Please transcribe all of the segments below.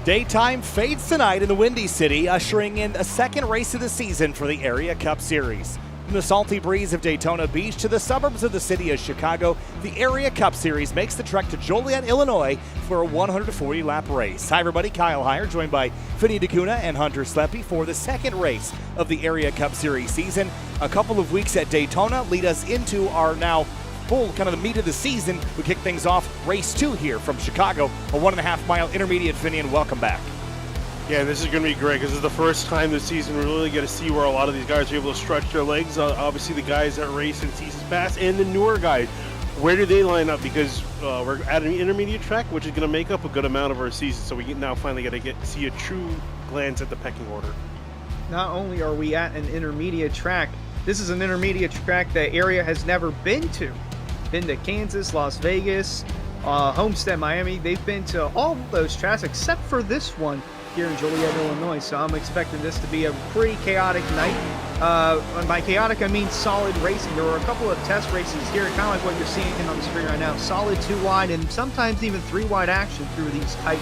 Daytime fades tonight in the Windy City, ushering in a second race of the season for the Area Cup Series. From the salty breeze of Daytona Beach to the suburbs of the city of Chicago, the Area Cup Series makes the trek to Joliet, Illinois for a 140-lap race. Hi everybody, Kyle Heyer, joined by Vinny DeCuna and Hunter Sleppy for the second race of the Area Cup Series season. A couple of weeks at Daytona lead us into our now full kind of the meat of the season. We kick things off race 2 here from Chicago, a 1.5-mile intermediate. Vinny, and welcome back. Yeah, this is going to be great because this is the first time this season we really get to see where a lot of these guys are able to stretch their legs. Obviously the guys that race in seasons past and the newer guys, where do they line up? Because we're at an intermediate track, which is going to make up a good amount of our season. So we now finally get to see a true glance at the pecking order. Not only are we at an intermediate track, this is an intermediate track the area has never been to. Been to Kansas, Las Vegas, Homestead, Miami. They've been to all those tracks except for this one here in Joliet, Illinois. So I'm expecting this to be a pretty chaotic night. And by chaotic, I mean solid racing. There were a couple of test races here, kind of like what you're seeing on the screen right now. Solid 2-wide and sometimes even 3-wide action through these tight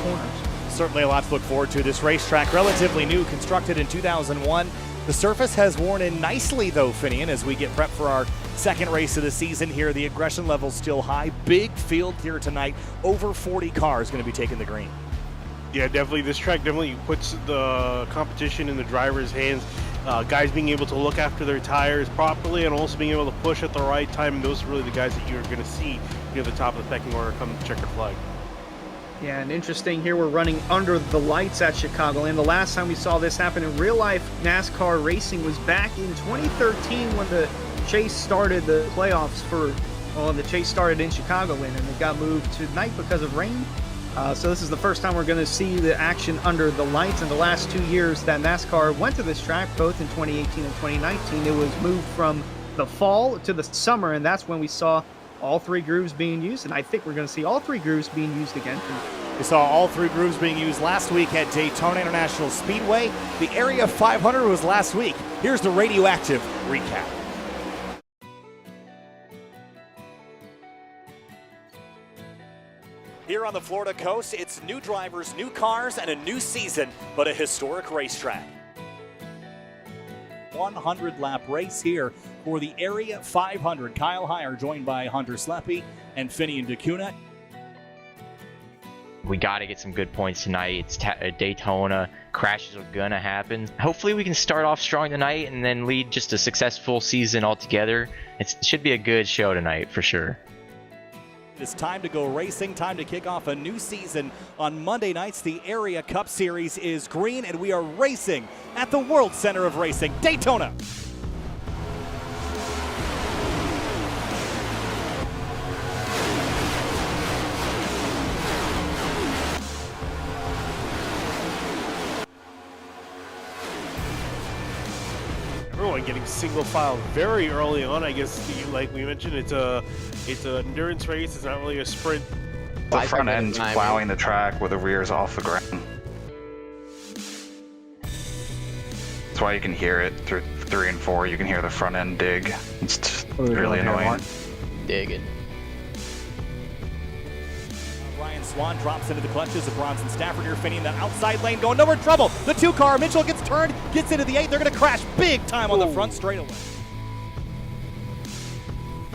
corners. Certainly a lot to look forward to. This racetrack, relatively new, constructed in 2001. The surface has worn in nicely, though, Finian, as we get prepped for our second race of the season here. The aggression level's still high. Big field here tonight. Over 40 cars going to be taking the green. Yeah, definitely. This track definitely puts the competition in the driver's hands. Guys being able to look after their tires properly and also being able to push at the right time. And those are really the guys that you're going to see near the top of the pecking order come the checkered flag. Yeah, and interesting here, we're running under the lights at Chicagoland. The last time we saw this happen in real life NASCAR racing was back in 2013 when the chase started, the playoffs for, well, the chase started in Chicagoland and it got moved tonight because of rain. So this is the first time we're going to see the action under the lights. In the last 2 years that NASCAR went to this track, both in 2018 and 2019, it was moved from the fall to the summer, and that's when we saw all 3 grooves being used, and I think we're going to see all 3 grooves being used again. We saw all 3 grooves being used last week at Daytona International Speedway. The Area 500 was last week. Here's the radioactive recap. Here on the Florida coast, it's new drivers, new cars, and a new season, but a historic racetrack. 100-lap race here for the Area 500. Kyle Heyer joined by Hunter Sleppy and Vinny DeCuna. We got to get some good points tonight. It's Daytona. Crashes are going to happen. Hopefully we can start off strong tonight and then lead just a successful season altogether. It should be a good show tonight for sure. It's time to go racing, time to kick off a new season. On Monday nights, the Area Cup Series is green, and we are racing at the World Center of Racing, Daytona. Everyone getting single file very early on. I guess, like we mentioned, it's an endurance race. It's not really a sprint. The front end's plowing the track with the rears off the ground. That's why you can hear it through 3 and 4. You can hear the front end dig. It's really annoying. Digging. Ryan Swan drops into the clutches of Bronson Stafford here, Finney in that outside lane, going nowhere, trouble. The 2-car, Mitchell gets turned, gets into the 8. They're going to crash big time on the front straightaway.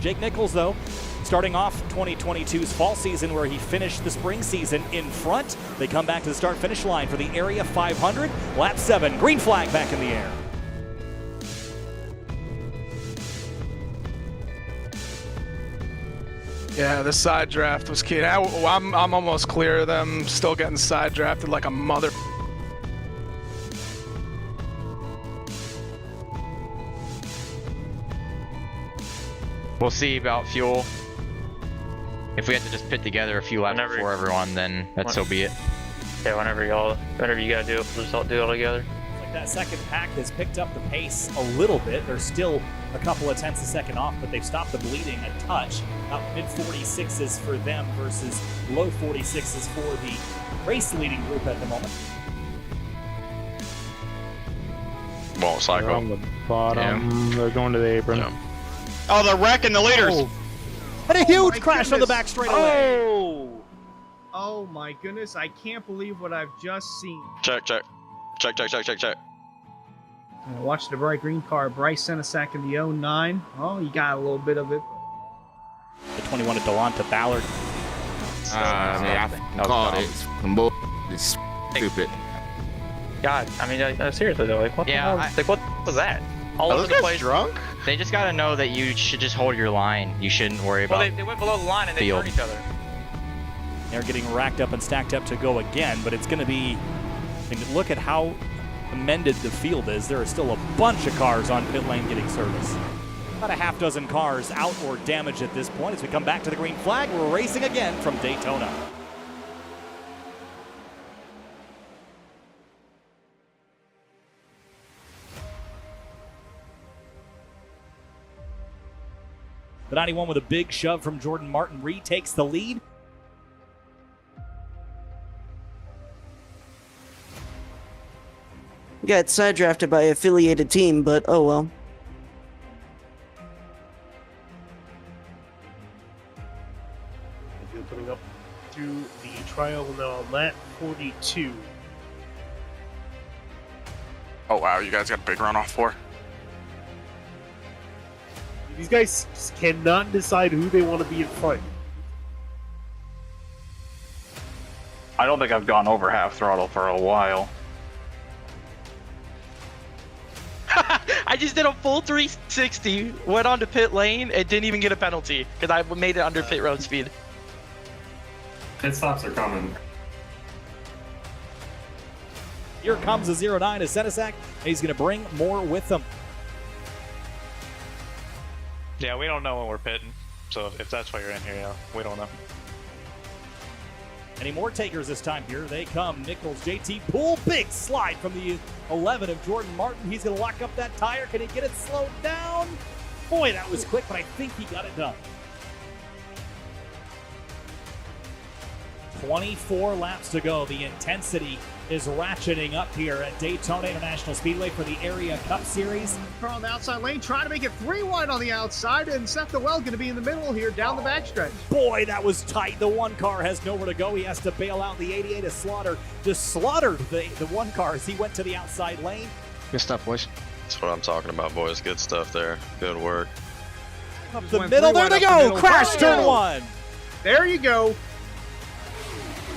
Jake Nichols, though, starting off 2022's fall season where he finished the spring season in front. They come back to the start-finish line for the Area 500. Lap 7, green flag back in the air. Yeah, the side draft was key. I'm almost clear of them, still getting side drafted like a mother. We'll see about fuel. If we have to just pit together a few laps before everyone, then so be it. Yeah, whenever you gotta do it, we'll just all do it all together. Like that second pack has picked up the pace a little bit. They're still a couple of tenths a second off, but they've stopped the bleeding a touch. About mid-46s for them versus low 46s for the race-leading group at the moment. Wall cycle. They're on the bottom. Yeah. They're going to the apron. Yeah. Oh, they're wrecking the leaders. And a huge crash on the back straightaway. Oh! Oh my goodness, I can't believe what I've just seen. Check. Watch the bright green car, Bryce Senesac in the 09. Oh, you got a little bit of it. The 21 of Delonta Ballard. Man, I called it. Some bull. It's stupid. God, I mean, seriously though, like what the hell? Like what was that? All Are over those the guys place. drunk? They just gotta know that you should just hold your line. You shouldn't worry about. Well, they went below the line and they field. turned each other. They're getting racked up and stacked up to go again, but it's going to be. I mean, look at how amended the field is. There are still a bunch of cars on pit lane getting service. About a half dozen cars out or damaged at this point. As we come back to the green flag, we're racing again from Daytona. The 91 with a big shove from Jordan Martin retakes the lead. Got side drafted by an affiliated team, but oh well. Coming up through the trial now on lap 42. Oh wow, you guys got a big runoff for. These guys just cannot decide who they want to be in front. I don't think I've gone over half throttle for a while. I just did a full 360, went onto pit lane, and didn't even get a penalty because I made it under pit road speed. Pit stops are coming. Here comes a 09 to Senesac. He's going to bring more with him. Yeah, we don't know when we're pitting, so if that's why you're in here, we don't know. Any more takers this time? Here they come. Nichols, JT Poole, big slide from the 11 of Jordan Martin. He's going to lock up that tire. Can he get it slowed down? Boy, that was quick, but I think he got it done. 24 laps to go. The intensity is ratcheting up here at Daytona International Speedway for the Area Cup Series. Car on the outside lane, trying to make it 3 wide on the outside, and Seth Noel going to be in the middle here down the backstretch. Boy, that was tight. The one car has nowhere to go. He has to bail out the 88 of Slaughter. Just slaughtered the one car as he went to the outside lane. Good stuff, boys. That's what I'm talking about, boys. Good stuff there. Good work. Up the middle, there they go. Crash turn one. There you go.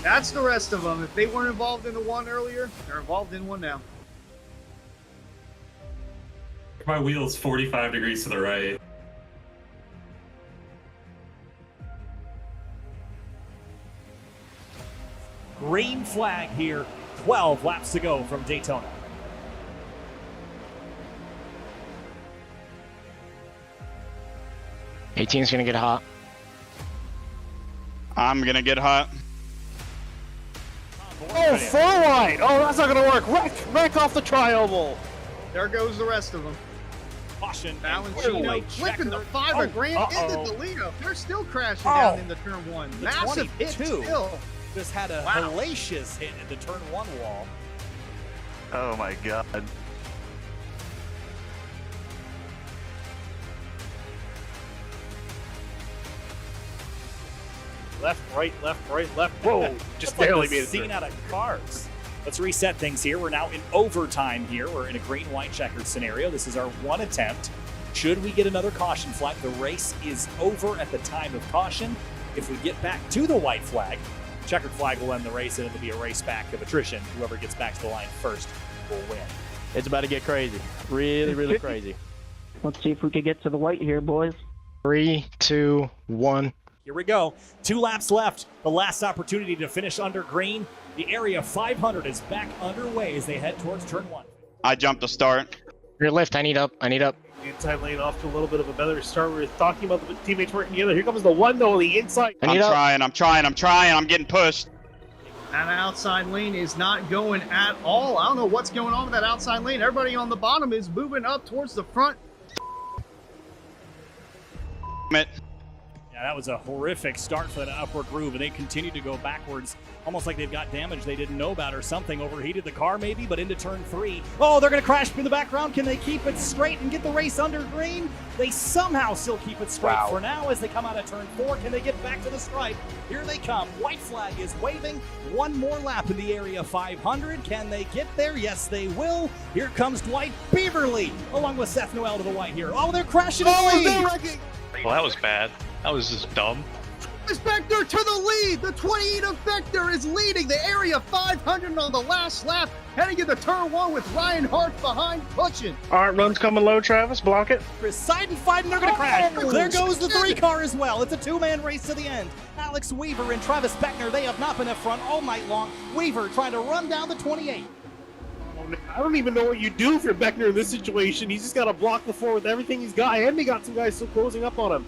That's the rest of them. If they weren't involved in the one earlier, they're involved in one now. My wheel's 45 degrees to the right. Green flag here. 12 laps to go from Daytona. Eighteen's gonna get hot. I'm gonna get hot. Oh, 4 wide! Oh, that's not going to work! Wreck off the tri-oval! There goes the rest of them. Caution. Valentino flipping the 5 grand into the lead. They're still crashing down into turn 1. The Massive hit 22 still. just had a hellacious hit at the turn 1 wall. Oh my god. Left, right, left. Whoa! Just Like barely the made it scene through. out of cars. Let's reset things here. We're now in overtime here. We're in a green-white checkered scenario. This is our one attempt. Should we get another caution flag, the race is over at the time of caution. If we get back to the white flag, checkered flag will end the race, and it'll be a race back of attrition. Whoever gets back to the line first will win. It's about to get crazy. Really, really crazy. Let's see if we can get to the white here, boys. 3, 2, 1. Here we go. 2 laps left. The last opportunity to finish under green. The Area 500 is back underway as they head towards turn 1. I jumped the start. Rear left. I need up. The inside lane off to a little bit of a better start. We were talking about the teammates working together. Here comes the one though on the inside. I'm trying. I'm getting pushed. That outside lane is not going at all. I don't know what's going on with that outside lane. Everybody on the bottom is moving up towards the front. Yeah, Yeah, that was a horrific start for that upward groove, and they continue to go backwards, almost like they've got damage they didn't know about or something. Overheated the car maybe, but into turn 3. Oh, they're going to crash in the background. Can they keep it straight and get the race under green? They somehow still keep it straight for now as they come out of turn 4. Can they get back to the stripe? Here they come. White flag is waving. One more lap in the area 500. Can they get there? Yes, they will. Here comes Dwight Beaverly along with Seth Noel to the white here. Oh, they're crashing in the lead. Well, that was bad. That was just dumb. Vector to the lead. The 28 of Vector is leading the area 500 on the last lap, heading into turn 1 with Ryan Hart behind pushing. All right, run's coming low, Travis. Block it. Chris Seiden fighting, they're going to crash. There goes the 3-car as well. It's a 2-man race to the end. Alex Weaver and Travis Beckner, they have not been up front all night long. Weaver trying to run down the 28. I don't even know what you do if you're Beckner in this situation. He's just got to block the floor with everything he's got, and they got some guys still closing up on him.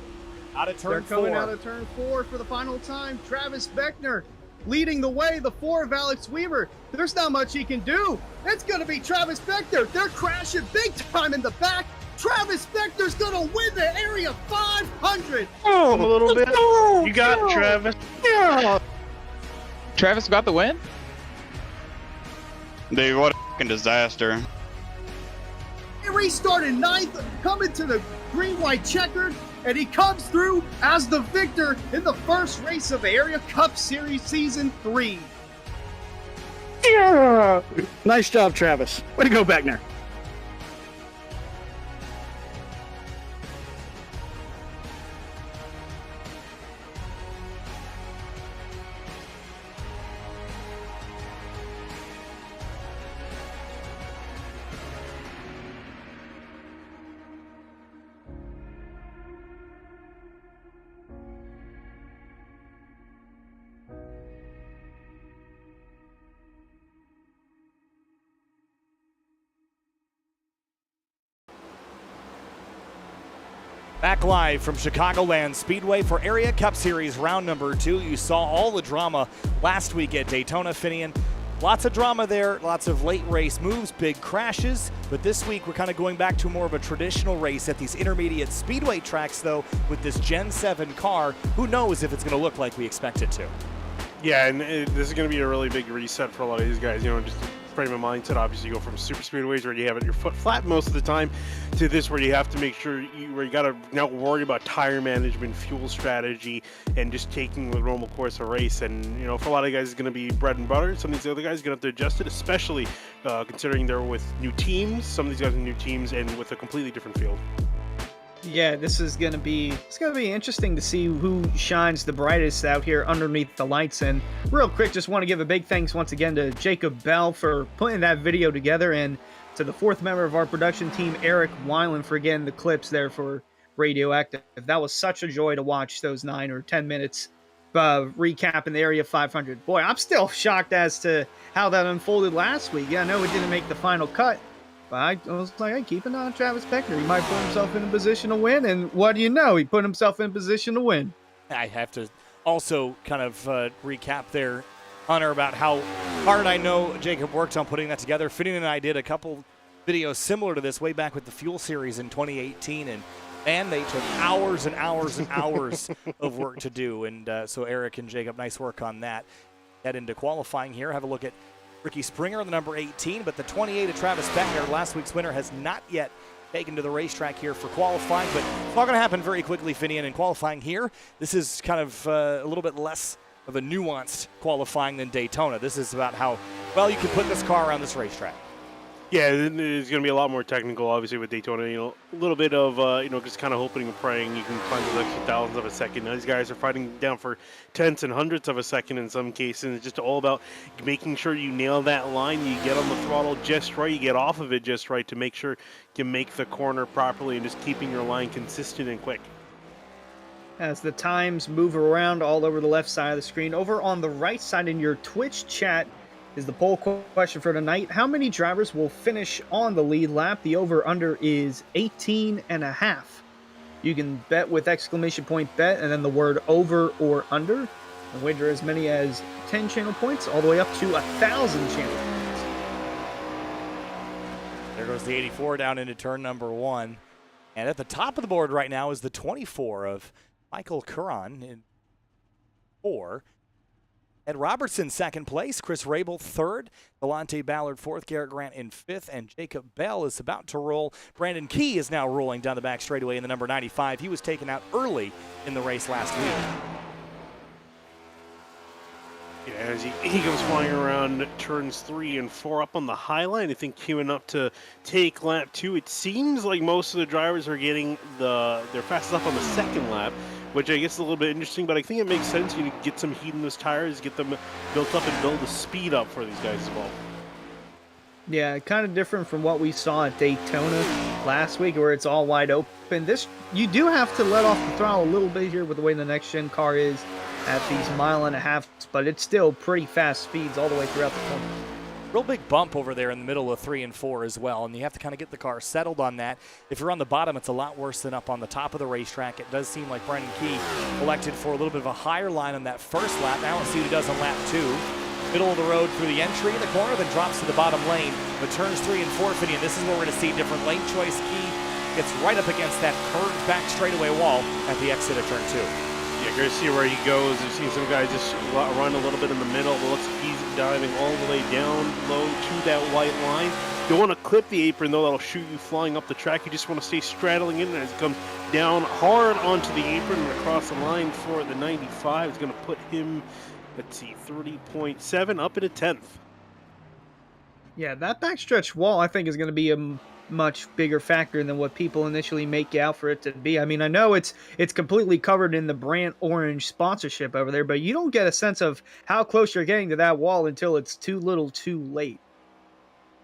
Out of turn 4. They're coming out of turn 4 for the final time. Travis Beckner leading the way, the 4 of Alex Weaver. There's not much he can do. It's going to be Travis Beckner. They're crashing big time in the back. Travis Beckner's going to win the area 500. Oh, a little bit. You got it, Travis. Yeah. Travis got the win? Dude, what a fucking disaster. He restarted 9th, coming to the green-white checkered, and he comes through as the victor in the first race of the Area Cup Series Season 3. Yeah. Nice job, Travis. Way to go, Beckner. Back live from Chicagoland Speedway for Area Cup Series round number 2. You saw all the drama last week at Daytona, Finian. Lots of drama there, lots of late race moves, big crashes. But this week we're kind of going back to more of a traditional race at these intermediate speedway tracks, though, with this Gen 7 car. Who knows if it's going to look like we expect it to. Yeah, and this is going to be a really big reset for a lot of these guys. You know, just frame of mindset. Obviously, you go from super speedways where you have your foot flat most of the time to this where you have to make sure where you got to now worry about tire management, fuel strategy, and just taking the normal course of race. And you know, for a lot of guys, it's going to be bread and butter. Some of these other guys are going to have to adjust it, especially considering they're with new teams. Some of these guys are new teams and with a completely different field. Yeah, this is gonna be interesting to see who shines the brightest out here underneath the lights. And real quick, just want to give a big thanks once again to Jacob Bell for putting that video together, and to the 4th member of our production team, Eric Weiland, for getting the clips there for Radioactive. That was such a joy to watch those 9 or 10 minutes recap in the Area 500. Boy, I'm still shocked as to how that unfolded last week. Yeah, I know it didn't make the final cut, but I was like, hey, keep an eye on Travis Beckner. He might put himself in a position to win, and what do you know? He put himself in position to win. I have to also kind of recap there, Hunter, about how hard I know Jacob worked on putting that together. Finian and I did a couple videos similar to this way back with the Fuel Series in 2018, and man, they took hours and hours and hours of work to do. And so Eric and Jacob, nice work on that. Head into qualifying here. Have a look at Ricky Springer, the number 18, but the 28 of Travis Beckner, last week's winner, has not yet taken to the racetrack here for qualifying, but it's all going to happen very quickly, Finian, in qualifying here. This is kind of a little bit less of a nuanced qualifying than Daytona. This is about how well you can put this car around this racetrack. Yeah, it's going to be a lot more technical, obviously, with Daytona. You know, a little bit of, just kind of hoping and praying you can find those extra thousandths of a second. Now, these guys are fighting down for tenths and hundredths of a second in some cases. It's just all about making sure you nail that line, you get on the throttle just right, you get off of it just right to make sure you make the corner properly and just keeping your line consistent and quick. As the times move around all over the left side of the screen, over on the right side in your Twitch chat is the poll question for tonight. How many drivers will finish on the lead lap? The over-under is 18.5. You can bet with exclamation point bet and then the word over or under, and wager as many as 10 channel points all the way up to 1,000 channel points. There goes the 84 down into turn number 1. And at the top of the board right now is the 24 of Michael Curran in 4. Ed Robertson, 2nd place. Chris Rabel, 3rd. Delonte Ballard, 4th. Garrett Grant in 5th. And Jacob Bell is about to roll. Brandon Key is now rolling down the back straightaway in the number 95. He was taken out early in the race last week. Yeah, as he comes flying around turns 3 and 4 up on the high line, I think queuing up to take lap 2. It seems like most of the drivers are getting their fastest up on the 2nd lap, which I guess is a little bit interesting, but I think it makes sense. You get some heat in those tires, get them built up, and build the speed up for these guys as well. Yeah, kind of different from what we saw at Daytona last week, where it's all wide open. You do have to let off the throttle a little bit here with the way the next-gen car is at these 1.5 miles, but it's still pretty fast speeds all the way throughout the corner. Real big bump over there in the middle of 3 and 4 as well, and you have to kind of get the car settled on that. If you're on the bottom, it's a lot worse than up on the top of the racetrack. It does seem like Brandon Key elected for a little bit of a higher line on that first lap. Now let's see what he does on lap 2. Middle of the road through the entry in the corner, then drops to the bottom lane. But turns 3 and 4, Finney, and this is where we're going to see different lane choice. Key gets right up against that curved back straightaway wall at the exit of turn 2. Yeah, great to see where he goes. I've seen some guys just run a little bit in the middle, but looks like he's diving all the way down low to that white line. You don't want to clip the apron, though. That'll shoot you flying up the track. You just want to stay straddling in, and as it comes down hard onto the apron and across the line for the 95, it's going to put him, let's see, 30.7 up at a 10th. Yeah, that backstretch wall, I think, is going to be a much bigger factor than what people initially make out for it to be. I mean, I know it's completely covered in the brand orange sponsorship over there, but you don't get a sense of how close you're getting to that wall until it's too little too late.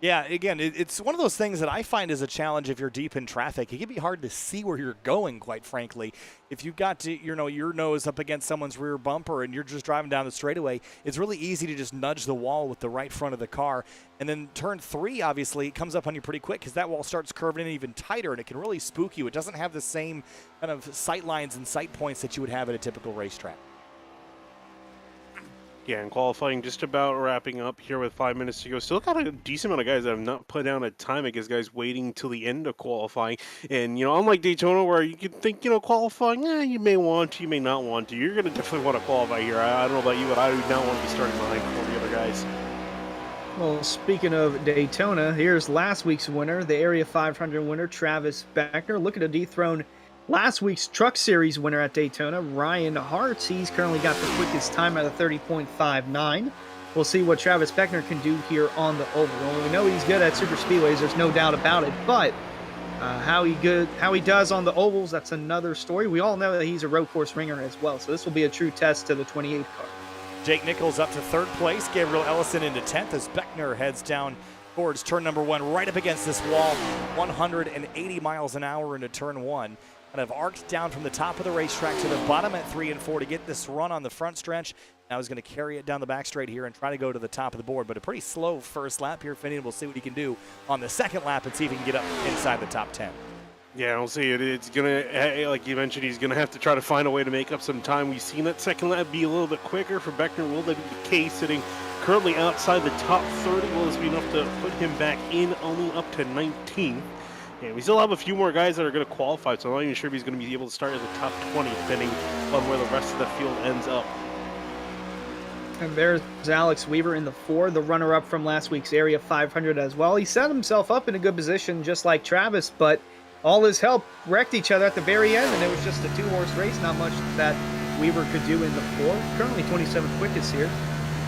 Yeah, again, it's one of those things that I find is a challenge if you're deep in traffic. It can be hard to see where you're going, quite frankly. If you've got to, your nose up against someone's rear bumper and you're just driving down the straightaway, it's really easy to just nudge the wall with the right front of the car. And then turn 3, obviously, it comes up on you pretty quick because that wall starts curving in even tighter, and it can really spook you. It doesn't have the same kind of sight lines and sight points that you would have at a typical racetrack. Yeah, and qualifying just about wrapping up here with 5 minutes to go. Still got a decent amount of guys that have not put down a time. I guess guys waiting till the end of qualifying. And, unlike Daytona where you could think, qualifying, you may want to, you may not want to. You're going to definitely want to qualify here. I don't know about you, but I do not want to be starting behind all the other guys. Well, speaking of Daytona, here's last week's winner, the Area 500 winner, Travis Beckner, looking to dethrone last week's Truck Series winner at Daytona, Ryan Hart. He's currently got the quickest time at a 30.59. We'll see what Travis Beckner can do here on the oval. Well, we know he's good at super speedways, there's no doubt about it, but how he does on the ovals, that's another story. We all know that he's a road course ringer as well, so this will be a true test to the 28 car. Jake Nichols up to 3rd place. Gabriel Ellison into 10th as Beckner heads down towards turn number 1, right up against this wall, 180 miles an hour into turn 1. Kind of arced down from the top of the racetrack to the bottom at 3 and 4 to get this run on the front stretch. Now he's going to carry it down the back straight here and try to go to the top of the board. But a pretty slow first lap here, Finney, and we'll see what he can do on the second lap and see if he can get up inside the top 10. Yeah, I'll see it. It's going to, like you mentioned, he's going to have to try to find a way to make up some time. We've seen that second lap be a little bit quicker for Beckner. Will that be the case? Sitting currently outside the top 30. Will this be enough to put him back in, only up to 19th? And we still have a few more guys that are going to qualify, so I'm not even sure if he's going to be able to start in the top 20, depending on where the rest of the field ends up. And there's Alex Weaver in the 4, the runner-up from last week's Area 500 as well. He set himself up in a good position, just like Travis, but all his help wrecked each other at the very end, and it was just a 2-horse race. Not much that Weaver could do in the 4. Currently 27th quickest here.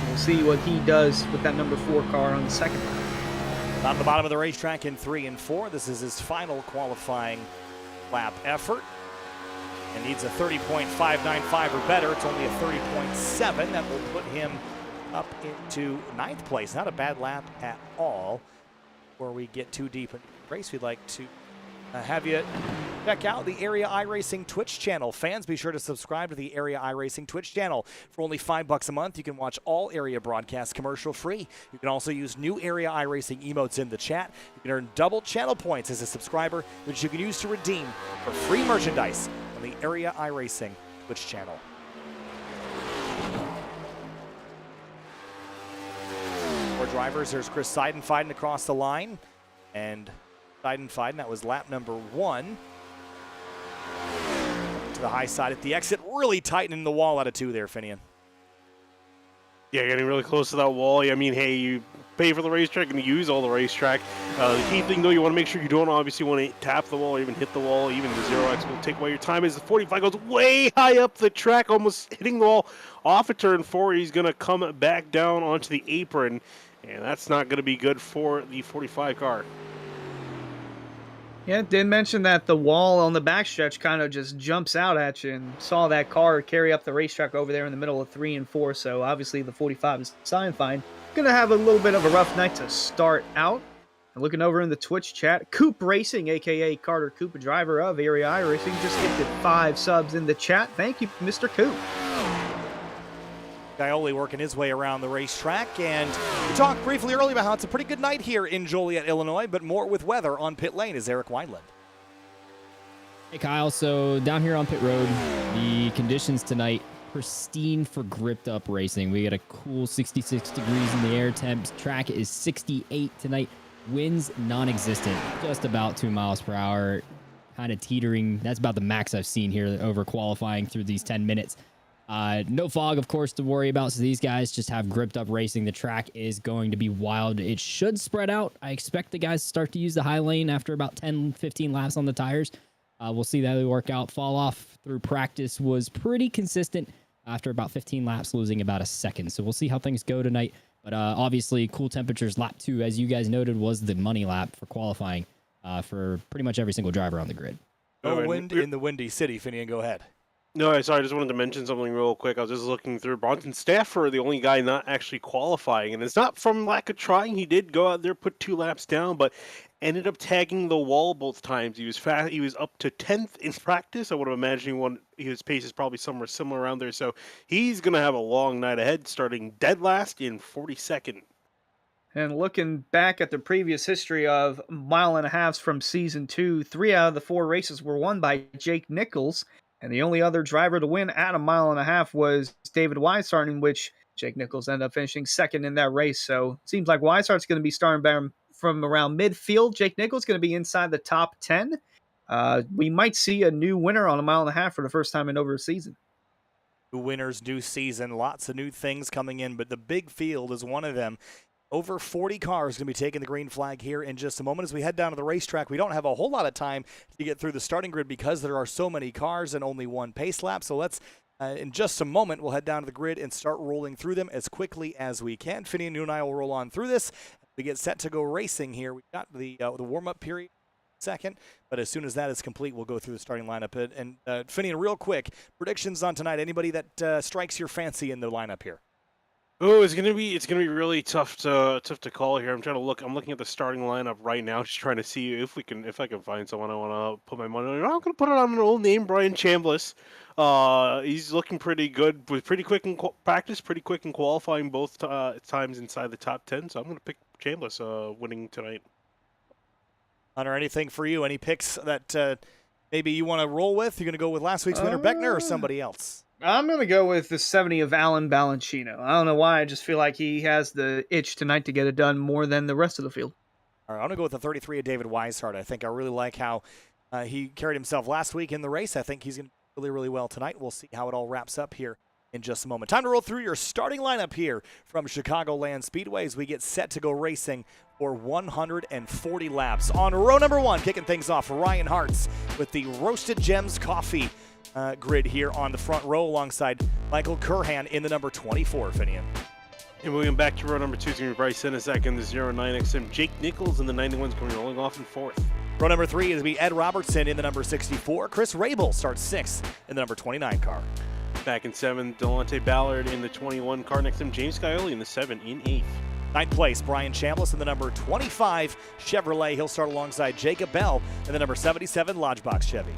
We'll see what he does with that number 4 car on the second lap. On the bottom of the racetrack in 3 and 4. This is his final qualifying lap effort. And needs a 30.595 or better. It's only a 30.7. That will put him up into 9th place. Not a bad lap at all. Before we get too deep into the race, we'd like to have you check out the Area iRacing Twitch channel. Fans, be sure to subscribe to the Area iRacing Twitch channel. For only $5 a month, you can watch all Area broadcasts commercial free. You can also use new Area iRacing emotes in the chat. You can earn double channel points as a subscriber, which you can use to redeem for free merchandise on the Area iRacing Twitch channel. For drivers, there's Chris Seidenfeiden across the line. And Seidenfeiden, that was lap number 1. to the high side at the exit, really tightening the wall out of 2 there, Finian. Yeah, getting really close to that wall. I mean, hey, you pay for the racetrack and use all the racetrack. The key thing, though, you want to make sure you don't obviously want to tap the wall or even hit the wall. Even the 0x will take away your time as the 45 goes way high up the track, almost hitting the wall off of turn 4. He's going to come back down onto the apron, and that's not going to be good for the 45 car. Yeah, did mention that the wall on the backstretch kind of just jumps out at you, and saw that car carry up the racetrack over there in the middle of 3 and 4. So obviously the 45 is sign fine. Gonna have a little bit of a rough night to start out. And looking over in the Twitch chat, Coop Racing, aka Carter Coop, a driver of Area iRacing, just gifted 5 subs in the chat. Thank you, Mr. Coop. Gaioli working his way around the racetrack, and we talked briefly earlier about how it's a pretty good night here in Joliet, Illinois, but more with weather on pit lane is Eric Wineland. Hey Kyle, so down here on pit road, the conditions tonight, pristine for gripped up racing. We got a cool 66 degrees in the air temps. Track is 68 tonight. Winds non-existent, just about 2 miles per hour, kind of teetering. That's about the max I've seen here over qualifying through these 10 minutes. No fog, of course, to worry about, so these guys just have gripped up racing. The track is going to be wild. It should spread out. I expect the guys to start to use the high lane after about 10-15 laps on the tires. We'll see that they work out. Fall off through practice was pretty consistent after about 15 laps, losing about a second. So we'll see how things go tonight. But obviously, cool temperatures. Lap 2, as you guys noted, was the money lap for qualifying for pretty much every single driver on the grid. No wind in the Windy City, Finian, go ahead. No, sorry, I just wanted to mention something real quick. I was just looking through. Bronson Stafford, the only guy not actually qualifying, and it's not from lack of trying. He did go out there, put 2 laps down, but ended up tagging the wall both times. He was fast. He was up to 10th in practice. I would have imagined his pace is probably somewhere similar around there. So he's going to have a long night ahead, starting dead last in 42nd. And looking back at the previous history of 1.5 miles from Season 2, 3 out of the 4 races were won by Jake Nichols. And the only other driver to win at 1.5 miles was David Weisser, in which Jake Nichols ended up finishing 2nd in that race. So it seems like Weissart's going to be starting from around midfield. Jake Nichols going to be inside the top 10. We might see a new winner on 1.5 miles for the first time in over a season. New winners, new season, lots of new things coming in, but the big field is one of them. Over 40 cars going to be taking the green flag here in just a moment. As we head down to the racetrack, we don't have a whole lot of time to get through the starting grid because there are so many cars and only 1 pace lap. So let's, in just a moment, we'll head down to the grid and start rolling through them as quickly as we can. Finian, you and I will roll on through this. We get set to go racing here. We've got the warm-up period second, but as soon as that is complete, we'll go through the starting lineup. And Finian, real quick, predictions on tonight. Anybody that strikes your fancy in the lineup here? Oh, it's gonna be really tough to call here. I'm looking at the starting lineup right now, just trying to see if I can find someone I want to put my money on. I'm gonna put it on an old name, Brian Chambliss. He's looking pretty good, was pretty quick in practice, pretty quick in qualifying both times inside the top 10. So I'm gonna pick Chambliss winning tonight. Hunter, anything for you? Any picks that maybe you want to roll with? You're gonna go with last week's winner, Beckner, or somebody else? I'm going to go with the 70 of Alan Balancino. I don't know why. I just feel like he has the itch tonight to get it done more than the rest of the field. All right, I'm going to go with the 33 of David Weisser. I think I really like how he carried himself last week in the race. I think he's going to do really, really well tonight. We'll see how it all wraps up here in just a moment. Time to roll through your starting lineup here from Chicagoland Speedway as we get set to go racing for 140 laps. On row number 1, kicking things off, Ryan Hartz with the Roasted Gems Coffee grid here on the front row alongside Michael Curhan in the number 24, Finian. And moving back to row number 2 is going to be Bryce Senizek in the 09XM. Jake Nichols in the 91 is going to be rolling off in 4th. Row number 3 is going to be Ed Robertson in the number 64. Chris Rabel starts 6th in the number 29 car. Back in 7th, Delonte Ballard in the 21 car. Next to him, James Scioli in the 7 in 8th. 9th place, Brian Chambliss in the number 25 Chevrolet. He'll start alongside Jacob Bell in the number 77 Lodgebox Chevy.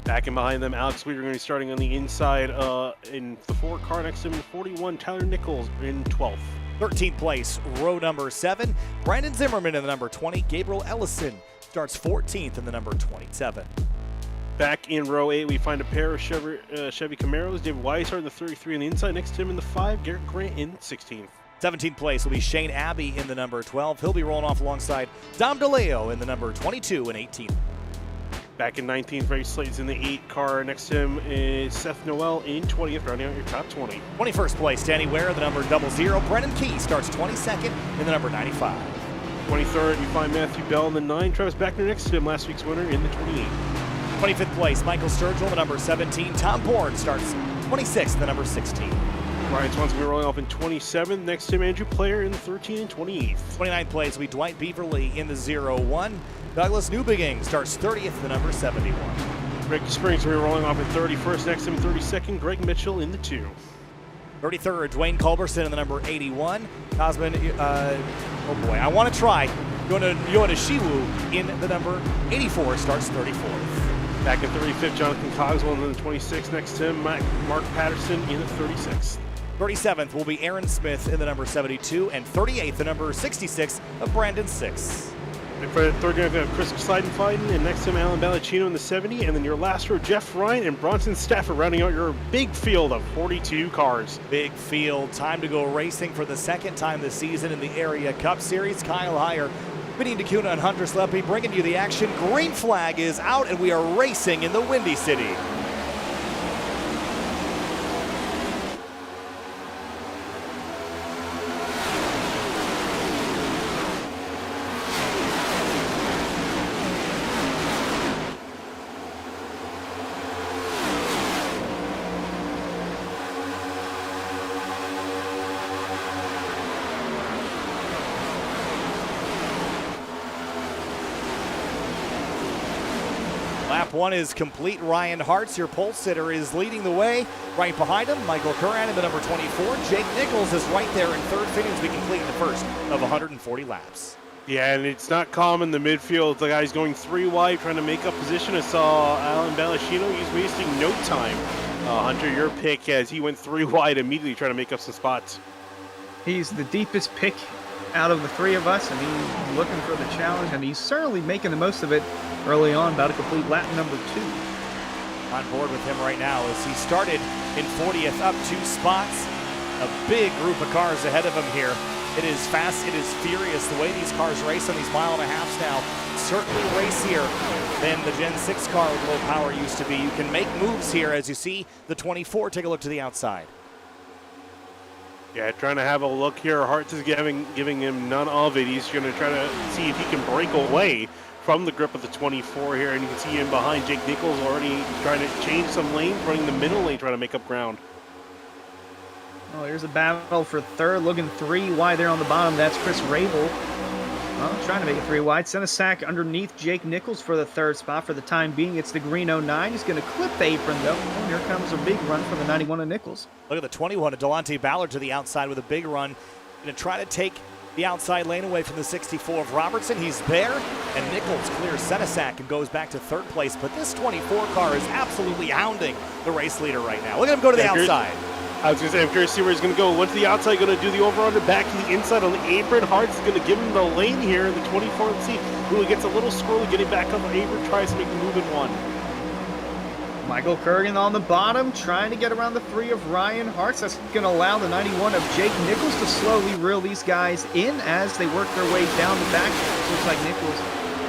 Back in behind them, Alex Sweeter going to be starting on the inside in the 4 car. Next to him, 41 Tyler Nichols in 12th. 13th place, row number 7, Brandon Zimmerman in the number 20. Gabriel Ellison starts 14th in the number 27. Back in row 8, we find a pair of Chevy Camaros. David Weisser in the 33 on the inside. Next to him in the 5, Garrett Grant in 16th. 17th place will be Shane Abbey in the number 12. He'll be rolling off alongside Dom DeLeo in the number 22 and 18th. Back in 19th, Ray Slade's in the 8 car. Next to him is Seth Noel in 20th, rounding out your top 20. 21st place, Danny Ware, the number 00. Brennan Key starts 22nd in the number 95. 23rd, you find Matthew Bell in the 9. Travis Beckner next to him, last week's winner in the 28. 25th place, Michael Sturgill, the number 17. Tom Bourne starts 26th, the number 16. Ryan Swan's going to be rolling off in 27th. Next to him, Andrew Player in the 13 and 28th. 29th place, we Dwight Beaverly in the 01. Douglas Newbegin starts 30th, the number 71. Ricky Springs will be rolling off in 31st. Next to him, 32nd, Greg Mitchell in the 2. 33rd, Dwayne Culberson in the number 81. Cosman, oh boy, I want to try. Yoda Shiwu in the number 84, starts 34th. Back in 35th, Jonathan Cogswell in the 26th. Next to him, Mark Patterson in the 36th. 37th will be Aaron Smith in the number 72, and 38th, the number 66 of Brandon 6. And for the third game, we have Chris Seidenfeiden, and next to him, Alan Ballacino in the 70, and then your last row, Jeff Ryan and Bronson Stafford rounding out your big field of 42 cars. Big field, time to go racing for the second time this season in the Area Cup Series. Kyle Heyer, Vinny DeCuna, and Hunter Sleppy bringing you the action. Green flag is out, and we are racing in the Windy City. Lap 1 is complete. Ryan Hartz, your pole sitter, is leading the way. Right behind him, Michael Curran in the number 24. Jake Nichols is right there in third, fitting as we complete the first of 140 laps. Yeah, and it's not common in the midfield. The guy's going 3 wide, trying to make up position. I saw Alan Ballacino. He's wasting no time. Hunter, your pick as he went 3 wide immediately, trying to make up some spots. He's the deepest pick out of the 3 of us, and he's looking for the challenge, and he's certainly making the most of it early on, about to complete lap number 2. On board with him right now as he started in 40th, up 2 spots. A big group of cars ahead of him here. It is fast, it is furious the way these cars race on these 1.5 miles now. Certainly racier than the Gen 6 car with low power used to be. You can make moves here as you see the 24. Take a look to the outside. Yeah, trying to have a look here. Hartz is giving him none of it. He's going to try to see if he can break away from the grip of the 24 here, and you can see him behind. Jake Nichols already trying to change some lanes, running the middle lane, trying to make up ground. Oh, here's a battle for third, looking 3 wide there on the bottom. That's Chris Rabel. Well, trying to make it 3 wide. Senesac underneath Jake Nichols for the 3rd spot. For the time being, it's the green 09. He's going to clip the apron, though. And here comes a big run for the 91 of Nichols. Look at the 21 of Delonte Ballard to the outside with a big run. Going to try to take the outside lane away from the 64 of Robertson. He's there, and Nichols clears Senesac and goes back to 3rd place. But this 24 car is absolutely hounding the race leader right now. Look at him go to the outside. I was going to say, I'm curious to see where he's going to go. Went to the outside, going to do the over-under, back to the inside on the apron. Hartz is going to give him the lane here in the 24. Let's see who gets a little squirrely, getting back on the apron, tries to make the move in 1. Michael Kurgan on the bottom, trying to get around the 3 of Ryan Hartz. That's going to allow the 91 of Jake Nichols to slowly reel these guys in as they work their way down the back. Looks like Nichols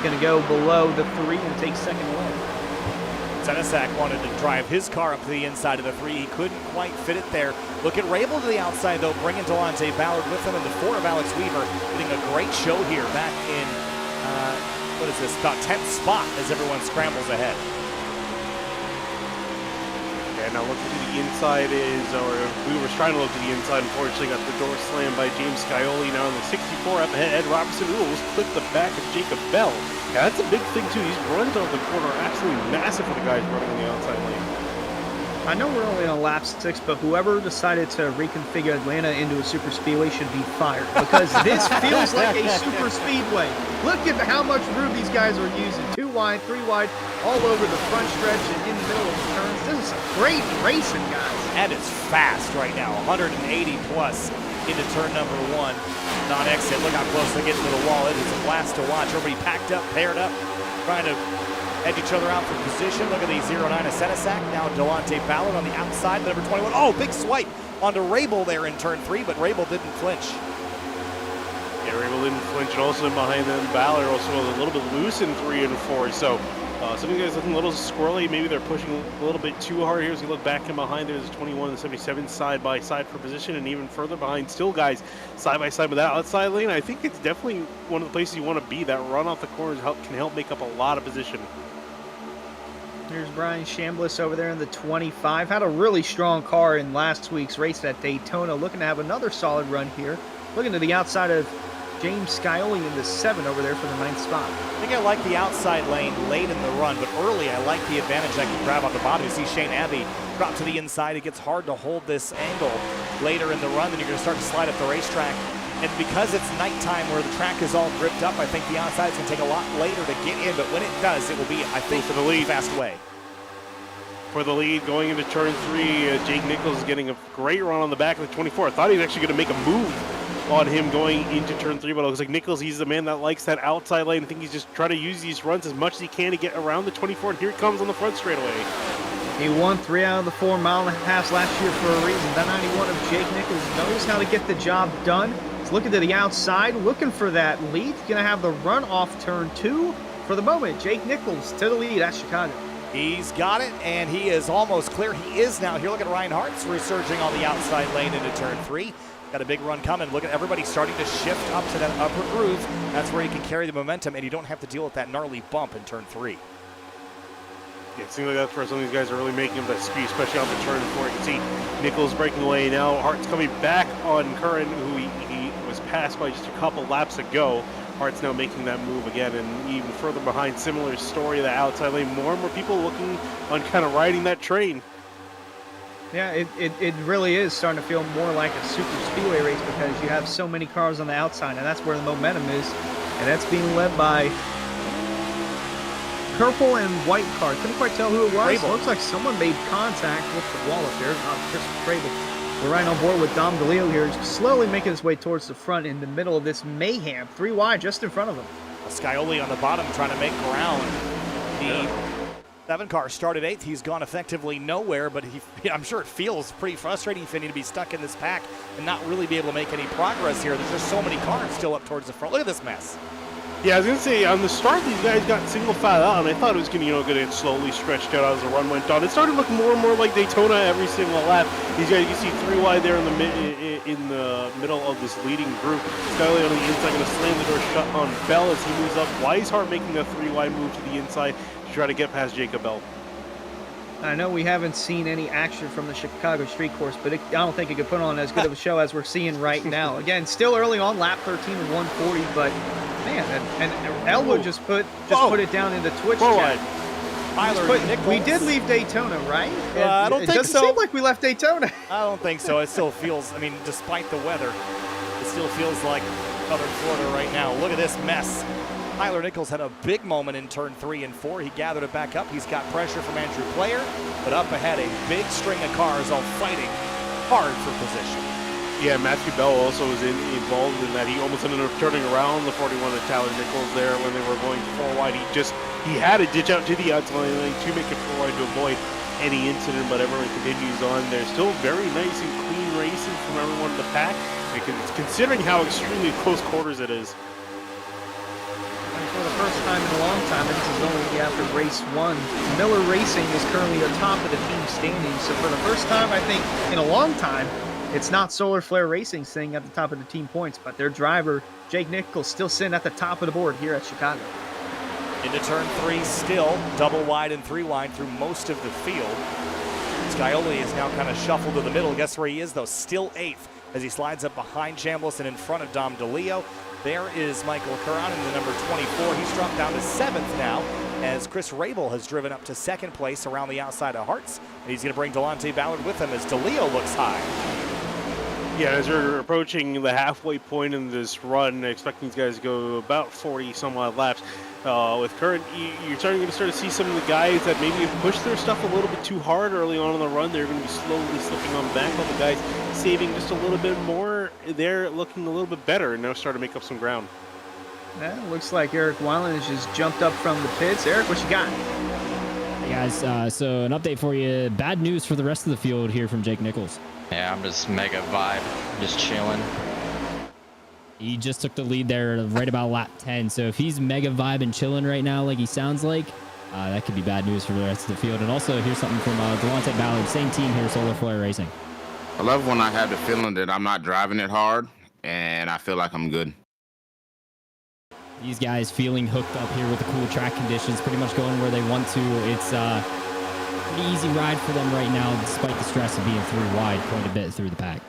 going to go below the 3 and take 2nd away. Senesac wanted to drive his car up to the inside of the 3. He couldn't quite fit it there. Look at Rabel to the outside, though, bringing Delonte Ballard with him, and the 4 of Alex Weaver getting a great show here back in, what is this, about 10th spot as everyone scrambles ahead. Yeah, now looking to the inside is, or we were trying to look to the inside, unfortunately got the door slammed by James Scioli. Now in the 64 up ahead, Ed Robertson almost clipped the back of Jacob Bell. Yeah, that's a big thing too. These runs off the corner are absolutely massive for the guys running on the outside lane. I know we're only on lap 6, but whoever decided to reconfigure Atlanta into a super speedway should be fired, because this feels like a super speedway. Look at how much room these guys are using. 2 wide, 3 wide, all over the front stretch and in the middle of the turns. This is some great racing, guys. And it's fast right now, 180 plus into turn number 1. Non-exit, look how close they get to the wall. It is a blast to watch. Everybody packed up, paired up, trying to edge each other out for position. Look at the 09 of Senesac. Now Delonte Ballard on the outside, number 21. Oh, big swipe onto Rabel there in turn 3, but Rabel didn't flinch. Yeah, they're able to flinch, and also in behind them, Ballard also a little bit loose in 3 and 4. So some of you guys looking a little squirrely. Maybe they're pushing a little bit too hard here. As you look back and behind, there's 21 and 77 side by side for position, and even further behind, still guys side by side with that outside lane. I think it's definitely one of the places you want to be. That run off the corners can help make up a lot of position. Here's Brian Chambliss over there in the 25. Had a really strong car in last week's race at Daytona. Looking to have another solid run here. Looking to the outside of James Scioli in the 7 over there for the 9th spot. I think I like the outside lane late in the run, but early I like the advantage I can grab on the bottom. You see Shane Abbey drop to the inside. It gets hard to hold this angle later in the run. Then you're going to start to slide up the racetrack. And because it's nighttime where the track is all gripped up, I think the outside's going to take a lot later to get in. But when it does, it will be, I think, for the lead. Fast way. For the lead going into turn 3, Jake Nichols is getting a great run on the back of the 24. I thought he was actually going to make a move on him going into turn 3, but it looks like Nichols, he's the man that likes that outside lane. I think he's just trying to use these runs as much as he can to get around the 24, and here he comes on the front straightaway. He won 3 out of the 4 mile-and-a-halfs last year for a reason. That 91 of Jake Nichols knows how to get the job done. He's looking to the outside, looking for that lead. He's going to have the run off turn 2. For the moment, Jake Nichols to the lead at Chicago. He's got it, and he is almost clear. He is now. Here, look at Ryan Hart's resurging on the outside lane into turn 3. Got a big run coming. Look at everybody starting to shift up to that upper groove. That's where you can carry the momentum, and you don't have to deal with that gnarly bump in turn 3. Yeah, it seems like that's where some of these guys are really making that speed, especially on the turn 4. You can see Nichols breaking away now. Hart's coming back on Curran, who he was passed by just a couple laps ago. Hart's now making that move again, and even further behind, similar story, the outside lane. More and more people looking on kind of riding that train. Yeah, it really is starting to feel more like a super speedway race because you have so many cars on the outside, and that's where the momentum is. And that's being led by purple and white car. Couldn't quite tell who it was. Crable. Looks like someone made contact with the wall up there. Chris Crable. We're right on board with Dom DeLeo here, slowly making his way towards the front in the middle of this mayhem. 3 wide just in front of him. Scioli on the bottom trying to make ground. The 7 car started 8th. He's gone effectively nowhere, but I'm sure it feels pretty frustrating for him to be stuck in this pack and not really be able to make any progress here. There's just so many cars still up towards the front. Look at this mess. Yeah, I was going to say, on the start, these guys got single file out, and I thought it was going to, get slowly stretched out as the run went on. It started looking more and more like Daytona every single lap. These guys, you can see 3 wide there in the middle of this leading group. Scully on the inside going to slam the door shut on Bell as he moves up. Weishart making a 3 wide move to the inside to try to get past Jacob Bell. I know we haven't seen any action from the Chicago street course, but I don't think it could put on as good of a show as we're seeing right now. Again, still early on, lap 13 of 140, but man, and Elwood just put it down in the Twitch chat. We did leave Daytona, right? I don't think so. It doesn't seem like we left Daytona. I don't think so. It still feels, despite the weather, it still feels like Southern Florida right now. Look at this mess. Tyler Nichols had a big moment in turn 3 and 4. He gathered it back up. He's got pressure from Andrew Player, but up ahead, a big string of cars all fighting hard for position. Yeah, Matthew Bell also was involved in that. He almost ended up turning around the 41 of Tyler Nichols there when they were going 4 wide. He had to ditch out to the outside lane to make it 4 wide to avoid any incident, but everyone continues on. They're still very nice and clean racing from everyone in the pack, considering how extremely close quarters it is. For the first time in a long time, and this is only after race 1, Miller Racing is currently atop of the team standings. So for the first time, I think, in a long time, it's not Solar Flare Racing sitting at the top of the team points, but their driver, Jake Nichols, still sitting at the top of the board here at Chicago. Into turn 3 still, double wide and 3 wide through most of the field. Scioli is now kind of shuffled to the middle. Guess where he is, though? Still 8th as he slides up behind Chambliss and in front of Dom DeLeo. There is Michael Curran in the number 24. He's dropped down to 7th now as Chris Rabel has driven up to 2nd place around the outside of Hartz. And he's going to bring Delonte Ballard with him as DeLeo looks high. Yeah, as we're approaching the halfway point in this run, expecting these guys to go about 40 some odd laps. With Curran, you're starting to start to see some of the guys that maybe have pushed their stuff a little bit too hard early on in the run. They're going to be slowly slipping on back. All the guys saving just a little bit more. They're looking a little bit better and now starting to make up some ground. Yeah, looks like Eric Weiland has just jumped up from the pits. Eric, what you got? Hey guys, so an update for you. Bad news for the rest of the field here from Jake Nichols. Yeah, I'm just mega vibe, just chilling. He just took the lead there right about lap 10. So if he's mega vibe and chilling right now, like he sounds like, that could be bad news for the rest of the field. And also, here's something from Delonte Ballard, same team here, Solar Flare Racing. I love when I have the feeling that I'm not driving it hard, and I feel like I'm good. These guys feeling hooked up here with the cool track conditions, pretty much going where they want to. It's a pretty easy ride for them right now, despite the stress of being through wide quite a bit through the pack.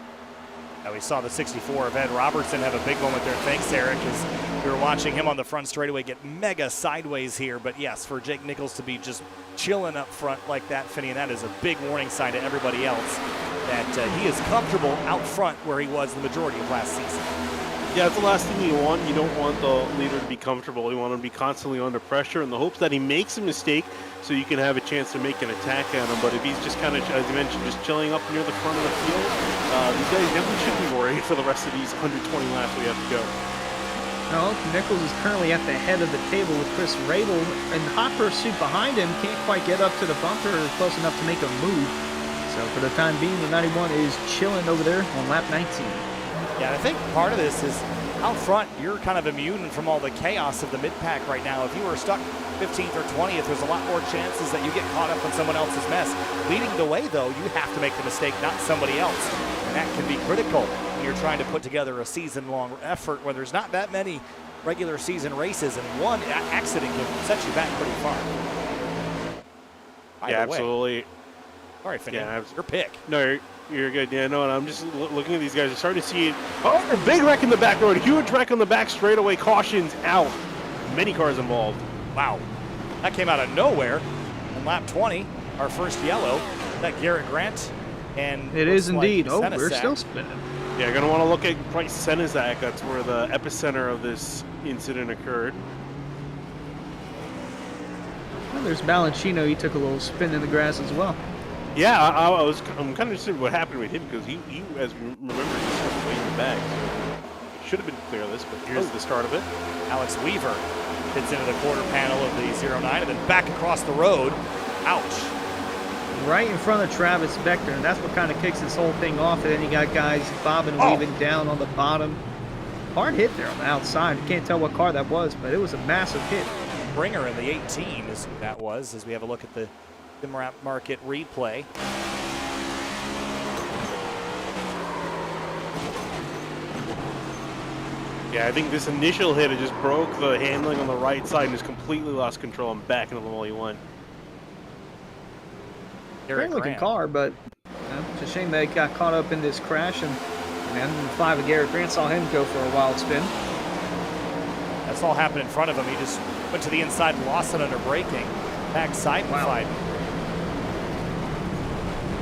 Now we saw the 64 of Ed Robertson have a big moment there. Thanks, Eric, as we were watching him on the front straightaway get mega sideways here. But yes, for Jake Nichols to be just chilling up front like that, Finney, and that is a big warning sign to everybody else that he is comfortable out front where he was the majority of last season. Yeah, that's the last thing you want. You don't want the leader to be comfortable. You want him to be constantly under pressure in the hopes that he makes a mistake so you can have a chance to make an attack at him. But if he's just kind of, as you mentioned, just chilling up near the front of the field, these guys definitely should be worried for the rest of these 120 laps we have to go. Well, Nichols is currently at the head of the table with Chris Rabel, and hot pursuit behind him can't quite get up to the bumper close enough to make a move. So for the time being, the 91 is chilling over there on lap 19. Yeah, I think part of this is out front, you're kind of immune from all the chaos of the mid-pack right now. If you were stuck 15th or 20th, there's a lot more chances that you get caught up in someone else's mess. Leading the way, though, you have to make the mistake, not somebody else. And that can be critical when you're trying to put together a season-long effort where there's not that many regular season races, and one accident can set you back pretty far. Yeah, absolutely. All right, Finney, your pick. No, you're good. Yeah, no, and I'm just looking at these guys. I'm starting to see it. Oh, big wreck in the back road. Huge wreck on the back straightaway. Cautions out. Many cars involved. Wow. That came out of nowhere. In lap 20, our first yellow. That Garrett Grant. And it is indeed. Like we're still spinning. Yeah, you're going to want to look at Price Senizak. That's where the epicenter of this incident occurred. Well, there's Balancino. He took a little spin in the grass as well. Yeah, I'm kind of interested in what happened with him because he as we remember, he stepped way in the back. So should have been clear of this, but here's the start of it. Alex Weaver hits into the quarter panel of the 09 and then back across the road. Ouch. Right in front of Travis Beckner, and that's what kind of kicks this whole thing off. And then you got guys bobbing and weaving down on the bottom. Hard hit there on the outside. You can't tell what car that was, but it was a massive hit. Bringer in the 18 is who that was, as we have a look at the market replay. Yeah, I think this initial hit, it just broke the handling on the right side and just completely lost control and back into the wall he went. Great looking car, but it's a shame they got caught up in this crash, and then 5 of Garrett Grant saw him go for a wild spin. That's all happened in front of him. He just went to the inside, lost it under braking, back side and side.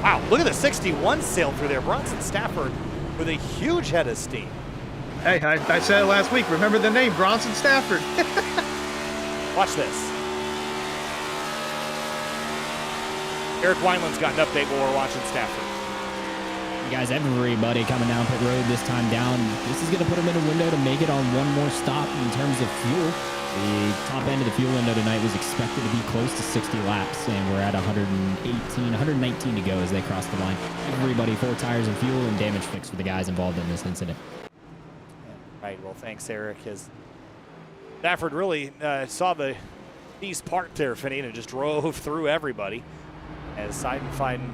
Wow, look at the 61 sail through there. Bronson Stafford with a huge head of steam. Hey, I said it last week. Remember the name, Bronson Stafford. Watch this. Eric Wineland's got an update while we're watching Stafford. You guys, everybody coming down pit road this time down. This is going to put them in a window to make it on one more stop in terms of fuel. The top end of the fuel window tonight was expected to be close to 60 laps, and we're at 119 to go as they cross the line. Everybody, 4 tires and fuel and damage fix for the guys involved in this incident. Right, well, thanks, Eric. As Stafford really saw the piece parked there, Finney, and it just drove through everybody. As Seidenfeiden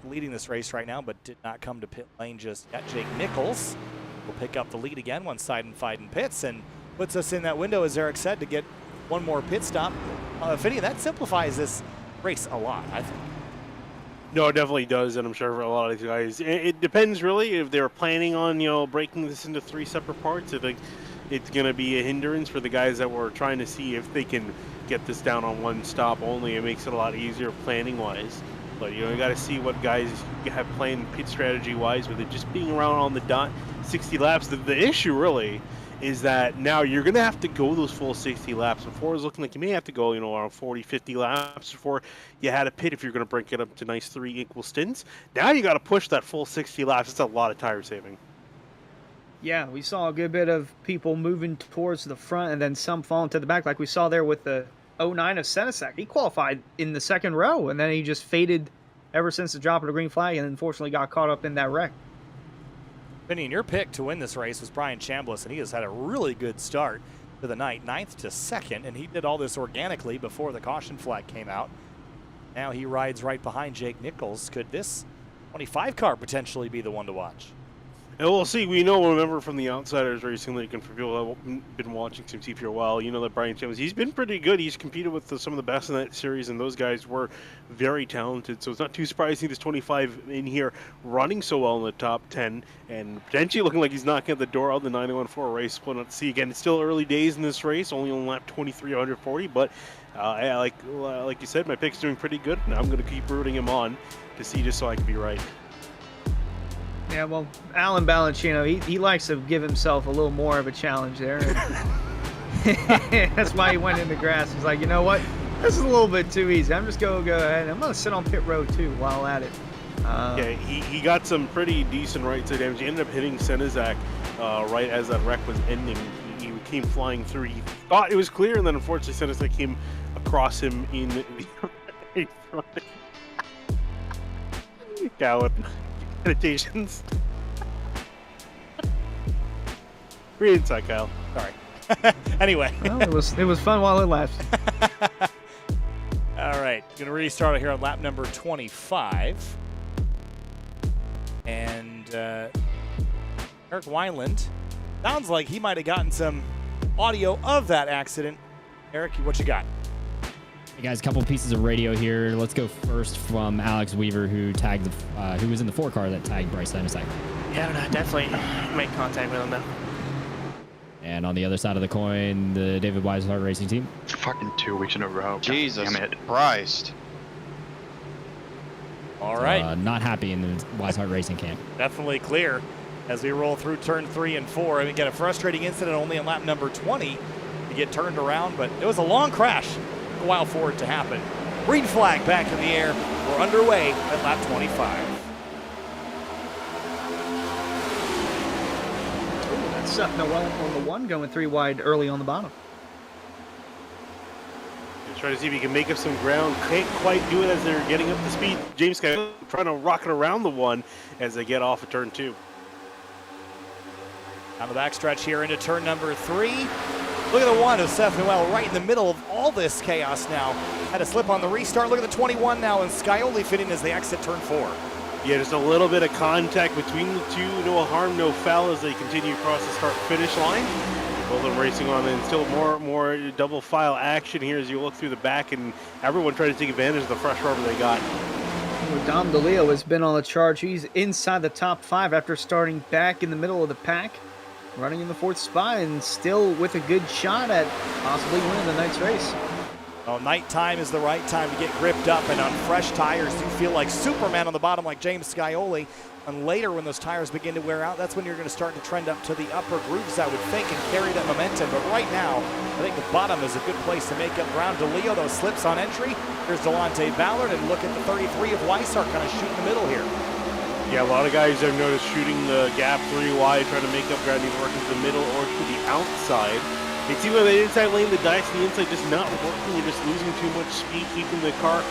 leading this race right now, but did not come to pit lane just yet. Jake Nichols will pick up the lead again once Seidenfeiden pits and puts us in that window, as Eric said, to get one more pit stop. Finney, that simplifies this race a lot, I think. No, it definitely does, and I'm sure for a lot of these guys. It depends, really, if they're planning on, breaking this into 3 separate parts. I think it's going to be a hindrance for the guys that were trying to see if they can get this down on one stop only. It makes it a lot easier planning-wise. But, you got to see what guys have planned pit strategy-wise with it just being around on the dot 60 laps. The issue, really, is that now you're going to have to go those full 60 laps. Before it was looking like you may have to go, around 40, 50 laps before you had a pit if you're going to break it up to nice 3 equal stints. Now you got to push that full 60 laps. It's a lot of tire saving. Yeah, we saw a good bit of people moving towards the front and then some falling to the back, like we saw there with the 09 of Senizak. He qualified in the 2nd row, and then he just faded ever since the drop of the green flag and unfortunately got caught up in that wreck. Vinny, your pick to win this race was Brian Chambliss, and he has had a really good start to the night, 9th to 2nd, and he did all this organically before the caution flag came out. Now he rides right behind Jake Nichols. Could this 25 car potentially be the one to watch? And we'll see. We know, remember from the Outsiders Racing League, and for people that have been watching CMT for a while, you know that Brian Chambliss, he's been pretty good. He's competed with some of the best in that series, and those guys were very talented. So it's not too surprising this 25 in here running so well in the top 10, and potentially looking like he's knocking at the door of the 914 race. We'll not see again. It's still early days in this race, only on lap 23, 140, but yeah, like you said, my pick's doing pretty good, and I'm going to keep rooting him on to see just so I can be right. Yeah, well, Alan Balancino, he likes to give himself a little more of a challenge there. That's why he went in the grass. He's like, you know what? This is a little bit too easy. I'm just going to go ahead. I'm going to sit on pit road, too, while at it. Yeah, he got some pretty decent right side damage. He ended up hitting Senizak right as that wreck was ending. He came flying through. He thought it was clear, and then unfortunately Senizak came across him in the front. Coward. Meditations. Great insight, Kyle. Sorry. Anyway. Well, it was fun while it lasted. All right, gonna restart here on lap number 25. And Eric Wineland, sounds like he might have gotten some audio of that accident. Eric, what you got? Hey guys, a couple pieces of radio here. Let's go first from Alex Weaver, who tagged who was in the 4 car that tagged Bryce Senizak. Yeah, no, definitely make contact with him though. And on the other side of the coin, the David Weisser Racing Team. Fucking 2 weeks in a row. Jesus Damn it. Christ. All right. Not happy in the Weisser Racing camp. Definitely clear as we roll through turn 3 and 4. I mean, get a frustrating incident only in lap number 20 to get turned around, but it was a long crash. A while for it to happen. Green flag back in the air. We're underway at lap 25. Ooh, that's Seth Noel on the 1 going 3 wide early on the bottom. Trying to see if he can make up some ground. Can't quite do it as they're getting up to speed. James Sky trying to rocket around the 1 as they get off of turn 2. On the backstretch here into turn number 3. Look at the 1 of Seth Noel right in the middle of all this chaos now. Had a slip on the restart. Look at the 21 now, and Scioli fitting as they exit turn 4. Yeah, just a little bit of contact between the two. No harm, no foul as they continue across the start-finish line. Both of them racing on, and still more double file action here as you look through the back, and everyone trying to take advantage of the fresh rubber they got. Dom DeLeo has been on the charge. He's inside the top 5 after starting back in the middle of the pack. Running in the 4th spot and still with a good shot at possibly winning the night's race. Well, nighttime is the right time to get gripped up, and on fresh tires, you feel like Superman on the bottom like James Scioli. And later, when those tires begin to wear out, that's when you're going to start to trend up to the upper grooves, I would think, and carry that momentum. But right now, I think the bottom is a good place to make up ground. DeLeo, those slips on entry. Here's Delonte Ballard, and look at the 33 of Weisser kind of shooting the middle here. Yeah, a lot of guys I've noticed shooting the gap 3 wide, trying to make up ground, either working to the middle or to the outside. It seems like the inside lane, the dice on the inside just not working. You're just losing too much speed, keeping the car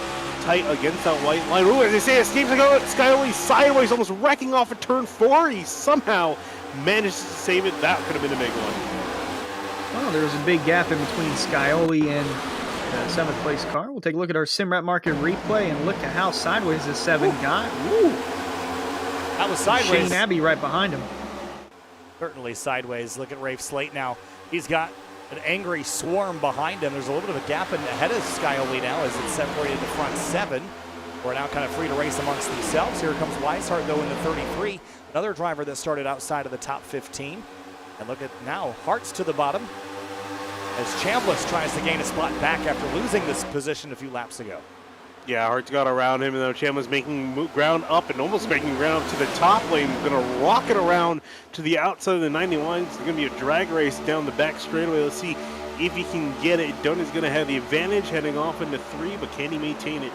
tight against that white line. Ooh, as they say, escapes Scioli sideways, almost wrecking off of turn 4. He somehow managed to save it. That could have been a big one. Well, there was a big gap in between Scioli and the 7th place car. We'll take a look at our SimRat market replay and look at how sideways the 7 got. Ooh. That was sideways. Shane Abbey right behind him. Certainly sideways. Look at Rafe Slate now. He's got an angry swarm behind him. There's a little bit of a gap ahead of Scioli now as it's separated the front 7. We're now kind of free to race amongst themselves. Here comes Weishart, though, in the 33. Another driver that started outside of the top 15. And look at now, Hart's to the bottom as Chambliss tries to gain a spot back after losing this position a few laps ago. Yeah, Hart's got around him, and now Chambliss making ground up and almost making ground up to the top lane. Going to rocket around to the outside of the 91. It's going to be a drag race down the back straightaway. Let's see if he can get it. Donna's going to have the advantage heading off into 3, but can he maintain it?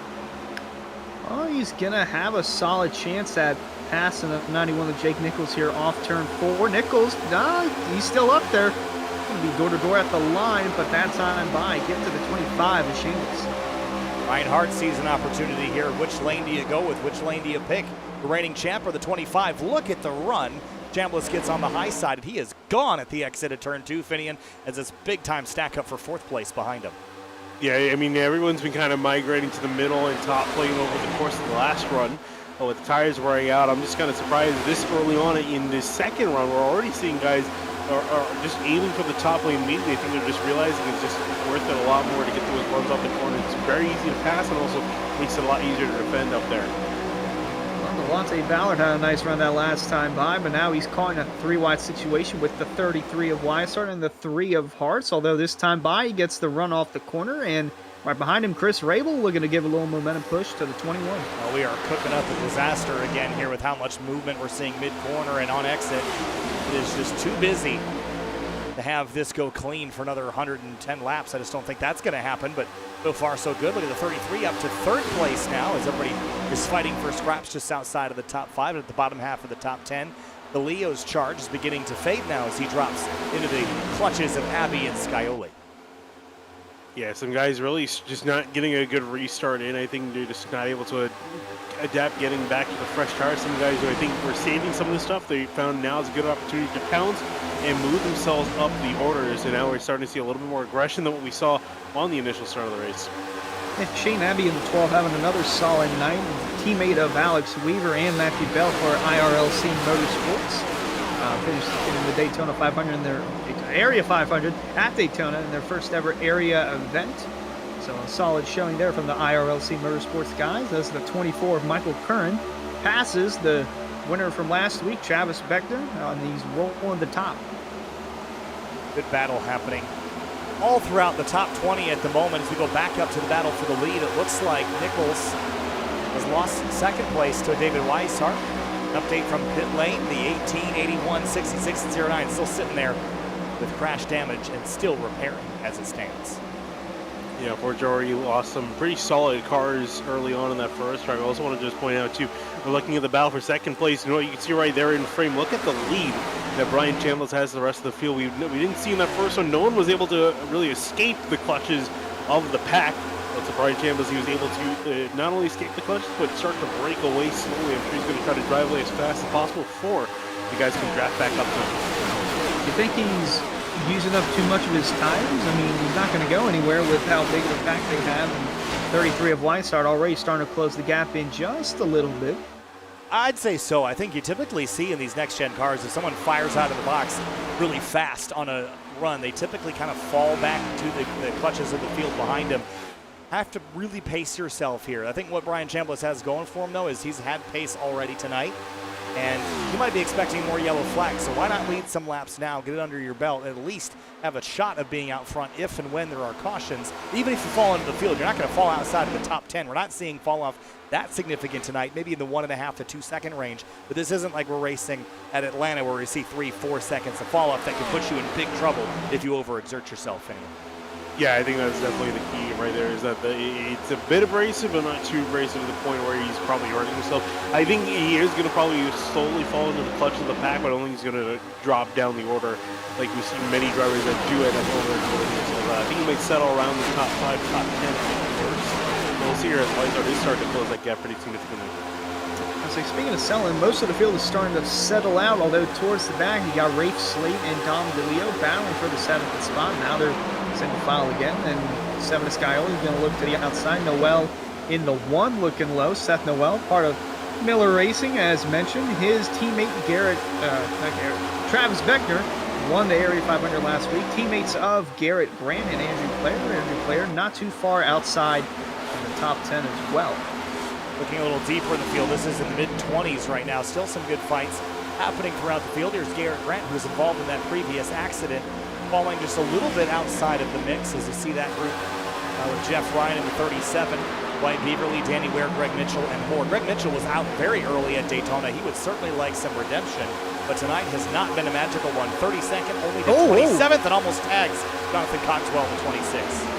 Oh, he's going to have a solid chance at passing the 91 of Jake Nichols here off turn 4. Nichols, he's still up there. Going to be door-to-door at the line, but that time by. Get to the 25 of Chambliss. Ryan Hart sees an opportunity here. Which lane do you go with? Which lane do you pick? The reigning champ or the 25? Look at the run. Chambliss gets on the high side, and he is gone at the exit of turn 2, Finian, as it's big-time stack up for 4th place behind him. Yeah, I mean, everyone's been kind of migrating to the middle and top lane over the course of the last run. But with tires wearing out, I'm just kind of surprised this early on in this second run, we're already seeing guys are just aiming for the top lane immediately. I think they're just realizing it's just worth it a lot more to get those runs up the corner. It's very easy to pass and also makes it a lot easier to defend up there. Delonte Ballard had a nice run that last time by, but now he's caught in a 3-wide situation with the 33 of Weisser and the 3 of Hartz. Although this time by, he gets the run off the corner, and right behind him, Chris Rabel looking to give a little momentum push to the 21. Well, we are cooking up a disaster again here with how much movement we're seeing mid-corner and on exit. It is just too busy to have this go clean for another 110 laps. I just don't think that's going to happen, but so far so good. Look at the 33 up to 3rd place now as everybody is fighting for scraps just outside of the top 5 at the bottom half of the top 10. The Leo's charge is beginning to fade now as he drops into the clutches of Abby and Scioli. Yeah, some guys really just not getting a good restart in. I think they're just not able to adapt getting back to the fresh tires. Some guys who I think were saving some of this stuff, they found now is a good opportunity to pounce and move themselves up the orders, and now we're starting to see a little bit more aggression than what we saw on the initial start of the race. And Shane Abbey in the 12 having another solid night. Teammate of Alex Weaver and Matthew Bell for IRLC Motorsports. Finished in the Daytona 500 in their Area 500 at Daytona in their first ever area event. So a solid showing there from the IRLC Motorsports guys as the 24 of Michael Curran passes the winner from last week, Travis Beckner, on these rolling the top. Good battle happening all throughout the top 20 at the moment. As we go back up to the battle for the lead, it looks like Nichols has lost 2nd place to David Weisser. Update from pit lane, the 18, 81, 66, and 09 still sitting there with crash damage and still repairing as it stands. Yeah, Fort Jory lost some pretty solid cars early on in that first drive. I also want to just point out, too, we're looking at the battle for 2nd place. You know what you can see right there in frame? Look at the lead that Brian Chambliss has the rest of the field. We didn't see in that first one. No one was able to really escape the clutches of the pack. But to Brian Chambliss, he was able to not only escape the clutches, but start to break away slowly. I'm sure he's going to try to drive away as fast as possible before you guys can draft back up to him. You think he's using up too much of his tires? I mean, he's not going to go anywhere with how big of a pack they have. And 33 of Weisser already starting to close the gap in just a little bit. I'd say so. I think you typically see in these next-gen cars, if someone fires out of the box really fast on a run, they typically kind of fall back to the clutches of the field behind them. Have to really pace yourself here. I think what Brian Chambliss has going for him, though, is he's had pace already tonight, and you might be expecting more yellow flags, so why not lead some laps now, get it under your belt, and at least have a shot of being out front if and when there are cautions. Even if you fall into the field, you're not going to fall outside of the top 10. We're not seeing fall off that significant tonight, maybe in the 1.5 to 2 second range, but this isn't like we're racing at Atlanta where we see 3-4 seconds of fall off that can put you in big trouble if you overexert yourself anyway. Yeah, I think that's definitely the key right there, is that it's a bit abrasive, but not too abrasive to the point where he's probably hurting himself. I think he is going to probably slowly fall into the clutch of the pack, but I don't think he's going to drop down the order like we see many drivers that do end up over-exerting themselves. I think he might settle around the top 5, top 10 first. We'll see here as Weisser is starting to close that gap pretty significantly. So speaking of selling, most of the field is starting to settle out, although towards the back you got Rafe Slate and Dom DeLeo battling for the 7th spot. Now they're single file again, and 7 Scioli is going to look to the outside. Noel in the 1 looking low. Seth Noel, part of Miller Racing, as mentioned. His teammate Travis Beckner won the Area 500 last week. Teammates of Garrett Grant and Andrew Player. Andrew Player not too far outside in the top 10 as well. Looking a little deeper in the field, this is in the mid-20s right now. Still some good fights happening throughout the field. Here's Garrett Grant, who was involved in that previous accident, falling just a little bit outside of the mix as you see that group with Jeff Ryan in the 37, White Beaverly, Danny Ware, Greg Mitchell, and more. Greg Mitchell was out very early at Daytona. He would certainly like some redemption, but tonight has not been a magical one. 32nd, only the 27th, and almost tags Jonathan Coxwell in the 26th.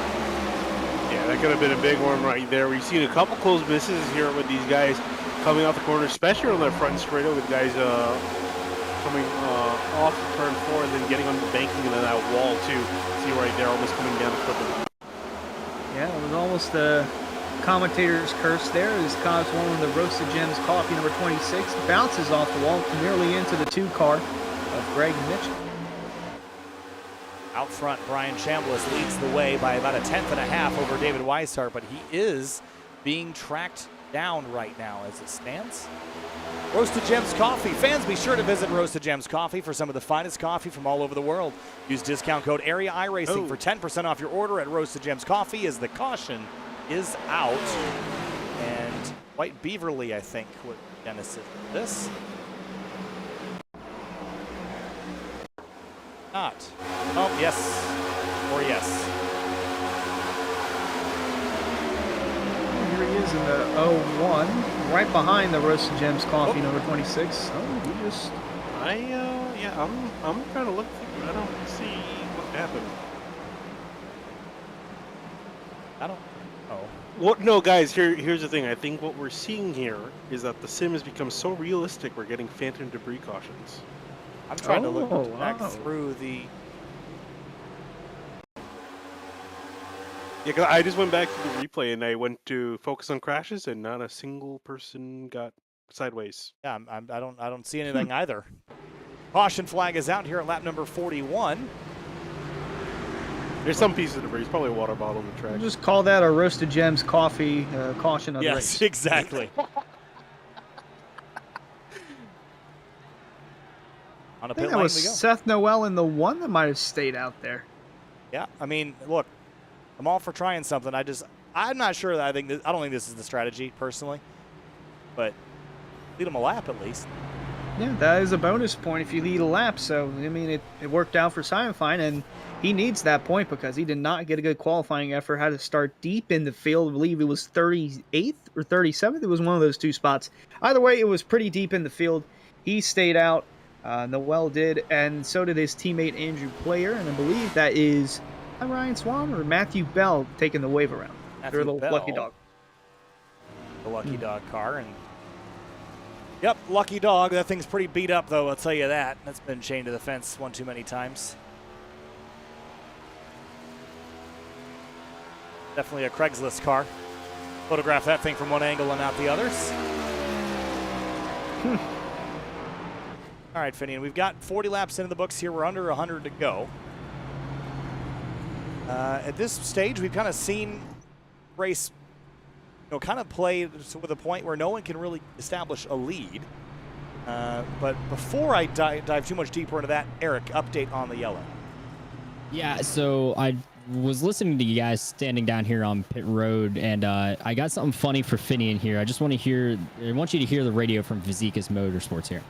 Yeah, that could have been a big one right there. We've seen a couple close misses here with these guys coming out the corner, especially on their front straightaway with guys coming off turn 4 and then getting on the banking into that wall too. See right there, almost coming down the clip. Yeah, it was almost a commentator's curse there as Cobbs swallowing the Roasted Gems coffee number 26 bounces off the wall nearly into the 2 car of Greg Mitchell. Out front, Brian Chambliss leads the way by about 1/10.5 over David Weisser, but he is being tracked down right now as it stands. Roasted Gems Coffee. Fans, be sure to visit Roasted Gems Coffee for some of the finest coffee from all over the world. Use discount code AREA iRacing for 10% off your order at Roasted Gems Coffee as the caution is out. And White Beaverly, I think, what Dennis is this. Not. Oh, yes. Or yes. Here he is in the 01, right behind the Roasted Gems Coffee number 26. Oh, he just... yeah, I'm trying to look. I don't see what happened. I don't know. Well, no, guys, here's the thing. I think what we're seeing here is that the sim has become so realistic, we're getting phantom debris cautions. I'm trying to look back through the... Yeah, 'cause I just went back to the replay and I went to focus on crashes, and not a single person got sideways. Yeah, I don't see anything either. Caution flag is out here at lap number 41. There's some pieces of debris. It's probably a water bottle on the track. We'll just call that a Roasted Gems Coffee caution of the race. Yes, exactly. On a I pit think that lane was we go. Seth Noel in the 1 that might have stayed out there. Yeah, I mean, look, I'm all for trying something. I'm not sure that I don't think this is the strategy personally, but lead them a lap at least. Yeah, that is a bonus point if you lead a lap. So, I mean, it worked out for Simon Fine, and he needs that point because he did not get a good qualifying effort. Had to start deep in the field. I believe it was 38th or 37th. It was one of those 2 spots. Either way, it was pretty deep in the field. He stayed out. Noel did, and so did his teammate Andrew Player, and I believe that is Ryan Swan or Matthew Bell taking the wave around. Matthew the Bell, lucky dog. The lucky dog car, and yep, lucky dog. That thing's pretty beat up, though. I'll tell you that. That's been chained to the fence one too many times. Definitely a Craigslist car. Photograph that thing from one angle and not the others. All right, Finian, we've got 40 laps into the books here. We're under 100 to go. At this stage, we've kind of seen race, kind of play with a point where no one can really establish a lead. But before I dive too much deeper into that, Eric, update on the yellow. Yeah, so I was listening to you guys standing down here on pit road, and I got something funny for Finian here. I want you to hear the radio from Vizicus Motorsports here.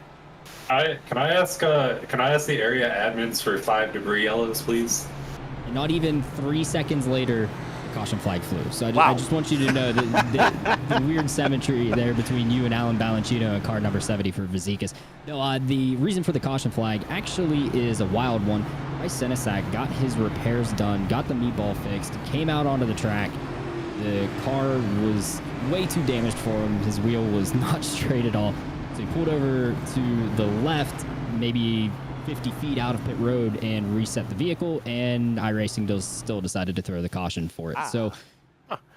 Can I ask the area admins for 5 debris yellows, please? And not even 3 seconds later, the caution flag flew. So I just want you to know the weird symmetry there between you and Alan Balancino and car number 70 for Vizicus. No, the reason for the caution flag actually is a wild one. Bryce Senesac got his repairs done, got the meatball fixed, came out onto the track. The car was way too damaged for him. His wheel was not straight at all. So he pulled over to the left, maybe 50 feet out of pit road, and reset the vehicle, and iRacing still decided to throw the caution for it. So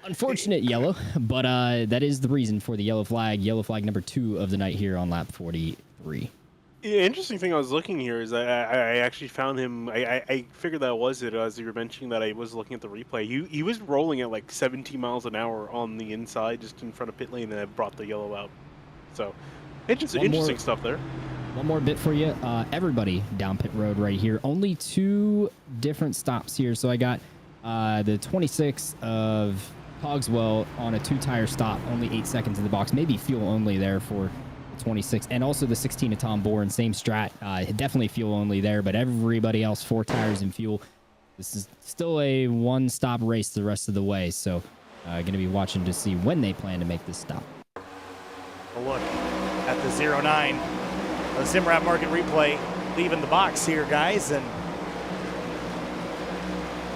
unfortunate yellow, but that is the reason for the yellow flag number 2 of the night here on lap 43. Yeah, interesting thing I was looking here is I actually found him. I figured that was it as you were mentioning that I was looking at the replay. He was rolling at like 17 miles an hour on the inside, just in front of pit lane, and I brought the yellow out. So interesting stuff there. One more bit for you. Everybody down pit road right here. Only 2 different stops here. So I got the 26 of Cogswell on a 2-tire stop, only 8 seconds in the box. Maybe fuel only there for 26, and also the 16 of Tom Bourne, same strat, definitely fuel only there, but everybody else 4 tires and fuel. This is still a 1-stop race the rest of the way, so going to be watching to see when they plan to make this stop. A look at the 09, the Simrap Market replay leaving the box here, guys, and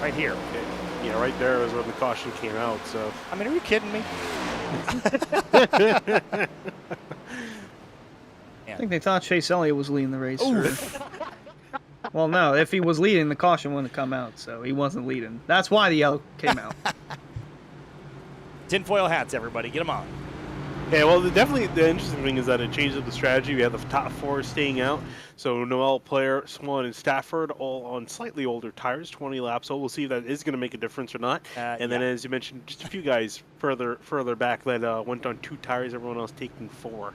right here. Yeah, right there was when the caution came out. So I mean, are you kidding me? I think they thought Chase Elliott was leading the race. Well, no, if he was leading, the caution wouldn't have come out, so he wasn't leading. That's why the yellow came out. Tinfoil hats, everybody. Get them on. Yeah, well, definitely the interesting thing is that it changes up the strategy. We have the top 4 staying out. So Noel, Player, Swan, and Stafford all on slightly older tires, 20 laps. So we'll see if that is going to make a difference or not. And then, as you mentioned, just a few guys further back that went on 2 tires. Everyone else taking 4.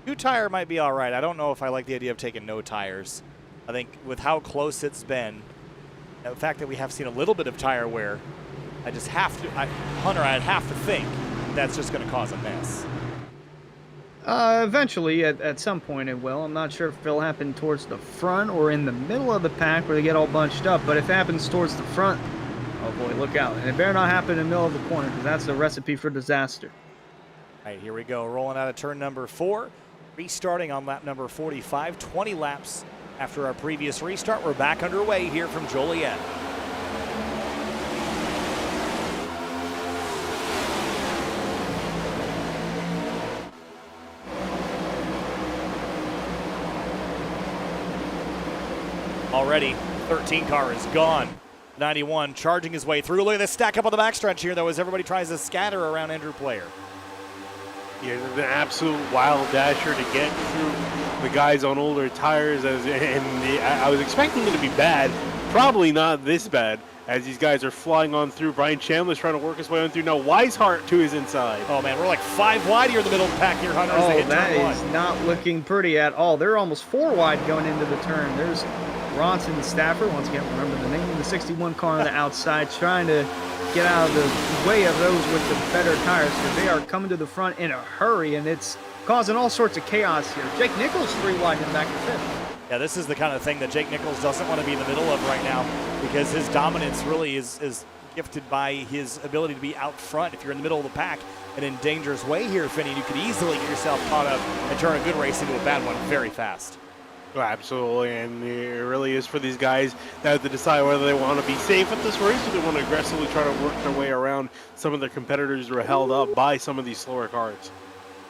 2 tire might be all right. I don't know if I like the idea of taking no tires. I think with how close it's been, the fact that we have seen a little bit of tire wear, I just have to, Hunter, I'd have to think that's just going to cause a mess. Eventually, at some point it will. I'm not sure if it'll happen towards the front or in the middle of the pack where they get all bunched up, but if it happens towards the front, oh boy, look out. And it better not happen in the middle of the corner, because that's a recipe for disaster. All right, here we go. Rolling out of turn number 4. Restarting on lap number 45. 20 laps after our previous restart. We're back underway here from Joliet. Already, 13 car is gone. 91 charging his way through. Look at this stack up on the backstretch here, though, as everybody tries to scatter around Andrew Player. Yeah, an absolute wild dasher to get through the guys on older tires. I was expecting it to be bad. Probably not this bad, as these guys are flying on through. Brian Chambliss trying to work his way on through. Now Weishart to his inside. Oh, man, we're like 5 wide here in the middle of the pack here, Hunter. Oh, that is not looking pretty at all. They're almost 4 wide going into the turn. There's Ronson and Stafford, once again, remember the name of the 61 car on the outside, trying to get out of the way of those with the better tires, because they are coming to the front in a hurry, and it's causing all sorts of chaos here. Jake Nichols 3 wide in the back of 5th. Yeah, this is the kind of thing that Jake Nichols doesn't want to be in the middle of right now, because his dominance really is gifted by his ability to be out front. If you're in the middle of the pack and in dangerous way here, Finney, you could easily get yourself caught up and turn a good race into a bad one very fast. Oh, absolutely, and it really is for these guys that have to decide whether they want to be safe at this race or they want to aggressively try to work their way around some of their competitors who are held up by some of these slower cars.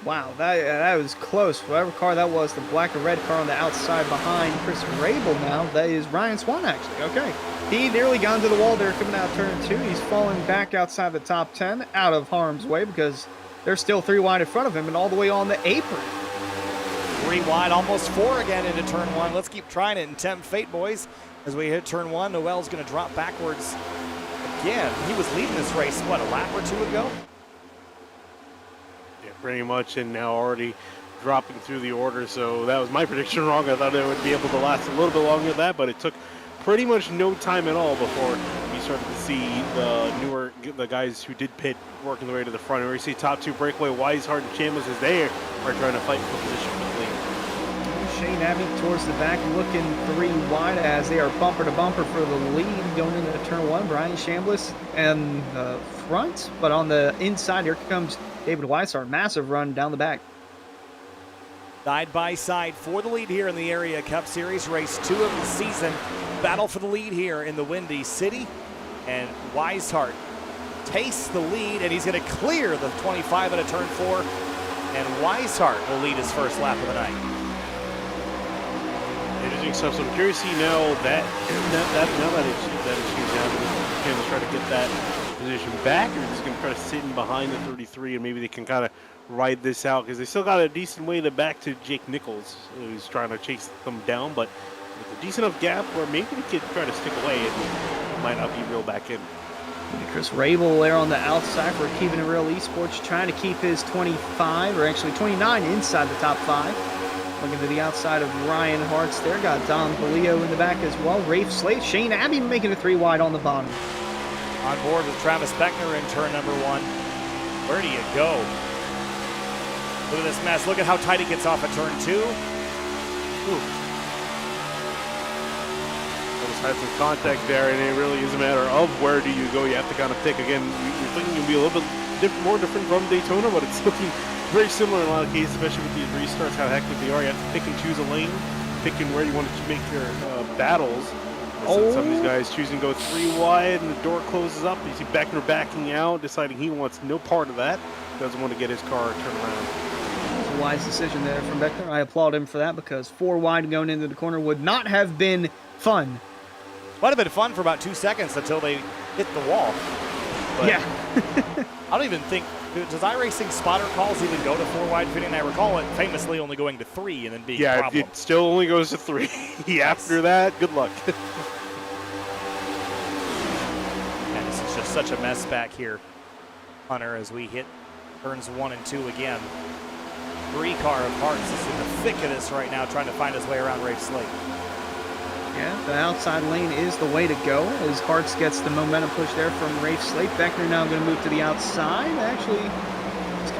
Wow, that was close. Whatever car that was, the black and red car on the outside behind Chris Rabel now, that is Ryan Swan, actually. Okay. He nearly got into the wall there coming out of turn 2. He's falling back outside the top 10, out of harm's way, because they're still 3 wide in front of him and all the way on the apron. 3 wide, almost 4 again into turn 1. Let's keep trying it and tempt fate, boys. As we hit turn 1, Noel's going to drop backwards again. He was leading this race, what, a lap or 2 ago? Yeah, pretty much, and now already dropping through the order. So that was my prediction wrong. I thought it would be able to last a little bit longer than that, but it took pretty much no time at all before we started to see the guys who did pit working their way to the front. And we see top 2 breakaway, Weishart and Chambliss as they are trying to fight for position for the lead. Shane Abbott towards the back, looking 3 wide as they are bumper to bumper for the lead going into turn 1. Brian Chambliss and the front, but on the inside here comes David Weisser. Massive run down the back. Side by side for the lead here in the Area Cup Series, race 2 of the season. Battle for the lead here in the Windy City, and Weishart tastes the lead, and he's going to clear the 25 into turn 4, and Weishart will lead his first lap of the night. Interesting stuff. So I'm curious to see now that it's down, can try to get that position back, or just going to try to sit in behind the 33, and maybe they can kind of ride this out, because they still got a decent way to back to Jake Nichols, who's trying to chase them down, but with a decent enough gap where maybe they could try to stick away and might not be real back in. Chris Rabel there on the outside for Keeping It Real Esports, trying to keep his 25, or actually 29 inside the top 5. Looking to the outside of Ryan Hartz there. Got Don Polio in the back as well. Rafe Slate, Shane Abbey making it 3 wide on the bottom. On board with Travis Beckner in turn number 1. Where do you go? Look at this mess. Look at how tight it gets off at turn 2. Ooh. Almost had some contact there, and it really is a matter of where do you go. You have to kind of pick. Again, you're thinking it'll be a little bit more different from Daytona, but it's looking very similar in a lot of cases, especially with these restarts, how hectic they are. You have to pick and choose a lane, picking where you want to make your battles. Some of these guys choosing to go 3 wide, and the door closes up. You see Beckner backing out, deciding he wants no part of that. Doesn't want to get his car turned around. It's a wise decision there from Beckner. I applaud him for that, because 4 wide going into the corner would not have been fun. Might have been fun for about 2 seconds until they hit the wall. But yeah. I don't even think, does iRacing spotter calls even go to 4 wide fitting? I recall it famously only going to 3 and then being a problem. It still only goes to 3. After that, good luck. And this is just such a mess back here, Hunter, as we hit turns 1 and 2 again. 3 car of Hearts is in the thick of this right now, trying to find his way around Rafe Slate. Yeah, the outside lane is the way to go as Hearts gets the momentum push there from Rafe Slate. Beckner now going to move to the outside. Actually,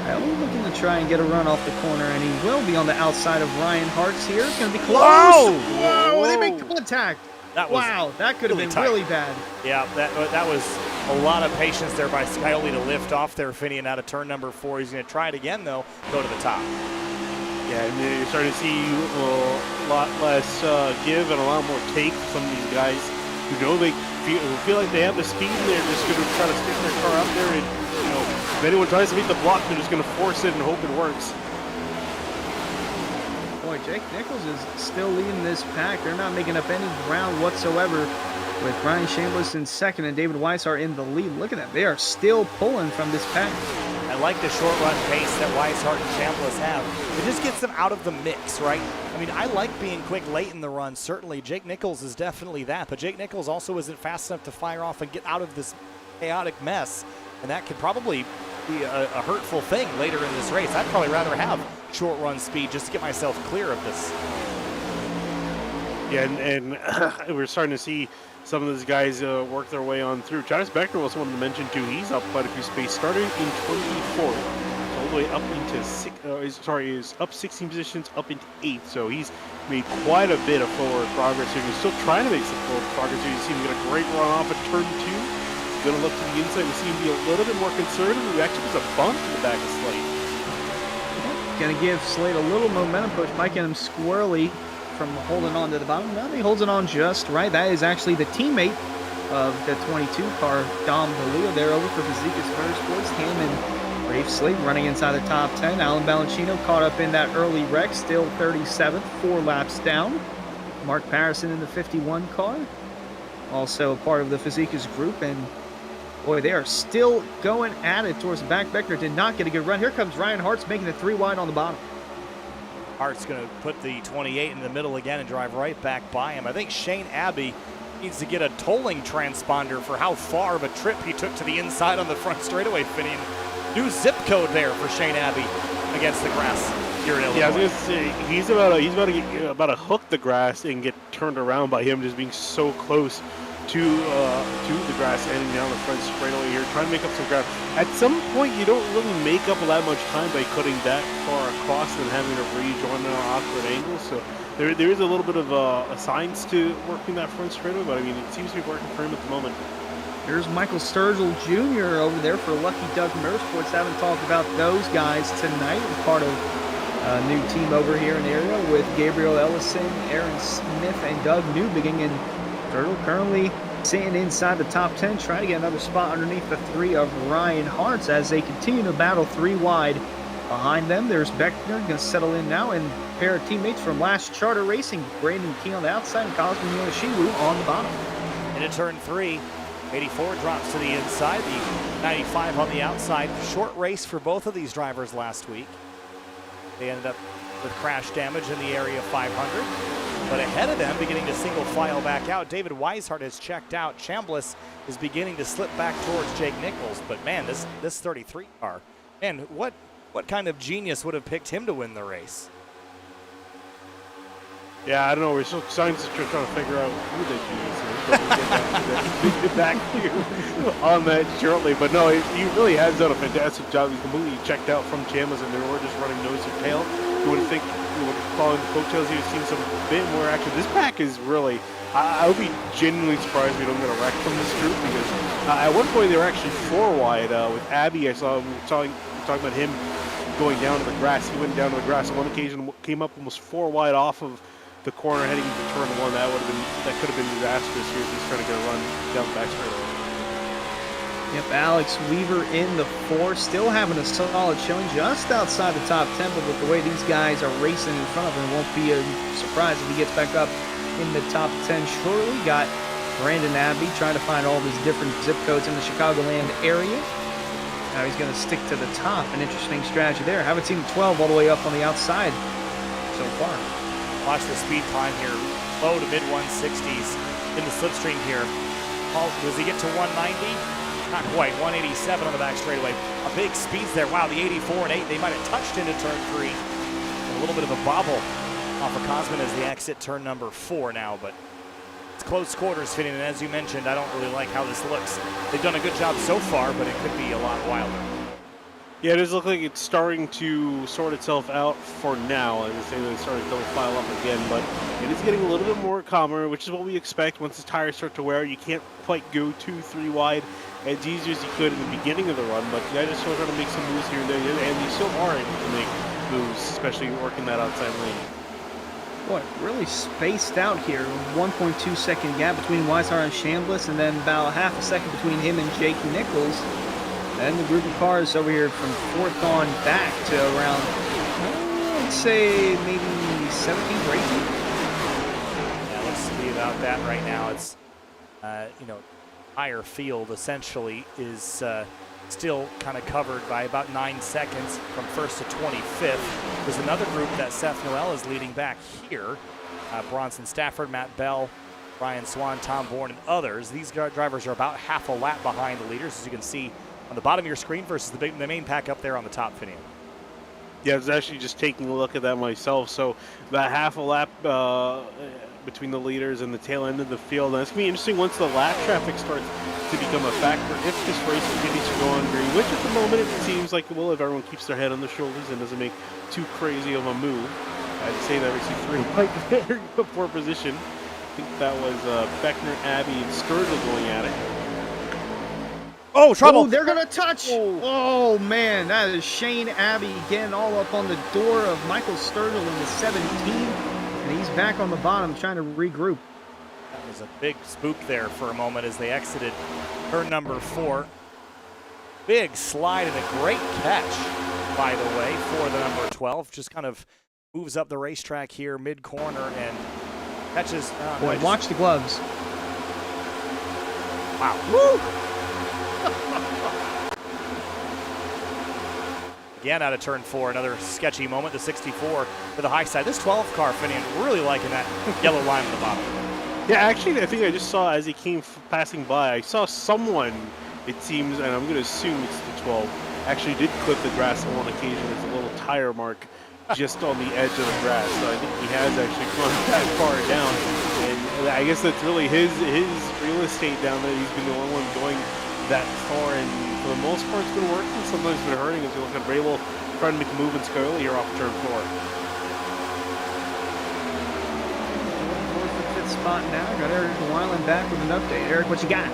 Kyle looking to try and get a run off the corner, and he will be on the outside of Ryan Hearts here. It's going to be close. Whoa! Whoa! They make contact. That was that could have been really bad. Yeah, that was a lot of patience there by Skyoli to lift off there, Finian out of turn number 4. He's going to try it again, though, go to the top. Yeah, and you're starting to see a lot less give and a lot more take from some of these guys who know they feel like they have the speed, and they're just going to try to stick their car up there. And if anyone tries to beat the block, they're just going to force it and hope it works. Boy, Jake Nichols is still leading this pack. They're not making up any ground whatsoever with Ryan Chambliss in second and David Weisser in the lead. Look at that. They are still pulling from this pack. I like the short run pace that Weishart and Chambliss have. It just gets them out of the mix, right? I mean, I like being quick late in the run, certainly. Jake Nichols is definitely that, but Jake Nichols also isn't fast enough to fire off and get out of this chaotic mess, and that could probably be a hurtful thing later in this race. I'd probably rather have short run speed just to get myself clear of this. Yeah, and we're starting to see some of these guys work their way on through. Travis Beckner was one to mention too. He's up quite a few space, starting in 24th, all the way up into is up 16 positions, up into 8th. So he's made quite a bit of forward progress here. He's still trying to make some forward progress here. You see him get a great run off at turn 2. He's going to look to the inside. We see him be a little bit more conservative. We actually was a bump in the back of Slate. Going to give Slate a little momentum push, might get him squirrely from holding on to the bottom. Now he holds it on just right. That is actually the teammate of the 22 car, Dom DeLeo. They're over for Fazekas Motorsports. Him and Rafe Slate running inside the top 10. Alan Balancino caught up in that early wreck, still 37th, 4 laps down. Mark Patterson in the 51 car, also a part of the Fazekas group. And boy, they are still going at it towards the back. Beckner did not get a good run. Here comes Ryan Hartz making the 3 wide on the bottom. Hart's going to put the 28 in the middle again and drive right back by him. I think Shane Abbey needs to get a tolling transponder for how far of a trip he took to the inside on the front straightaway, Finian. New zip code there for Shane Abbey against the grass here in Illinois. Yeah, I was going to say, he's about to hook the grass and get turned around by him just being so close to the grass, ending down the front straightaway here, trying to make up some ground. At some point, you don't really make up that much time by cutting that far across and having to rejoin an awkward angle. So there is a little bit of a science to working that front straightaway, but I mean, it seems to be working for him at the moment. Here's Michael Sturgill Jr. over there for Lucky Duck Motorsports. Haven't talked about those guys tonight. Part of a new team over here in the area with Gabriel Ellison, Aaron Smith, and Doug Newbegin. And Sturgill currently sitting inside the top 10, trying to get another spot underneath the 3 of Ryan Hartz as they continue to battle 3 wide. Behind them, there's Beckner going to settle in now, and a pair of teammates from last Charter Racing, Brandon Key on the outside and Cosmo Yoshihiro on the bottom. Into turn 3, 84 drops to the inside, the 95 on the outside. Short race for both of these drivers last week. They ended up with crash damage in the area 500. But ahead of them, beginning to single file back out, David Weishart has checked out. Chambliss is beginning to slip back towards Jake Nichols. But man, this 33 car, and what kind of genius would have picked him to win the race? Yeah, I don't know. We're still trying to figure out who the genius is. But we'll get back to you on that shortly. But no, he really has done a fantastic job. He's completely checked out from Chambliss, and they were just running nose to tail. You would think, following the coattails, you've seen some bit more action. This pack is really, I would be genuinely surprised if we don't get a wreck from this group, because at one point they were actually 4 wide with Abby. I saw him talking about him going down to the grass. He went down to the grass on one occasion, came up almost 4 wide off of the corner heading into turn 1. That could have been disastrous here if he's trying to get a run down the back straightaway. Yep, Alex Weaver in the 4, still having a solid showing just outside the top 10, but with the way these guys are racing in front of him, it won't be a surprise if he gets back up in the top 10 shortly. Got Brandon Abbey trying to find all of his different zip codes in the Chicagoland area. Now he's going to stick to the top. An interesting strategy there. Haven't seen 12 all the way up on the outside so far. Watch the speed climb here. Low to mid 160s in the slipstream here. Does he get to 190? Not quite. 187 on the back straightaway. A big speeds there. Wow, the 84 and 8. They might have touched into turn 3. And a little bit of a bobble off of Cosman as the exit turn number 4 now, but it's close quarters fitting, and as you mentioned, I don't really like how this looks. They've done a good job so far, but it could be a lot wilder. Yeah, it does look like it's starting to sort itself out for now. Like I say, they're starting to file up again, but it is getting a little bit more calmer, which is what we expect once the tires start to wear. You can't quite go 2-3 wide as easy as you could in the beginning of the run, but you guys are still trying to make some moves here and there, and you still are able to make moves, especially working that outside lane. Boy, really spaced out here. 1.2 second gap between Weisser and Chambliss, and then about half a second between him and Jake Nichols. And the group of cars over here from 4th on back to around, let's say, maybe 17th or 18th. Yeah, let's be about that right now. It's, higher field essentially is still kind of covered by about 9 seconds from 1st to 25th. There's another group that Seth Noel is leading back here. Bronson Stafford, Matt Bell, Brian Swan, Tom Bourne, and others. These drivers are about half a lap behind the leaders, as you can see on the bottom of your screen versus the main pack up there on the top, Finian. Yeah, I was actually just taking a look at that myself. So about half a lap between the leaders and the tail end of the field. And it's going to be interesting once the lap traffic starts to become a factor if this race continues to go on green, which at the moment it seems like, well, if everyone keeps their head on their shoulders and doesn't make too crazy of a move. I'd say that racing 3 might be very poor position. I think that was Beckner, Abbey, and Sturgill going at it. Oh, trouble! Oh, they're going to touch! Oh, man, that is Shane Abbey getting all up on the door of Michael Sturgill in the 17. And he's back on the bottom trying to regroup. That was a big spook there for a moment as they exited turn number 4. Big slide and a great catch, by the way, for the number 12. Just kind of moves up the racetrack here mid-corner and catches. Boy, watch the gloves. Wow. Woo! Again out of turn 4, another sketchy moment. The 64 to the high side. This 12 car, Finian, really liking that yellow line on the bottom. Yeah, actually, I think I just saw as he came passing by, I saw someone, it seems, and I'm going to assume it's the 12, actually did clip the grass on one occasion. There's a little tire mark just on the edge of the grass. So I think he has actually gone that far down. And I guess that's really his real estate down there. He's been the only one going that far, and for the most part it's been working. Sometimes it's been hurting as you look at Rabel trying to make a move in Scarlet here off turn 4. Fifth spot now. Got Eric Weiland back with an update. Eric, what you got?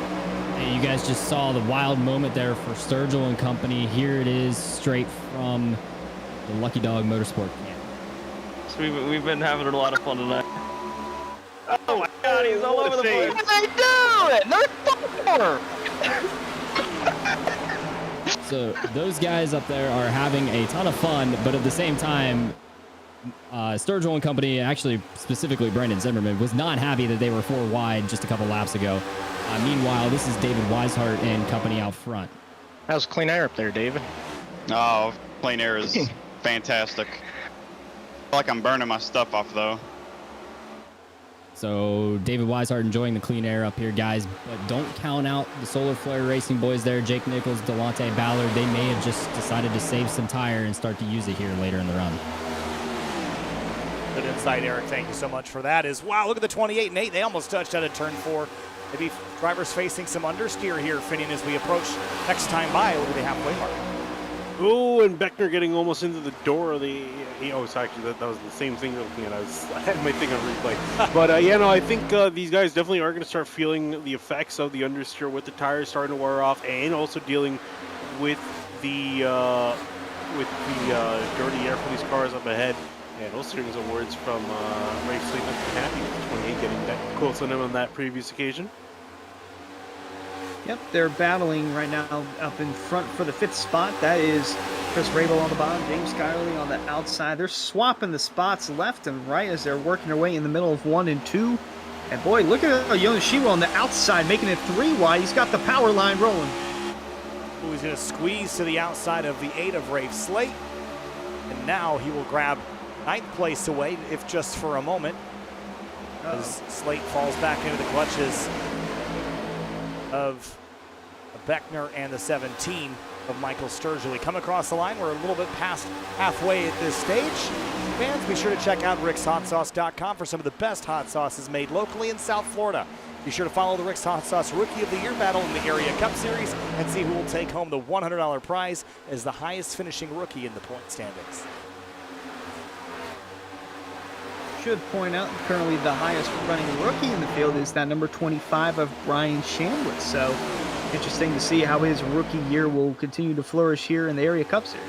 Hey, you guys just saw the wild moment there for Sturgill and company. Here it is straight from the Lucky Dog Motorsport camp. So we've been having a lot of fun tonight. Oh my God, he's all over the place. What are they doing? They're 4. So those guys up there are having a ton of fun, but at the same time, Sturgill and company, actually specifically Brandon Zimmerman, was not happy that they were 4 wide just a couple laps ago. Meanwhile, this is David Weisser and company out front. How's clean air up there, David? Oh, clean air is fantastic. I feel like I'm burning my stuff off though. So David Weishart enjoying the clean air up here, guys, but don't count out the Solar Flare Racing boys there. Jake Nichols, Delonte Ballard, they may have just decided to save some tire and start to use it here later in the run. Good insight, Eric. Thank you so much for that. Wow, look at the 28 and 8. They almost touched out at turn 4. Maybe drivers facing some understeer here, Finian, as we approach next time by over the halfway mark. Oh, and Beckner getting almost into the door of the... Oh, it's actually, that was the same thing you're looking at. I had my thing on replay. But, yeah, no, I think these guys definitely are going to start feeling the effects of the understeer with the tires starting to wear off and also dealing with the dirty air from these cars up ahead. And also hearing some words from Ray Sleep happy with the 28 getting that close on him on that previous occasion. Yep, they're battling right now up in front for the 5th spot. That is Chris Rabel on the bottom, James Skylerly on the outside. They're swapping the spots left and right as they're working their way in the middle of 1 and 2. And boy, look at Yonoshiwa on the outside, making it 3 wide. He's got the power line rolling. Ooh, he's going to squeeze to the outside of the 8 of Rafe Slate. And now he will grab 9th place away, if just for a moment, as Slate falls back into the clutches of Beckner and the 17 of Michael Sturgill. We come across the line. We're a little bit past halfway at this stage. Fans, be sure to check out rickshotsauce.com for some of the best hot sauces made locally in South Florida. Be sure to follow the Rick's Hot Sauce Rookie of the Year battle in the Area Cup Series and see who will take home the $100 prize as the highest finishing rookie in the point standings. Should point out currently the highest running rookie in the field is that number 25 of Brian Chambliss. So interesting to see how his rookie year will continue to flourish here in the Area Cup Series.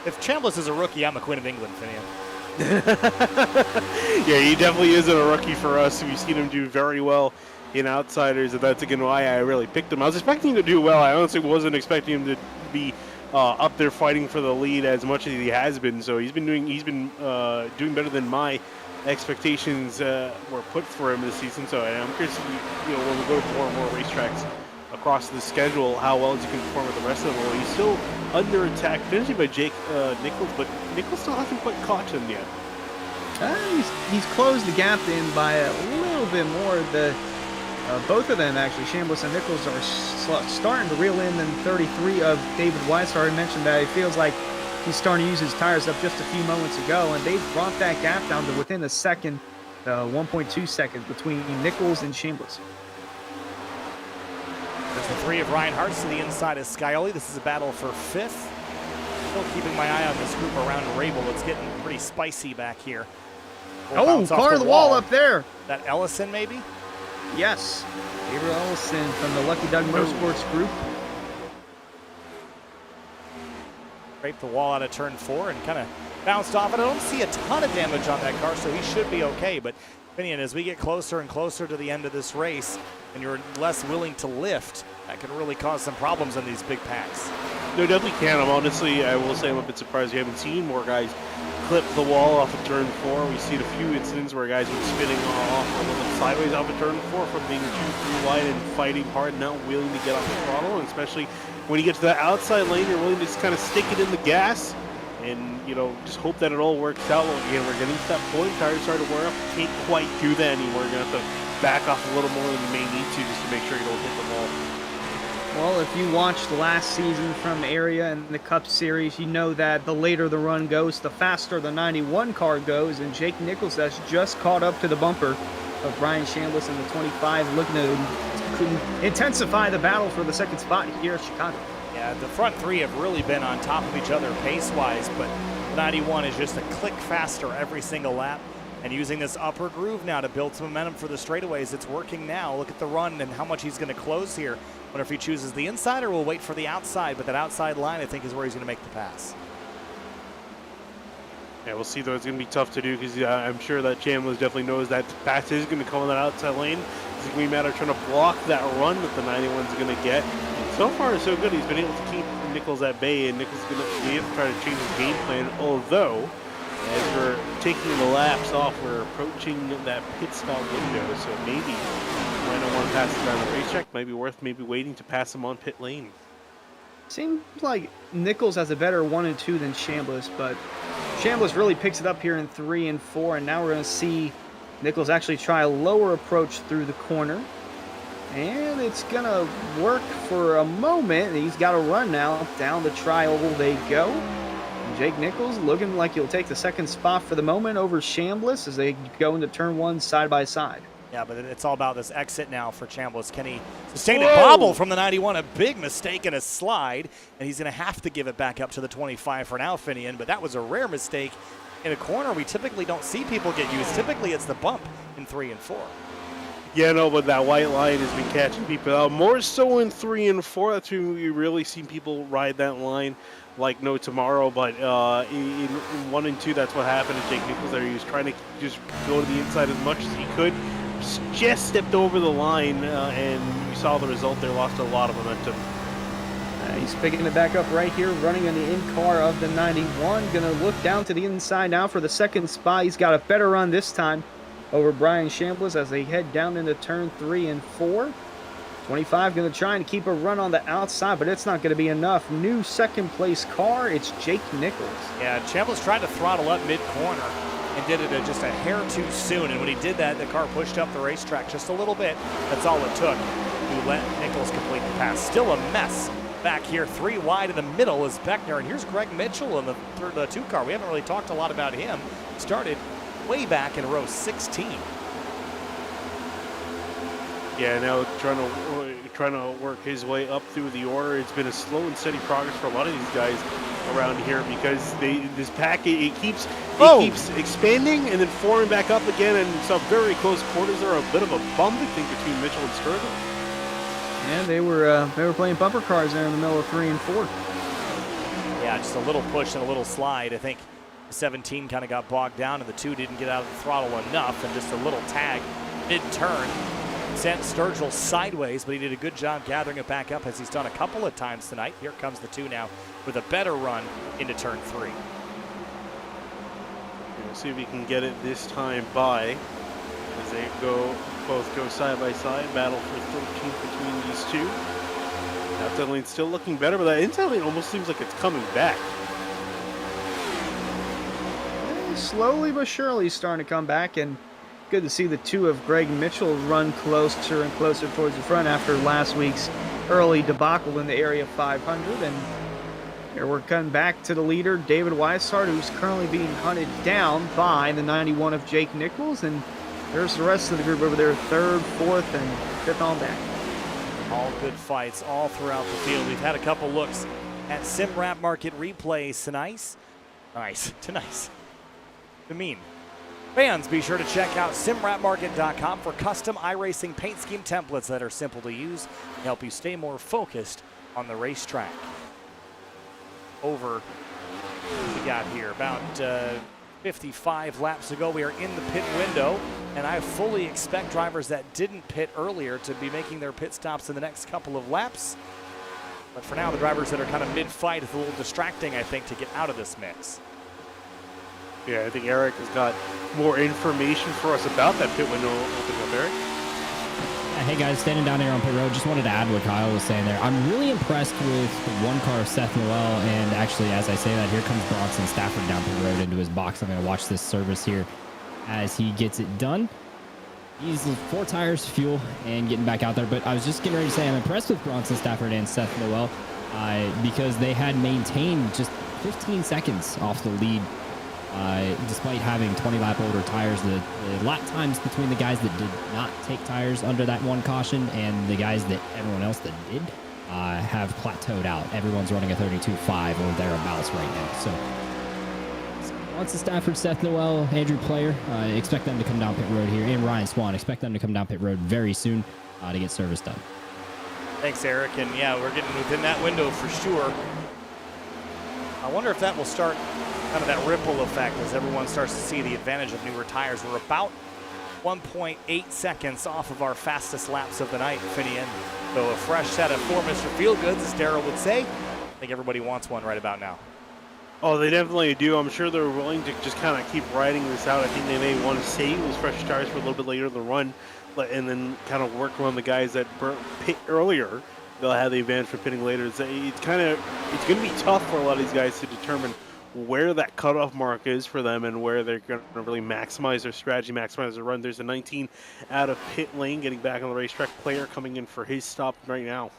If Chambliss is a rookie, I'm a Queen of England fan. Yeah, he definitely isn't a rookie for us. We've seen him do very well in Outsiders, and that's again why I really picked him. I was expecting him to do well. I honestly wasn't expecting him to be up there fighting for the lead as much as he has been. So he's been doing better than my expectations were put for him this season. So I'm curious, when we go to more and more racetracks across the schedule, how well he can perform with the rest of them. Well, he's still under attack, finishing by Jake Nichols, but Nichols still hasn't quite caught him yet. He's closed the gap in by a little bit more. Both of them, actually, Chambliss and Nichols, are starting to reel in than 33 of David Weisser. I mentioned that it feels like he's starting to use his tires up just a few moments ago, and they've brought that gap down to within a second, 1.2 seconds between Nichols and Chambliss. There's the 3 of Ryan Hartz to the inside of Scioli. This is a battle for 5th. Still keeping my eye on this group around Rabel. It's getting pretty spicy back here. Car of the wall up there. That Ellison, maybe? Yes. Gabriel Ellison from the Lucky Doug Motorsports group. Scraped the wall out of turn 4 and kind of bounced off it. I don't see a ton of damage on that car, so he should be okay. But Finian, as we get closer and closer to the end of this race, and you're less willing to lift, that can really cause some problems on these big packs. No, definitely can. I will say I'm a bit surprised we haven't seen more guys clip the wall off of turn 4. We've seen a few incidents where guys were spinning off a little sideways off of turn 4 from being too wide and fighting hard, not willing to get off the throttle, and especially when you get to the outside lane, you're willing to just kind of stick it in the gas and, just hope that it all works out. Well, again, we're getting to that point. Tires start to wear up. Can't quite do that anymore. You're going to have to back off a little more than you may need to just to make sure you don't hit the wall. Well, if you watched last season from Area and the Cup Series, you know that the later the run goes, the faster the 91 car goes, and Jake Nichols has just caught up to the bumper of Brian Chambliss in the 25, looking to intensify the battle for the second spot here at Chicago. Yeah, the front 3 have really been on top of each other pace-wise, but the 91 is just a click faster every single lap. And using this upper groove now to build some momentum for the straightaways, it's working now. Look at the run and how much he's going to close here. Wonder if he chooses the inside or will wait for the outside, but that outside line, I think, is where he's going to make the pass. Yeah, we'll see, though. It's going to be tough to do because I'm sure that Chambliss definitely knows that the pass is going to come on that outside lane. It's going to be a matter of trying to block that run that the 91's going to get. And so far, so good. He's been able to keep Nichols at bay, and Nichols is going to be able to try to change his game plan, although as we're taking the laps off, we're approaching that pit stop window, so maybe might not want to pass him around the racetrack. Might be worth maybe waiting to pass him on pit lane. Seems like Nichols has a better 1 and 2 than Chambliss, but Chambliss really picks it up here in 3 and 4, and now we're going to see Nichols actually try a lower approach through the corner. And it's going to work for a moment. He's got to run now. Down the tri-oval they go. Jake Nichols looking like he'll take the second spot for the moment over Chambliss as they go into turn 1 side by side. Yeah, but it's all about this exit now for Chambliss. Can he sustain a bobble from the 91? A big mistake and a slide, and he's going to have to give it back up to the 25 for now, Finian. But that was a rare mistake in a corner. We typically don't see people get used. Typically, it's the bump in 3 and 4. Yeah, no, but that white line has been catching people out. More so in 3 and 4. That's when we really seen people ride that line like no tomorrow. But in 1 and 2, that's what happened to Jake Nichols there. He was trying to just go to the inside as much as he could. Just stepped over the line, and you saw the result there. Lost a lot of momentum. He's picking it back up right here, running on the in-car of the 91. Going to look down to the inside now for the second spot. He's got a better run this time over Brian Chambliss as they head down into turn 3 and 4. 25 going to try and keep a run on the outside, but it's not going to be enough. New second place car, it's Jake Nichols. Yeah, Chambliss tried to throttle up mid-corner and did it just a hair too soon. And when he did that, the car pushed up the racetrack just a little bit. That's all it took to let Nichols complete the pass. Still a mess back here. 3 wide in the middle is Beckner. And here's Greg Mitchell in the 2 car. We haven't really talked a lot about him. Started way back in row 16. Yeah, now trying to work his way up through the order. It's been a slow and steady progress for a lot of these guys around here because this pack it keeps expanding and then forming back up again, and some very close quarters there. A bit of a bump, I think, between Mitchell and Sturgill. Yeah, they were playing bumper cars there in the middle of 3 and 4. Yeah, just a little push and a little slide. I think 17 kind of got bogged down and the 2 didn't get out of the throttle enough, and just a little tag mid-turn sent Sturgill sideways, but he did a good job gathering it back up as he's done a couple of times tonight. Here comes the 2 now with a better run into turn 3. We'll see if he can get it this time by as they both go side by side. Battle for 13th between these 2. Outside lane still looking better, but that inside lane almost seems like it's coming back. Slowly but surely starting to come back, and good to see the 2 of Greg Mitchell run closer and closer towards the front after last week's early debacle in the area 500. And here we're coming back to the leader, David Weisser, who's currently being hunted down by the 91 of Jake Nichols. And there's the rest of the group over there, 3rd, 4th, and 5th on back. All good fights all throughout the field. We've had a couple looks at SimWrap Market replays tonight. Nice. To mean. Fans, be sure to check out simwrapmarket.com for custom iRacing paint scheme templates that are simple to use and help you stay more focused on the racetrack. Over, we got here about 55 laps ago. We are in the pit window, and I fully expect drivers that didn't pit earlier to be making their pit stops in the next couple of laps. But for now, the drivers that are kind of mid-fight, it's a little distracting, I think, to get out of this mix. Yeah, I think Eric has got more information for us about that pit window opening up. Eric? Hey guys, standing down here on pit road, just wanted to add what Kyle was saying there. I'm really impressed with the 1 car of Seth Noel, and actually, as I say that, here comes Bronson Stafford down pit road into his box. I'm going to watch this service here as he gets it done. He's 4 tires, fuel, and getting back out there. But I was just getting ready to say I'm impressed with Bronson Stafford and Seth Noel because they had maintained just 15 seconds off the lead. Despite having 20 lap older tires, the lap times between the guys that did not take tires under that 1 caution and the guys that everyone else that did have plateaued out. Everyone's running a 32.5 or thereabouts right now. So once the Stafford, Seth Noel, Andrew Player, expect them to come down pit road here, and Ryan Swan, expect them to come down pit road very soon to get service done. Thanks, Eric. And yeah, we're getting within that window for sure. I wonder if that will start kind of that ripple effect as everyone starts to see the advantage of newer tires. We're about 1.8 seconds off of our fastest laps of the night, Finian. So a fresh set of 4 Mr. Feelgoods, as Darryl would say. I think everybody wants one right about now. Oh, they definitely do. I'm sure they're willing to just kind of keep riding this out. I think they may want to save those fresh tires for a little bit later in the run and then kind of work around the guys that pit earlier. They'll have the advantage for pitting later. It's going to be tough for a lot of these guys to determine where that cutoff mark is for them and where they're going to really maximize their strategy, maximize their run. There's a 19 out of pit lane getting back on the racetrack. Player coming in for his stop right now.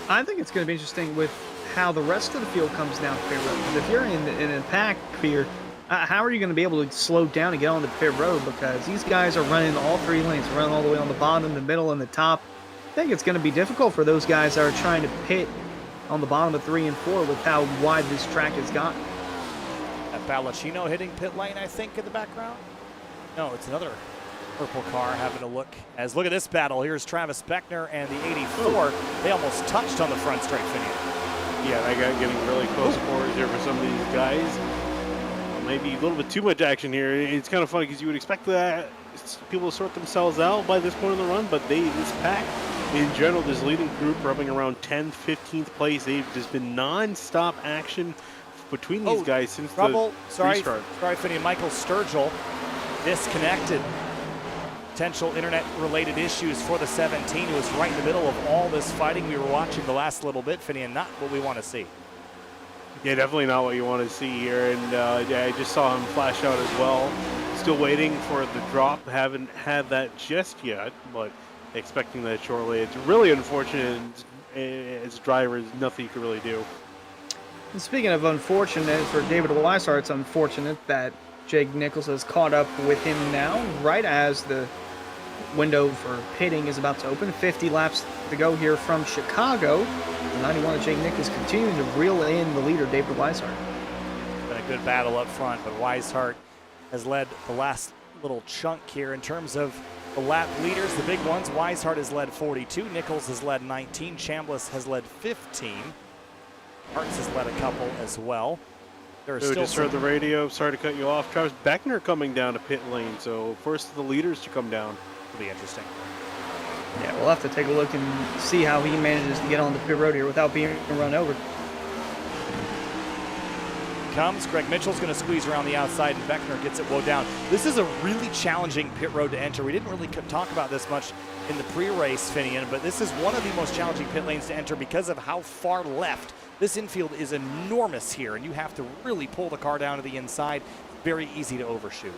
I think it's going to be interesting with how the rest of the field comes down pit road. If you're in a pack here, how are you going to be able to slow down and get on the pit road? Because these guys are running all 3 lanes, running all the way on the bottom, the middle, and the top. I think it's going to be difficult for those guys that are trying to pit on the bottom of 3 and 4 with how wide this track has gotten. That Balacino hitting pit lane, I think, in the background. No, it's another purple car having a look. As look at this battle. Here's Travis Beckner and the 84. They almost touched on the front straight, Finian. Yeah, that guy getting really close quarters here for some of these guys. Maybe a little bit too much action here. It's kind of funny because you would expect that people to sort themselves out by this point in the run, but this pack in general, this leading group rubbing around 10th, 15th place. There's been non-stop action between these guys since the restart. Sorry, Finney. Michael Sturgill disconnected. Potential internet-related issues for the 17, who was right in the middle of all this fighting we were watching the last little bit, Finian. Not what we want to see. Yeah, definitely not what you want to see here. And yeah, I just saw him flash out as well. Still waiting for the drop. Haven't had that just yet, but expecting that shortly. It's really unfortunate. As a driver, there's nothing you can really do. And speaking of unfortunate, for David Weisser, it's unfortunate that Jake Nichols has caught up with him now, right as the window for pitting is about to open. 50 laps to go here from Chicago. The 91 of Jake Nichols continuing to reel in the leader, David Weisser. Been a good battle up front, but Weishart has led the last little chunk here in terms of the lap leaders, the big ones. Weishart has led 42, Nichols has led 19, Chambliss has led 15. Hartz has led a couple as well. There are still just heard the radio. Sorry to cut you off. Travis Beckner coming down to pit lane. So first of the leaders to come down. It'll be interesting. Yeah, we'll have to take a look and see how he manages to get on the pit road here without being run over. Comes. Greg Mitchell's going to squeeze around the outside, and Beckner gets it woe down. This is a really challenging pit road to enter. We didn't really talk about this much in the pre-race, Finian, but this is one of the most challenging pit lanes to enter because of how far left. This infield is enormous here, and you have to really pull the car down to the inside. Very easy to overshoot.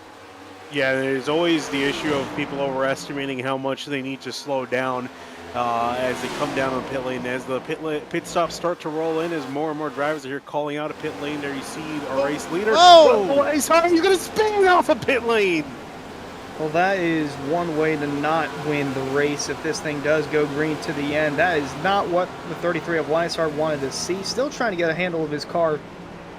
Yeah, there's always the issue of people overestimating how much they need to slow down as they come down on pit lane. As the pit stops start to roll in, as more and more drivers are here calling out a pit lane, there you see a race leader. Oh! He's going to spin off a pit lane! Well, that is one way to not win the race if this thing does go green to the end. That is not what the 33 of Weishart wanted to see. Still trying to get a handle of his car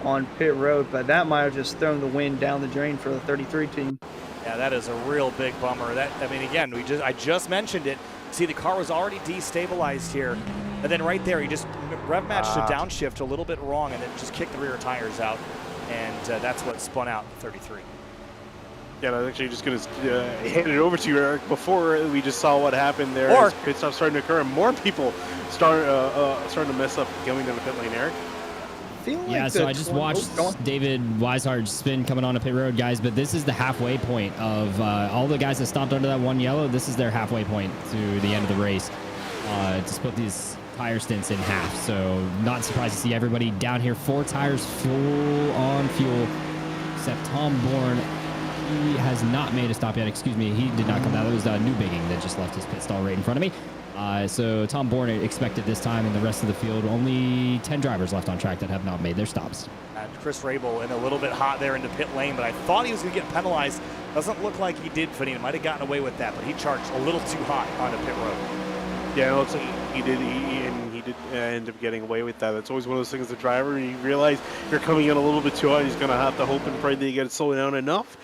on pit road, but that might have just thrown the wind down the drain for the 33 team. Yeah, that is a real big bummer. That, I mean, again, I just mentioned it. See, the car was already destabilized here, and then right there, he just rev matched the downshift a little bit wrong, and it just kicked the rear tires out, and that's what spun out the 33. Yeah, I was actually just going to hand it over to you, Eric, before we just saw what happened there. Or as pit stops starting to occur, and more people starting to mess up going down the pit lane, Eric. Yeah, so I just watched David Weishart spin coming on a pit road, guys, but this is the halfway point of all the guys that stopped under that one yellow. This is their halfway point to the end of the race to split these tire stints in half. So not surprised to see everybody down here. 4 tires full on fuel, except Tom Bourne. He has not made a stop yet. Excuse me, he did not come down. That was Newbigging that just left his pit stall right in front of me. So Tom Bourne expected this time, and the rest of the field, only 10 drivers left on track that have not made their stops. And Chris Rabel in a little bit hot there into pit lane, but I thought he was going to get penalized. Doesn't look like he did, Finian. Might have gotten away with that, but he charged a little too hot onto pit road. Yeah, it looks like he did end up getting away with that. That's always one of those things, the driver, you realize you're coming in a little bit too hot, he's going to have to hope and pray that you get it slowed down enough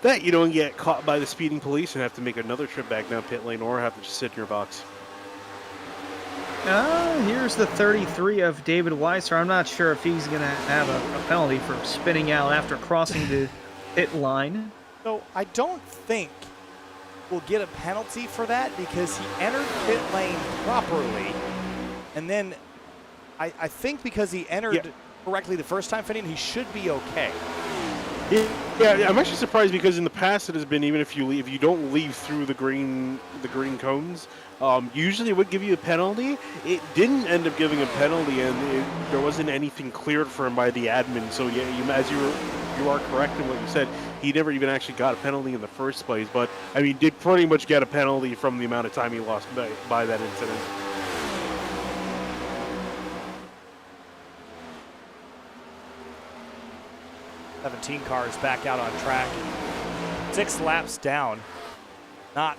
that you don't get caught by the speeding police and have to make another trip back down pit lane or have to just sit in your box. Here's the 33 of David Weisser. I'm not sure if he's going to have a penalty for spinning out after crossing the pit line. So I don't think we'll get a penalty for that because he entered pit lane properly. And then I think because he entered correctly the first time, Finian, he should be okay. Yeah, I'm actually surprised because in the past it has been, even if you don't leave through the green cones, usually it would give you a penalty. It didn't end up giving a penalty, and there wasn't anything cleared for him by the admin. So yeah, as you are correct in what you said, he never even actually got a penalty in the first place. But I mean, did pretty much get a penalty from the amount of time he lost by that incident. Seventeen cars back out on track. 6 laps down. Not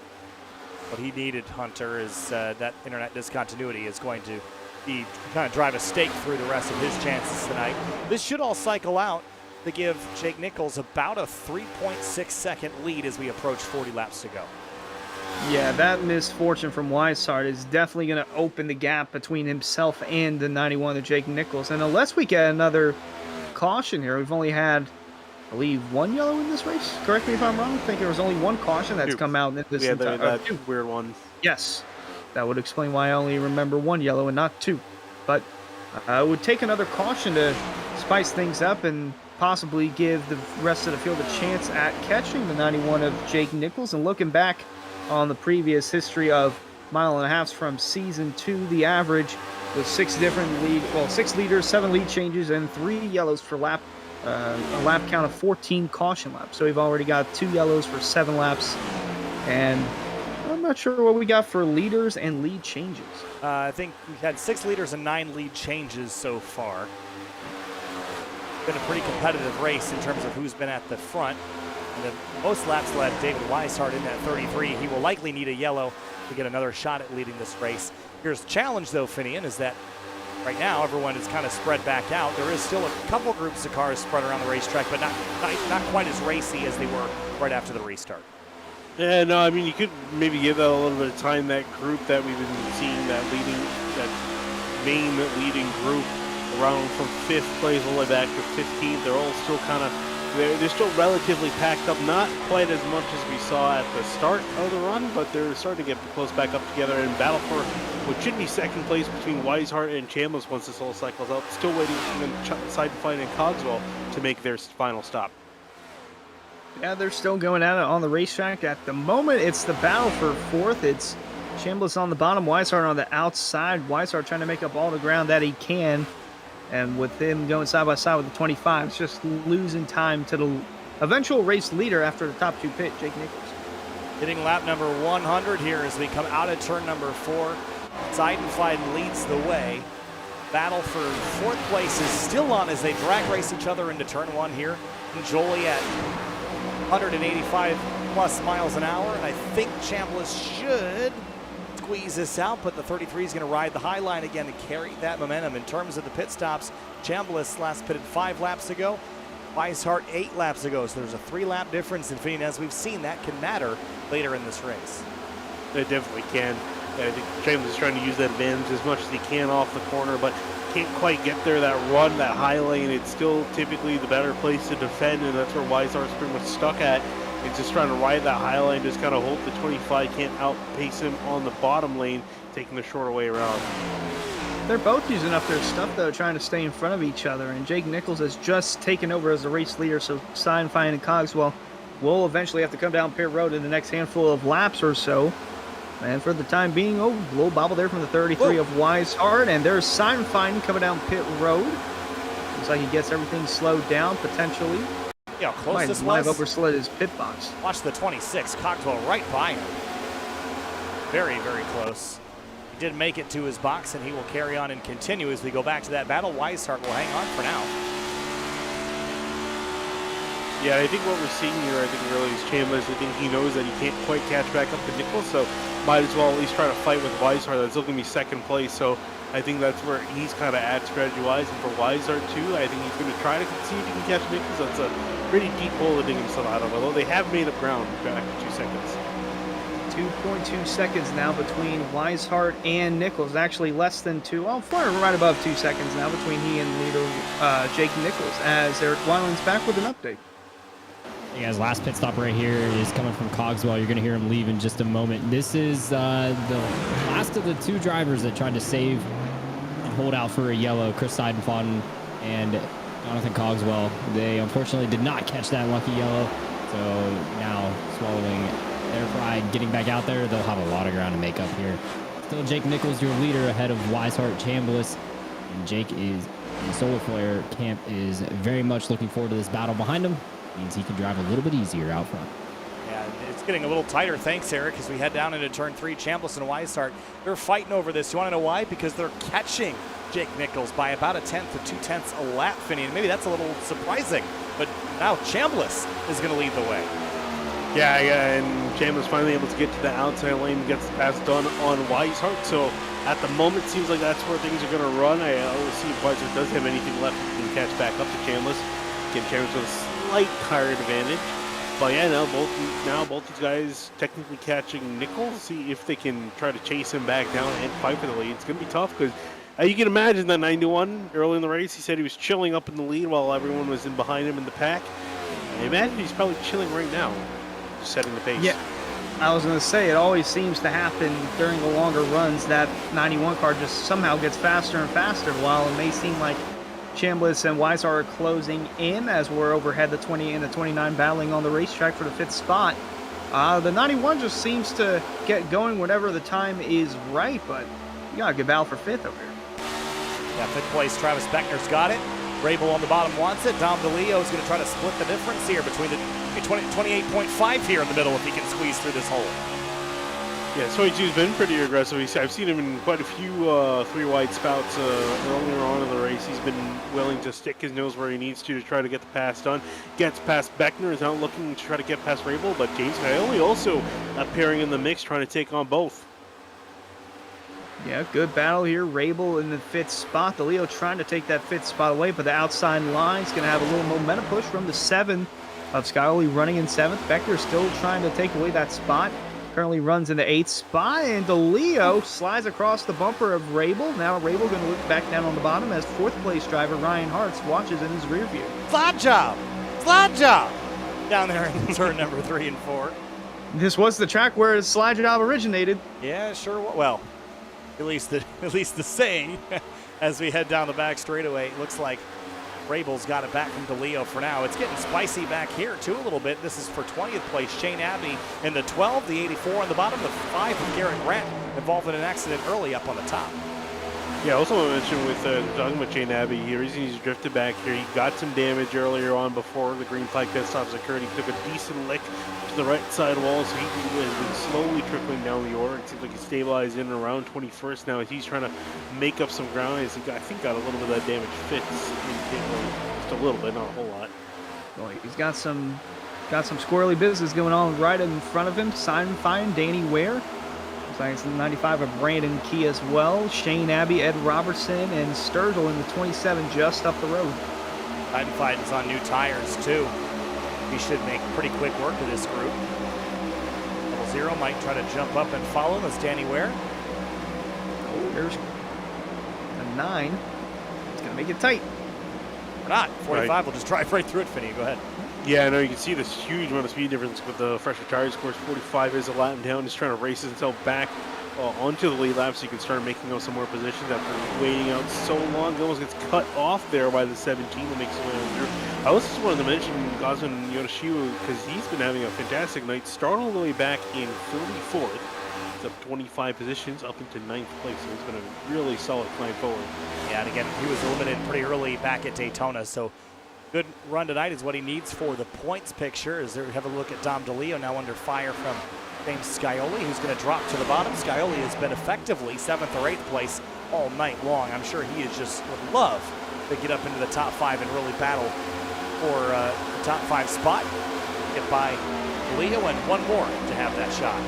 what he needed, Hunter, is that internet discontinuity is going to be kind of drive a stake through the rest of his chances tonight. This should all cycle out to give Jake Nichols about a 3.6 second lead as we approach 40 laps to go. Yeah, that misfortune from Weishart is definitely going to open the gap between himself and the 91 of Jake Nichols. And unless we get another caution here, we've only had, I believe, 1 yellow in this race. Correct me if I'm wrong. I think there was only 1 caution that's come out in this entire. That weird one. Yes, that would explain why I only remember 1 yellow and not 2. But I would take another caution to spice things up, and possibly give the rest of the field a chance at catching the 91 of Jake Nichols. And looking back on the previous history of mile and a halves from season 2, the average was 6 leaders, 7 lead changes, and 3 yellows for a lap count of 14 caution laps. So we've already got 2 yellows for 7 laps, and I'm not sure what we got for leaders and lead changes. I think we've had 6 leaders and 9 lead changes so far. Been a pretty competitive race in terms of who's been at the front. And the most laps led David Weisser in at 33. He will likely need a yellow to get another shot at leading this race. Here's the challenge, though, Finian, is that right now everyone is kind of spread back out. There is still a couple groups of cars spread around the racetrack, but not quite as racy as they were right after the restart. Yeah, no, I mean, you could maybe give that a little bit of time. That group that we've been seeing, that main leading group around from 5th place all the way back to 15th, they're all still kind of, they're still relatively packed up, not quite as much as we saw at the start of the run, but they're starting to get close back up together and battle for what should be 2nd place between Weishart and Chambliss once this whole cycle's out. Still waiting for them Seidenfeld and Cogswell to make their final stop. Yeah, they're still going at it on the racetrack. At the moment, it's the battle for 4th. It's Chambliss on the bottom, Weishart on the outside. Weishart trying to make up all the ground that he can. And with him going side by side with the 25, it's just losing time to the eventual race leader after the top 2 pit, Jake Nichols. Hitting lap number 100 here as we come out of turn number 4. Seidenfeld leads the way. Battle for 4th place is still on as they drag race each other into turn 1 here. And Jolie at 185 plus miles an hour, and I think Chambliss should squeeze this out, but the 33 is going to ride the high line again to carry that momentum. In terms of the pit stops, Chambliss last pitted 5 laps ago, Weishart 8 laps ago, so there's a 3-lap difference in Phoenix. As we've seen, that can matter later in this race. It definitely can. I think Chambliss is trying to use that advantage as much as he can off the corner, but can't quite get there. That run, that high lane, it's still typically the better place to defend, and that's where Weishart's pretty much stuck at. It's just trying to ride that high line, just kind of hope the 25 can't outpace him on the bottom lane, taking the shorter way around. They're both using up their stuff, though, trying to stay in front of each other, and Jake Nichols has just taken over as the race leader, so Seidenfeld and Cogswell will eventually have to come down pit road in the next handful of laps or so. And for the time being, a little bobble there from the 33 of Weishart, and there's Seidenfeld coming down pit road. Looks like he gets everything slowed down, potentially. Yeah, how close this might was. have overslid his pit box. Watch the 26, Cogswell right by him. Very, very close. He did make it to his box, and he will carry on and continue as we go back to that battle. Weishart will hang on for now. Yeah, I think what we're seeing here, I think really is Chambliss. I think he knows that he can't quite catch back up to Nichols, so might as well at least try to fight with Weishart. That's still going to be 2nd place, so I think that's where he's kind of at strategy-wise. And for Weishart, too, I think he's going to try to see if he can catch Nichols. That's a pretty deep hole to dig himself out of, although they have made up ground back 2 seconds. 2.2 seconds now between Weishart and Nichols. Actually less than 2, right above 2 seconds now between he and leader Jake Nichols, as Eric Weiland's back with an update. Hey guys, last pit stop right here is coming from Cogswell. You're going to hear him leave in just a moment. This is the last of the 2 drivers that tried to save and hold out for a yellow, Chris Seidenfeld and Jonathan Cogswell. They unfortunately did not catch that lucky yellow, so now swallowing their pride, getting back out there, they'll have a lot of ground to make up here. Still Jake Nichols, your leader, ahead of Weishart, Chambliss, and Jake is in Solar Flare camp is very much looking forward to this battle behind him. Means he can drive a little bit easier out front. Yeah, it's getting a little tighter. Thanks, Eric, as we head down into turn 3. Chambliss and Weishart, they're fighting over this. You want to know why? Because they're catching Jake Nichols by about 1/10 to 2/10 a lap, Finian. Maybe that's a little surprising, but now Chambliss is going to lead the way. Yeah, and Chambliss finally able to get to the outside lane and gets the pass done on Weishart. So at the moment, it seems like that's where things are going to run. We'll see if Weishart does have anything left he can catch back up to Chambliss. Get Chambliss with a slight tire advantage. But yeah, now both these guys technically catching Nichols. See if they can try to chase him back down and fight for the lead. It's going to be tough because you can imagine that 91 early in the race, he said he was chilling up in the lead while everyone was in behind him in the pack. I imagine he's probably chilling right now, just setting the pace. Yeah, I was going to say, it always seems to happen during the longer runs. That 91 car just somehow gets faster and faster, while it may seem like Chambliss and Weisser are closing in as we're overhead the 20 and the 29 battling on the racetrack for the 5th spot. The 91 just seems to get going whenever the time is right, but you got a good battle for 5th over here. Yeah, 5th place, Travis Beckner's got it. Rabel on the bottom wants it. Dom DeLeo is going to try to split the difference here between the 28.5 here in the middle if he can squeeze through this hole. Yeah, 22's been pretty aggressive. I've seen him in quite a few 3-wide spouts earlier on in the race. He's been willing to stick his nose where he needs to try to get the pass done. Gets past Beckner, is out looking to try to get past Rabel, but James Coyote also appearing in the mix, trying to take on both. Yeah, good battle here. Rabel in the 5th spot. DeLeo trying to take that 5th spot away, but the outside line is going to have a little momentum push from the 7 of Skyoli running in 7th. Beckner still trying to take away that spot. Currently runs in the 8th spot, and DeLeo slides across the bumper of Rabel. Now Rabel going to look back down on the bottom as 4th place driver Ryan Hartz watches in his rear view. Slide job! Slide job! Down there in turn number 3 and 4. This was the track where the slide job originated. Yeah, sure. Well, at least the saying as we head down the back straightaway. It looks like Rabel's got it back from DeLeo for now. It's getting spicy back here too a little bit. This is for 20th place, Shane Abbey in the 12, the 84 on the bottom, the 5 from Garrett Grant involved in an accident early up on the top. Yeah, I also want to mention with talking about Shane Abbey, he's drifted back here. He got some damage earlier on before the green flag pit stops occurred. He took a decent lick to the right side wall, so he has been slowly trickling down the order. It seems like he's stabilized in and around 21st now. He's trying to make up some ground. I think got a little bit of that damage fixed, just a little bit, not a whole lot. Well, he's got some squirrely business going on right in front of him. Simon Fine, Danny Ware. Looks like it's the 95 of Brandon Key as well. Shane Abbey, Ed Robertson, and Sturgill in the 27 just up the road. Titan is on new tires too. He should make pretty quick work of this group. 0 might try to jump up and follow him as Danny Ware. Oh, there's a 9. It's going to make it tight. Or not. 45 right. Will just drive right through it, Finney. Go ahead. Yeah, I know you can see this huge amount of speed difference with the fresher tires. Of course, 45 is a lap down. He's trying to race himself back onto the lead lap so you can start making out some more positions after waiting out so long. He almost gets cut off there by the 17 that makes his way on through. I also just wanted to mention Gosman Yodashiwu because he's been having a fantastic night. Started all the way back in 34th. He's up 25 positions up into 9th place. So it's been a really solid climb forward. Yeah, and again, he was eliminated pretty early back at Daytona, so good run tonight is what he needs for the points picture. As we have a look at Dom DeLeo now under fire from James Scioli, who's going to drop to the bottom. Scioli has been effectively 7th or 8th place all night long. I'm sure he is just would love to get up into the top 5 and really battle for the top 5 spot. Get by DeLeo and one more to have that shot.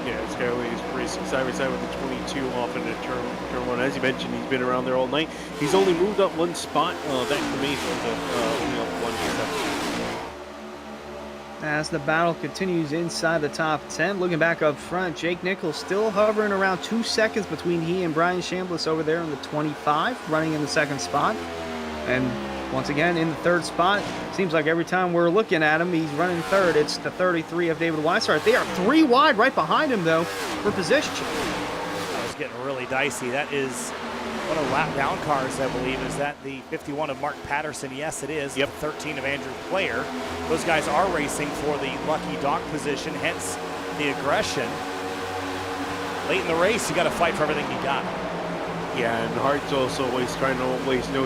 Yeah, Scioli is racing side by side with the 22 off into turn 1. As you mentioned, he's been around there all night. He's only moved up one spot back to Mayfield, only up 1 step. As the battle continues inside the top 10, looking back up front, Jake Nichols still hovering around 2 seconds between he and Brian Chambliss over there in the 25, running in the 2nd spot. And once again, in the 3rd spot, seems like every time we're looking at him, he's running 3rd. It's the 33 of David Weisser. They are 3 wide right behind him, though, for position. That was getting really dicey. That is one of the lap down cars, I believe. Is that the 51 of Mark Patterson? Yes, it is. Yep. The 13 of Andrew Player. Those guys are racing for the lucky dog position, hence the aggression. Late in the race, you got to fight for everything you got. Yeah, and Hart's also trying to waste no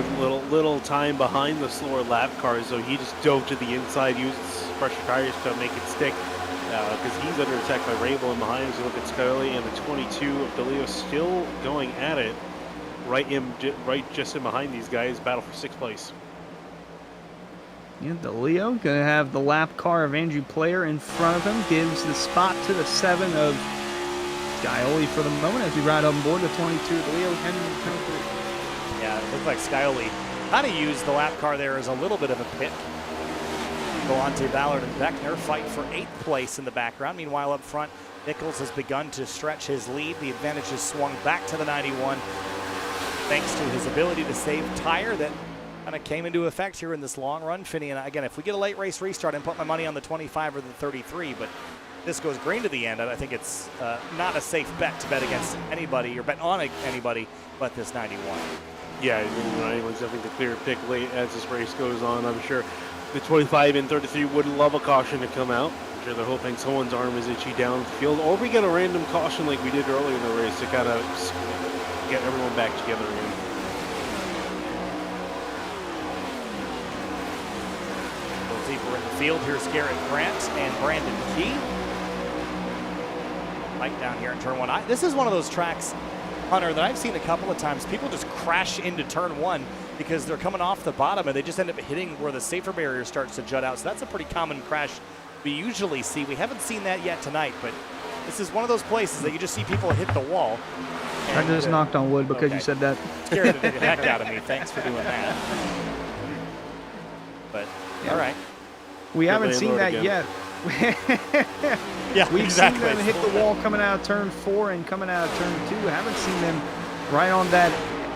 little time behind the slower lap cars, so he just dove to the inside, used pressure tires to make it stick, because he's under attack by Rabel, and behind him, you look at Scully and the 22 of DeLeo still going at it, right just in behind these guys, battle for 6th place. Yeah, DeLeo gonna have the lap car of Andrew Player in front of him, gives the spot to the 7 of Scioli for the moment as we ride on board the 22 DeLeo heading into turn 3. Yeah, it looks like Scioli kind of used the lap car there as a little bit of a pick. Galante, Ballard, and Beckner fight for 8th place in the background. Meanwhile, up front, Nichols has begun to stretch his lead. The advantage has swung back to the 91 thanks to his ability to save tire that kind of came into effect here in this long run, Finney. And again, if we get a late race restart, I'd put my money on the 25 or the 33, but this goes green to the end, and I think it's not a safe bet to bet against anybody or bet on anybody but this 91. Yeah, anyone's having to clear a pick late as this race goes on. I'm sure the 25 and 33 would love a caution to come out. I'm sure they're hoping someone's arm is itchy down the field, or we get a random caution like we did earlier in the race to kind of get everyone back together again. Deeper in the field. Here's Garrett Grant and Brandon Key. Right down here in turn 1. This is one of those tracks, Hunter, that I've seen a couple of times. People just crash into turn 1 because they're coming off the bottom and they just end up hitting where the safer barrier starts to jut out. So that's a pretty common crash we usually see. We haven't seen that yet tonight, but this is one of those places that you just see people hit the wall. I just knocked on wood because you said that. Scared the heck out of me. Thanks for doing that. But, all right. We haven't seen that yet. Yeah, We've exactly. seen them hit the wall coming out of turn 4 and coming out of turn 2. Haven't seen them right on that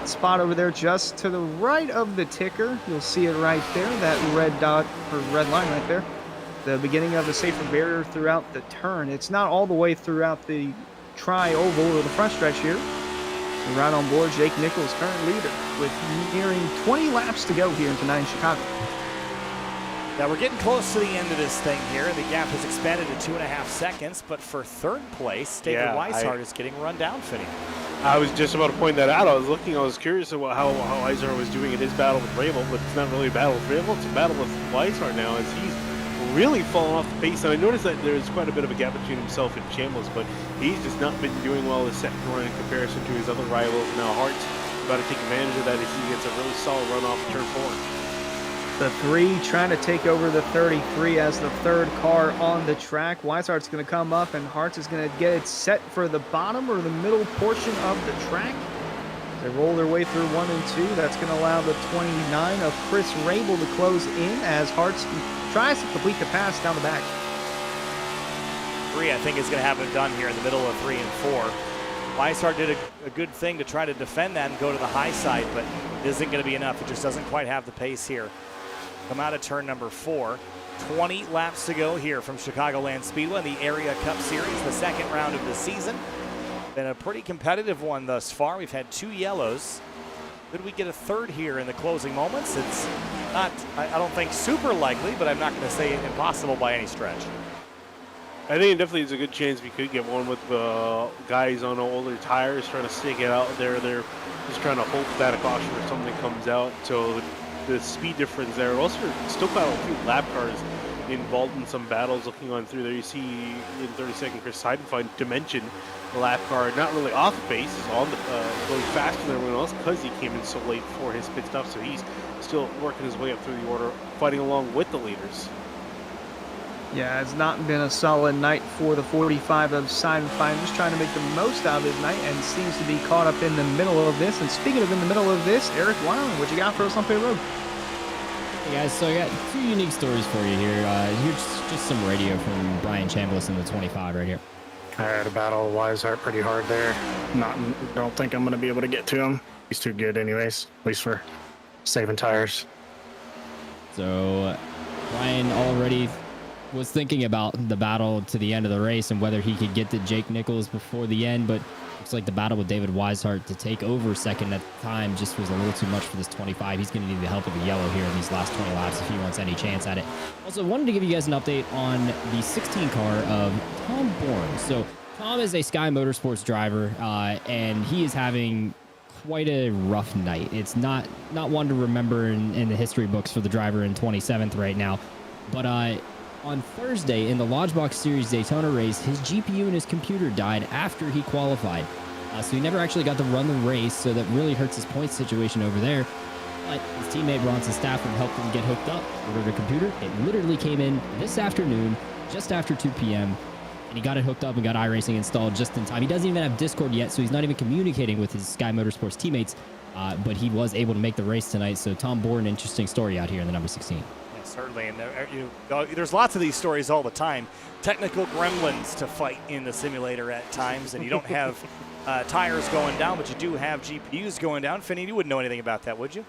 spot over there just to the right of the ticker. You'll see it right there, that red dot or red line right there. The beginning of the safer barrier throughout the turn. It's not all the way throughout the tri-oval or the front stretch here. And right on board, Jake Nichols, current leader, with nearing 20 laps to go here tonight in Chicago. Now we're getting close to the end of this thing here, and the gap has expanded to 2.5 seconds. But for third place, David Weisser is getting run down, Finney. I was just about to point that out. I was curious about how Weisser was doing in his battle with Rabel, but it's not really a battle with Rabel, it's a battle with Weisser now, as he's really fallen off the pace. And I noticed that there's quite a bit of a gap between himself and Chambliss, but he's just not been doing well this second run in comparison to his other rivals. Now Hart's about to take advantage of that as he gets a really solid run off of turn 4. The 3 trying to take over the 33 as the third car on the track. Weishart's going to come up, and Hartz is going to get it set for the bottom or the middle portion of the track. They roll their way through 1 and 2. That's going to allow the 29 of Chris Rabel to close in as Hartz tries to complete the pass down the back. 3, I think, is going to have it done here in the middle of 3 and 4. Weishart did a good thing to try to defend that and go to the high side, but it isn't going to be enough. It just doesn't quite have the pace here. Come out of turn number 4. 20 laps to go here from Chicagoland Speedway in the Area Cup Series, the second round of the season. Been a pretty competitive one thus far. We've had 2 yellows. Could we get a third here in the closing moments? It's not, I don't think, super likely, but I'm not going to say impossible by any stretch. I think it definitely is a good chance we could get one with guys on older tires trying to stick it out there. They're just trying to hope that a caution or something comes out. So the speed difference there. Also, still got a few lap cars involved in some battles. Looking on through there, you see in 32nd Chris Seidenfeld Dimension, the lap car not really off the pace, is on the going faster than everyone else because he came in so late for his pit stop. So he's still working his way up through the order, fighting along with the leaders. Yeah, it's not been a solid night for the 45 of Seidenfeld. Just trying to make the most out of his night and seems to be caught up in the middle of this. And speaking of in the middle of this, Eric Weiland, what you got for us on pit road? Hey guys, so I got 2 unique stories for you here. Here's just some radio from Brian Chambliss in the 25 right here. I had a battle with Weishart pretty hard there. Don't think I'm going to be able to get to him. He's too good anyways, at least for saving tires. So Brian already was thinking about the battle to the end of the race and whether he could get to Jake Nichols before the end, but looks like the battle with David Weishart to take over second at the time just was a little too much for this 25. He's going to need the help of the yellow here in these last 20 laps if he wants any chance at it. Also, wanted to give you guys an update on the 16 car of Tom Bourne. So Tom is a Sky Motorsports driver, and he is having quite a rough night. It's not one to remember in the history books for the driver in 27th right now, but on Thursday in the Lodgebox Series Daytona race, his GPU and his computer died after he qualified. So he never actually got to run the race, so that really hurts his point situation over there. But his teammate Bronson Stafford helped him get hooked up, ordered a computer. It literally came in this afternoon, just after 2 p.m., and he got it hooked up and got iRacing installed just in time. He doesn't even have Discord yet, so he's not even communicating with his Sky Motorsports teammates, but he was able to make the race tonight. So Tom Bourne, interesting story out here in the number 16. Certainly, and there's lots of these stories all the time. Technical gremlins to fight in the simulator at times, and you don't have tires going down, but you do have GPUs going down. Finney, you wouldn't know anything about that, would you?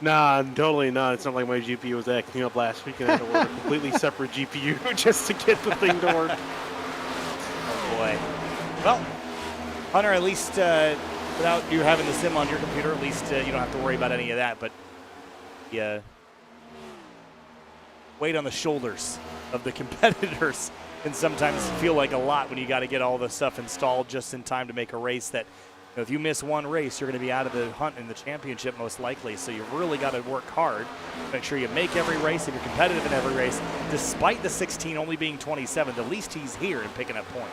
Nah, totally not. It's not like my GPU was acting up last week and I had to order a completely separate GPU just to get the thing to work. Oh boy. Well, Hunter, at least without you having the sim on your computer, at least you don't have to worry about any of that. But yeah, weight on the shoulders of the competitors can sometimes feel like a lot when you got to get all the stuff installed just in time to make a race that, you know, if you miss one race, you're going to be out of the hunt in the championship most likely. So you've really got to work hard, make sure you make every race, and you're competitive in every race. Despite the 16 only being 27th, at least he's here and picking up points.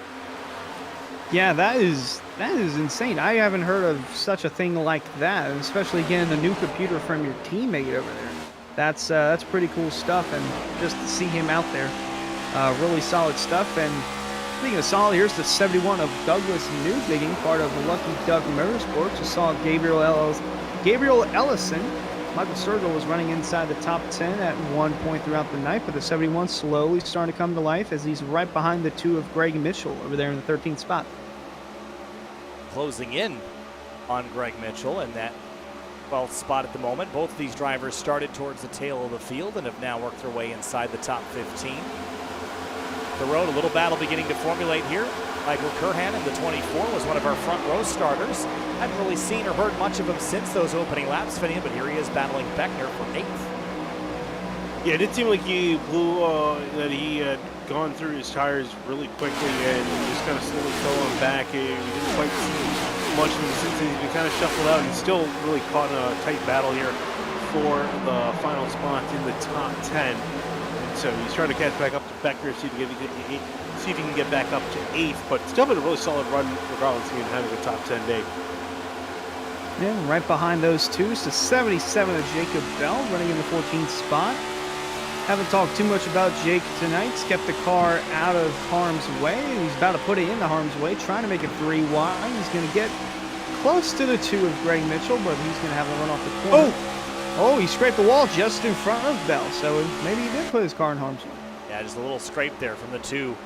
Yeah, that is insane. I haven't heard of such a thing like that, especially getting a new computer from your teammate over there. That's pretty cool stuff, and just to see him out there, really solid stuff. And speaking of solid, here's the 71 of Douglas Newbigging, part of the Lucky Duck Motorsports. You saw Gabriel Ellison. Michael Sturgill was running inside the top 10 at one point throughout the night, but the 71 slowly starting to come to life as he's right behind the 2 of Greg Mitchell over there in the 13th spot. Closing in on Greg Mitchell in that 12th spot at the moment. Both of these drivers started towards the tail of the field and have now worked their way inside the top 15. The road, a little battle beginning to formulate here. Michael Curhan in the 24 was one of our front row starters. Hadn't really seen or heard much of him since those opening laps, Finian, but here he is battling Beckner for 8th. Yeah, it did seem like he blew, that he had gone through his tires really quickly and just kind of slowly fell on back. We didn't quite see much of him since then. He's been kind of shuffled out and still really caught in a tight battle here for the final spot in the top 10. And so he's trying to catch back up to Beckner, see if he can get back up to 8th, but still been a really solid run regardless of having a top 10 day. Yeah, right behind those two is the 77 of Jacob Bell running in the 14th spot. Haven't talked too much about Jake tonight. He's kept the car out of harm's way. He's about to put it into harm's way, trying to make it 3 wide. He's going to get close to the 2 of Greg Mitchell, but he's going to have a run off the corner. Oh, he scraped the wall just in front of Bell, so maybe he did put his car in harm's way. Yeah, just a little scrape there from the 2.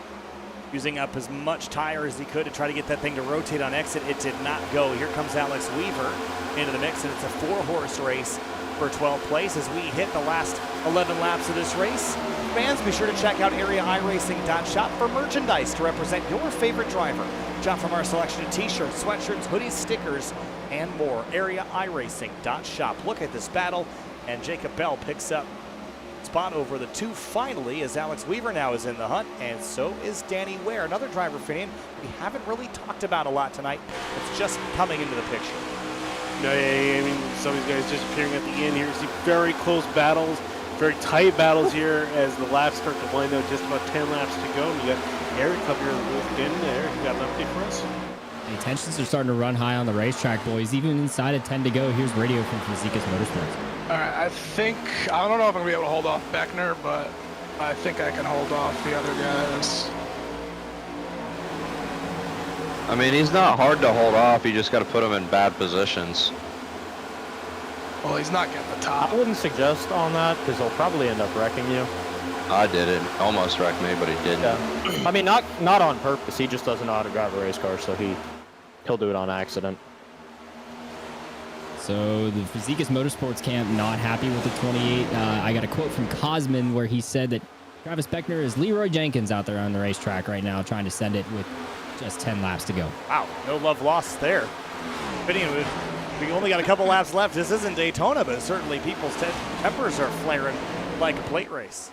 Using up as much tire as he could to try to get that thing to rotate on exit. It did not go. Here comes Alex Weaver into the mix, and it's a 4-horse race for 12th place as we hit the last 11 laps of this race. Fans, be sure to check out areaiRacing.shop for merchandise to represent your favorite driver. Shop from our selection of t-shirts, sweatshirts, hoodies, stickers, and more. areaiRacing.shop. Look at this battle, and Jacob Bell picks up spot over the 2 finally as Alex Weaver now is in the hunt, and so is Danny Ware, another driver Finian we haven't really talked about a lot tonight. It's just coming into the picture. No, I mean, some of these guys just appearing at the end here. See very close battles, very tight battles here as the laps start to wind out. Just about 10 laps to go. And you got Eric up here in there. You got an update for us? The tensions are starting to run high on the racetrack, boys. Even inside of 10 to go, here's radio from Fizikis Motorsports. All right, I don't know if I'm going to be able to hold off Beckner, but I think I can hold off the other guys. I mean, he's not hard to hold off. You just got to put him in bad positions. Well, he's not getting the top. I wouldn't suggest on that because he'll probably end up wrecking you. I did it. Almost wrecked me, but he didn't. Yeah. I mean, not on purpose. He just doesn't know how to drive a race car, so he'll do it on accident. So the Fizikis Motorsports camp not happy with the 28. I got a quote from Cosman where he said that Travis Beckner is Leroy Jenkins out there on the racetrack right now trying to send it with just 10 laps to go. Wow, no love lost there. Finian, we only got a couple laps left. This isn't Daytona, but certainly people's tempers are flaring like a plate race.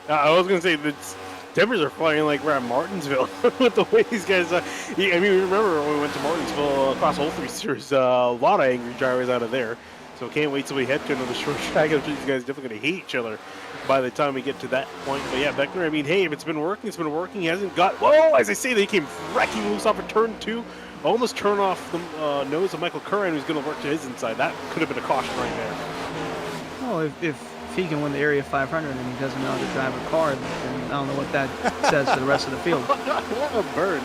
I was going to say the tempers are flying like we're at Martinsville with the way these guys. I mean, remember when we went to Martinsville across whole 3 There's a lot of angry drivers out of there. So can't wait till we head to another short track. I'm sure these guys are definitely going to hate each other by the time we get to that point. But yeah, Beckner, I mean, hey, if it's been working, it's been working. He hasn't got, whoa, as I say, they came wrecking loose off of turn 2. Almost turn off the nose of Michael Curran, who's going to work to his inside. That could have been a caution right there. Well, if he can win the Area 500 and he doesn't know how to drive a car, then I don't know what that says to the rest of the field. What a burn.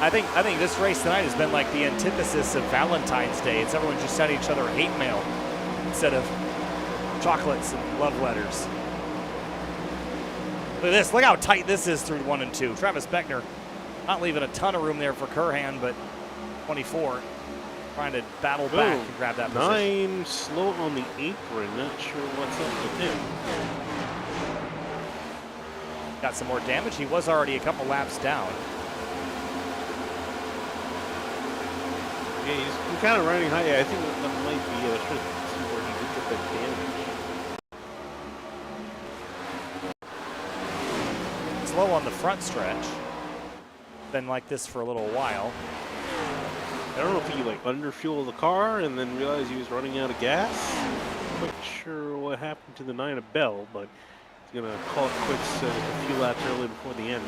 I think this race tonight has been like the antithesis of Valentine's Day. It's everyone just sending each other hate mail instead of chocolates and love letters. Look at this. Look how tight this is through 1 and 2. Travis Beckner not leaving a ton of room there for Curhan, but 24 trying to battle back and grab that position. 9 slow on the apron. Not sure what's up with him. Got some more damage. He was already a couple laps down. Yeah, he's kind of running high. Yeah, I think that might be. I was trying to see where he did get that damage. Slow on the front stretch. Been like this for a little while. I don't know if he like underfueled the car and then realized he was running out of gas. I'm not quite sure what happened to the 9 of Bell, but he's gonna call it quits a few laps early before the end.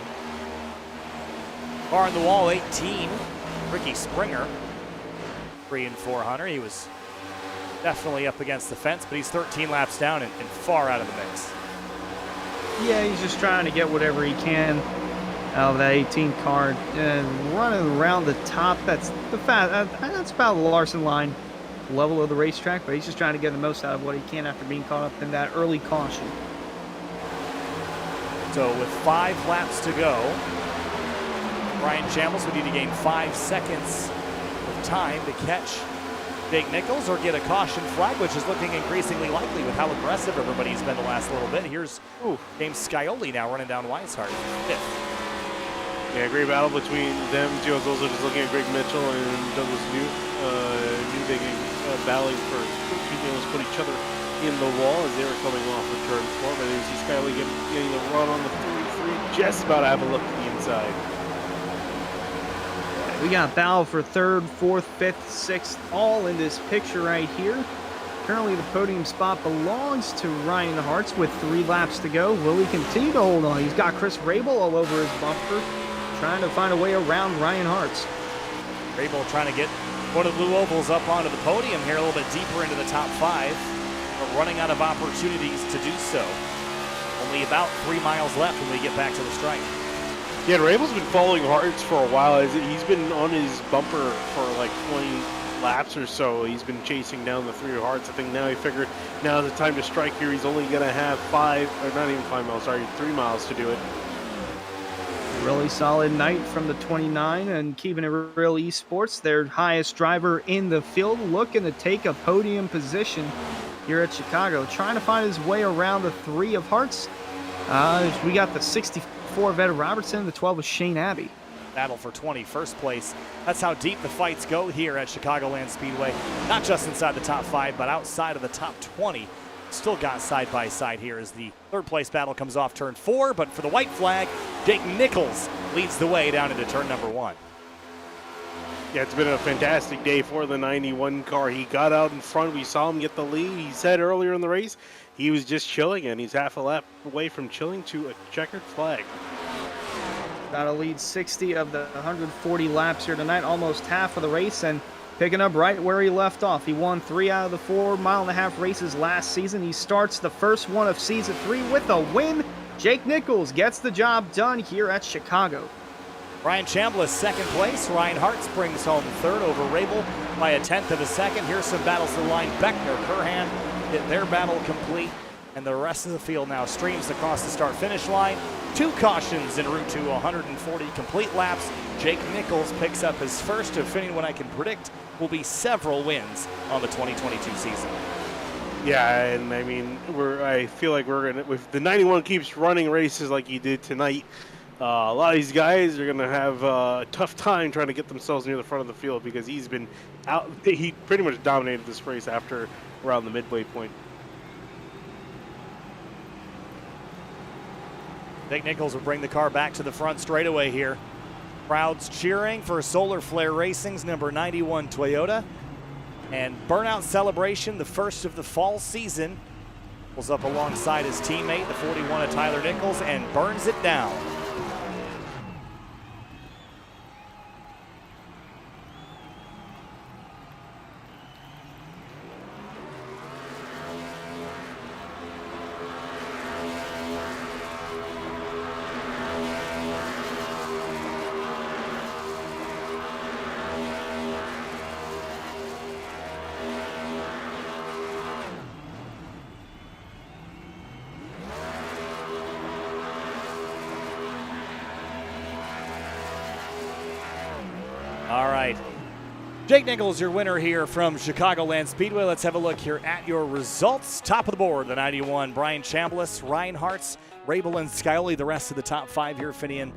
Car on the wall, 18. Ricky Springer, 3 and 400. He was definitely up against the fence, but he's 13 laps down and far out of the mix. Yeah, he's just trying to get whatever he can out of that 18 car and running around the top. That's the that's about the Larson line level of the racetrack, but he's just trying to get the most out of what he can after being caught up in that early caution. So with 5 laps to go, Ryan Chambliss would need to gain 5 seconds of time to catch Jake Nichols or get a caution flag, which is looking increasingly likely with how aggressive everybody's been the last little bit. Here's James Scioli now running down Weishart, 5th. Yeah, great battle between them two. I was also just looking at Greg Mitchell and Douglas Newbig battling for keeping us put each other in the wall as they were coming off of turn 4. But you see Scioli getting the run on the 3-3, just about to have a look at the inside. We got battle for 3rd, 4th, 5th, 6th, all in this picture right here. Currently, the podium spot belongs to Ryan Hartz with 3 laps to go. Will he continue to hold on? He's got Chris Rabel all over his bumper, trying to find a way around Ryan Hartz. Rabel trying to get one of the blue ovals up onto the podium here, a little bit deeper into the top 5, but running out of opportunities to do so. Only about 3 miles left when we get back to the stripe. Yeah, Rabel's been following Hartz for a while. He's been on his bumper for like 20 laps or so. He's been chasing down the 3 of Hartz. I think now he figured now's the time to strike here. He's only going to have 3 miles to do it. Really solid night from the 29 and keeping it real esports. Their highest driver in the field looking to take a podium position here at Chicago. Trying to find his way around the 3 of Hartz. We got the 64 of Ed Robertson, the 12 of Shane Abbey. Battle for 21st place. That's how deep the fights go here at Chicagoland Speedway. Not just inside the top 5, but outside of the top 20. Still got side by side here as the 3rd place battle comes off turn 4, but for the white flag, Jake Nichols leads the way down into turn number 1. Yeah, it's been a fantastic day for the 91 car. He got out in front. We saw him get the lead. He said earlier in the race he was just chilling, and he's half a lap away from chilling to a checkered flag. Got a lead 60 of the 140 laps here tonight, almost half of the race, and picking up right where he left off. He won 3 out of the 4 mile-and-a-half races last season. He starts the first one of season 3 with a win. Jake Nichols gets the job done here at Chicago. Ryan Chambliss 2nd place. Ryan Hartz brings home 3rd over Rabel by a 1/10 of a second. Here's some battles to the line. Beckner, Curhan get their battle complete, and the rest of the field now streams across the start-finish line. 2 cautions en route to 140 complete laps. Jake Nichols picks up his first of what I can predict will be several wins on the 2022 season. Yeah, and I mean, I feel like we're gonna, if the 91 keeps running races like he did tonight, a lot of these guys are gonna have a tough time trying to get themselves near the front of the field because he's been out. He pretty much dominated this race after around the midway point. Jake Nichols will bring the car back to the front straightaway here. Crowds cheering for Solar Flare Racing's number 91 Toyota. And Burnout Celebration, the first of the fall season, pulls up alongside his teammate, the 41 of Tyler Nichols, and burns it down. All right. Jake Nichols, your winner here from Chicagoland Speedway. Let's have a look here at your results. Top of the board, the 91, Brian Chambliss, Ryan Hartz, Rabel, and Scioli. The rest of the top 5 here, Finian.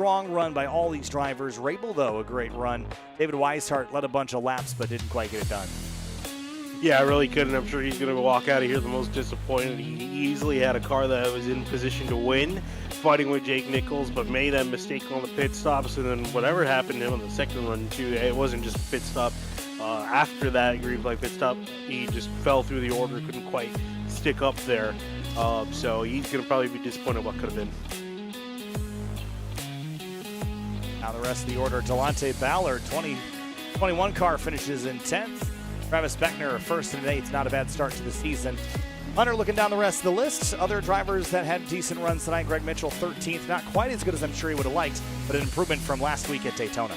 strong run by all these drivers. Rabel, though, a great run. David Weisser led a bunch of laps but didn't quite get it done. Yeah, I really couldn't. I'm sure he's going to walk out of here the most disappointed. He easily had a car that was in position to win, fighting with Jake Nichols, but made that mistake on the pit stops, and then whatever happened to him on the second run, too, it wasn't just a pit stop. After that green flag pit stop, he just fell through the order, couldn't quite stick up there. So he's going to probably be disappointed what could have been. Now the rest of the order, Delonte Ballard, 2021 car finishes in 10th. Travis Beckner, first and 8th, not a bad start to the season. Hunter looking down the rest of the list. Other drivers that had decent runs tonight, Greg Mitchell, 13th. Not quite as good as I'm sure he would have liked, but an improvement from last week at Daytona.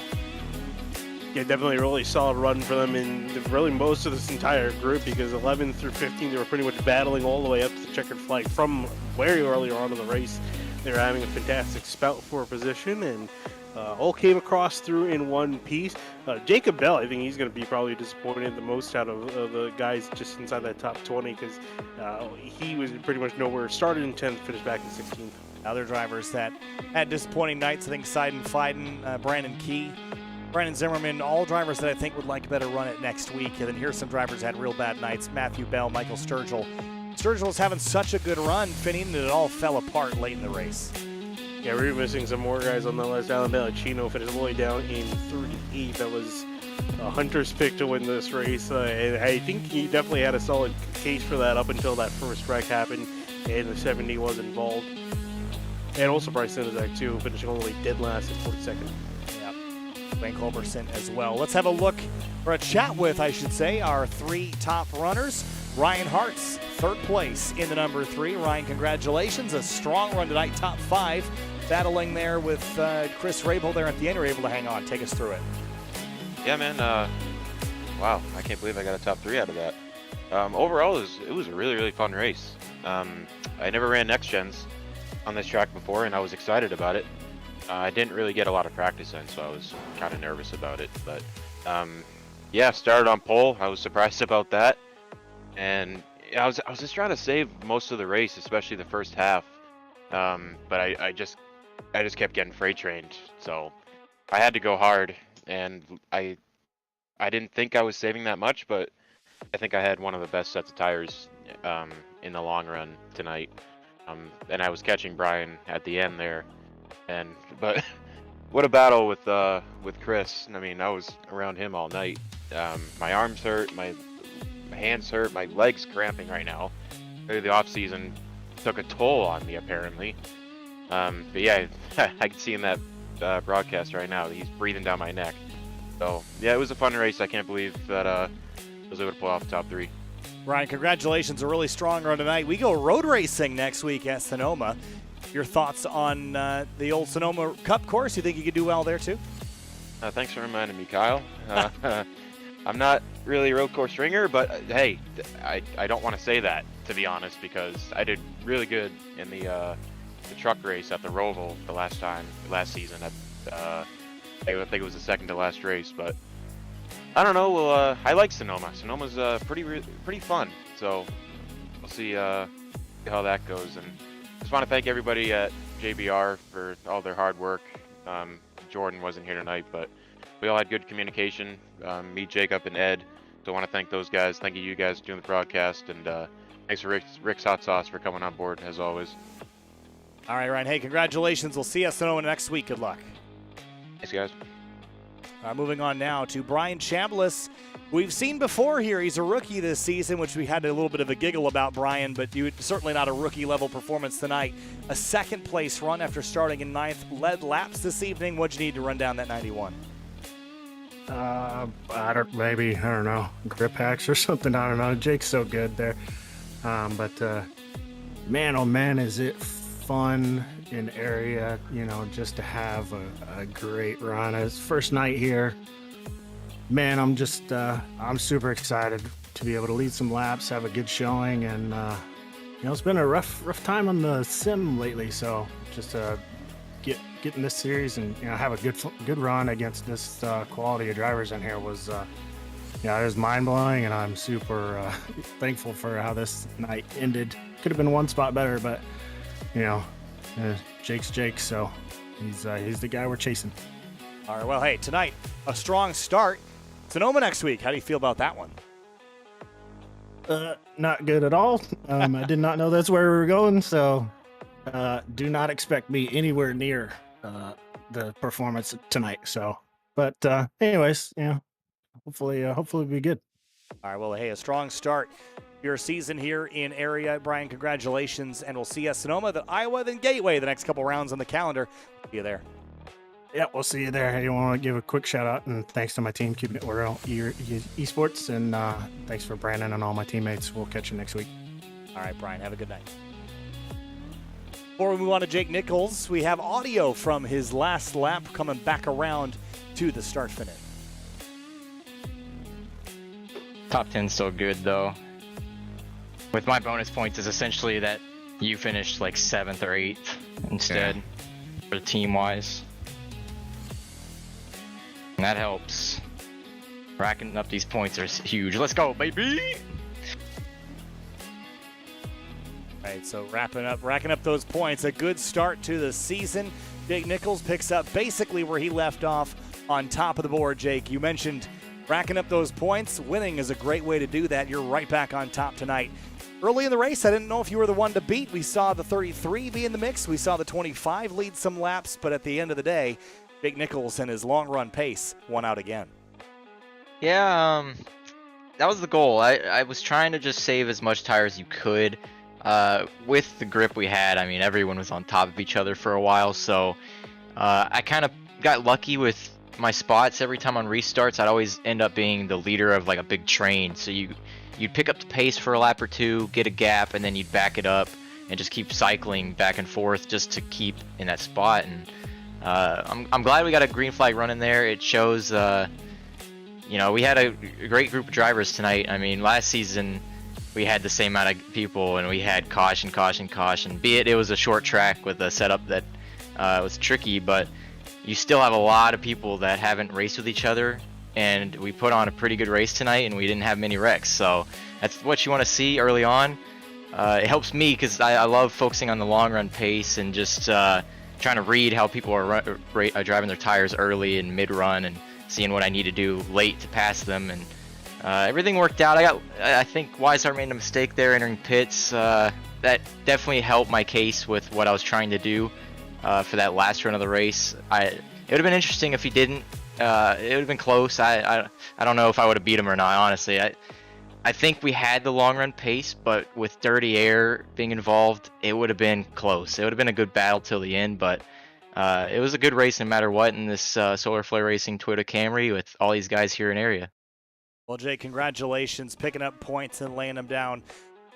Yeah, definitely a really solid run for them in really most of this entire group, because 11 through 15, they were pretty much battling all the way up to the checkered flag from very earlier on in the race. They were having a fantastic spout for position, and all came across through in one piece. Jacob Bell, I think he's going to be probably disappointed the most out of the guys just inside that top 20, because he was pretty much nowhere. Started in 10th, finished back in 16th. Other drivers that had disappointing nights, I think Seiden Fiden, Brandon Key, Brandon Zimmerman, all drivers that I think would like a better run at next week. And then here's some drivers that had real bad nights. Matthew Bell, Michael Sturgill. Sturgill was having such a good run, Finney, and it all fell apart late in the race. Yeah, we were missing some more guys on the list. Alan Bellacino finished all the way down in 38th. That was Hunter's pick to win this race. And I think he definitely had a solid case for that up until that first wreck happened and the 70 was involved. And also Bryce Sinizak, too, finishing all the way dead last in 42nd. Wayne Culberson as well. Let's have a look, or a chat with, I should say, our 3 top runners. Ryan Hartz, 3rd place in the number 3. Ryan, congratulations. A strong run tonight, top 5. Battling there with Chris Rabel there at the end. You're able to hang on. Take us through it. Yeah, man. Wow, I can't believe I got a top 3 out of that. Overall, it was a really, really fun race. I never ran Next Gens on this track before, and I was excited about it. I didn't really get a lot of practice in, so I was kind of nervous about it. But yeah, started on pole. I was surprised about that, and I was just trying to save most of the race, especially the first half. But I just kept getting freight trained, so I had to go hard. And I didn't think I was saving that much, but I think I had one of the best sets of tires in the long run tonight. And I was catching Brian at the end there. But what a battle with Chris. I mean, I was around him all night. My arms hurt, my hands hurt, my legs cramping right now. The off season took a toll on me apparently. But yeah, I can see in that broadcast right now he's breathing down my neck. So yeah, it was a fun race. I can't believe that I was able to pull off the top 3. Ryan, congratulations. A really strong run tonight. We go road racing next week at Sonoma. Your thoughts on the old Sonoma Cup course? You think you could do well there too? Thanks for reminding me, Kyle. I'm not really a road course ringer, but hey, I don't want to say that, to be honest, because I did really good in the truck race at the Roval last season. I think it was the second to last race, but I don't know. Well, I like Sonoma. Sonoma's pretty fun, so we'll see how that goes. And just want to thank everybody at JBR for all their hard work. Jordan wasn't here tonight, but we all had good communication. Me, Jacob, and Ed. So I want to thank those guys. Thank you guys for doing the broadcast, and thanks for Rick's Hot Sauce for coming on board as always. All right, Ryan. Hey, congratulations. We'll see you at Sonoma next week. Good luck. Thanks, guys. Moving on now to Brian Chambliss. We've seen before here, he's a rookie this season, which we had a little bit of a giggle about, Brian, but certainly not a rookie-level performance tonight. A second-place run after starting in 9th, led laps this evening. What'd you need to run down that 91? I don't know, grip hacks or something. I don't know. Jake's so good there. But man, oh man, is it fun in area, just to have a great run. It's first night here. Man, I'm super excited to be able to lead some laps, have a good showing, and it's been a rough time on the sim lately. So just get in this series and have a good run against this quality of drivers in here was it was mind blowing, and I'm super thankful for how this night ended. Could have been one spot better, but Jake's Jake, so He's the guy we're chasing. All right, well, hey, tonight, a strong start. Sonoma next week. How do you feel about that one? Not good at all. I did not know that's where we were going, so do not expect me anywhere near the performance tonight. So, but anyways, hopefully it'll be good. All right, well, hey, a strong start your season here in area. Brian, congratulations, and we'll see you at Sonoma, then Iowa, then Gateway the next couple rounds on the calendar. See you there. Yeah, we'll see you there. I want to give a quick shout out and thanks to my team, keeping it real esports, and thanks for Brandon and all my teammates. We'll catch you next week. All right, Brian, have a good night. Before we move on to Jake Nichols, we have audio from his last lap coming back around to the start finish. Top 10 still good though. With my bonus points is essentially that you finished like 7th or 8th instead for team wise. And that helps. Racking up these points are huge. Let's go, baby! All right, so racking up those points. A good start to the season. Jake Nichols picks up basically where he left off on top of the board. Jake, you mentioned racking up those points. Winning is a great way to do that. You're right back on top tonight. Early in the race, I didn't know if you were the one to beat. We saw the 33 be in the mix. We saw the 25 lead some laps, but at the end of the day, Jake Nichols and his long run pace won out again. Yeah, that was the goal. I was trying to just save as much tire as you could. With the grip we had, I mean, everyone was on top of each other for a while, so I kind of got lucky with my spots. Every time on restarts, I'd always end up being the leader of like a big train. So you'd pick up the pace for a lap or two, get a gap, and then you'd back it up and just keep cycling back and forth just to keep in that spot. And I'm glad we got a green flag run in there. It shows, we had a great group of drivers tonight. I mean, last season we had the same amount of people and we had caution. Be it was a short track with a setup that was tricky, but you still have a lot of people that haven't raced with each other, and we put on a pretty good race tonight and we didn't have many wrecks. So that's what you want to see early on. It helps me because I love focusing on the long run pace and just trying to read how people are driving their tires early and mid run and seeing what I need to do late to pass them. And everything worked out. I think Weisser made a mistake there entering pits. That definitely helped my case with what I was trying to do for that last run of the race. It would have been interesting if he didn't. It would have been close. I don't know if I would have beat him or not, honestly. I think we had the long run pace, but with dirty air being involved, it would have been close. It would have been a good battle till the end, but it was a good race no matter what in this Solar Flare Racing Toyota Camry with all these guys here in area. Well, Jay, congratulations picking up points and laying them down.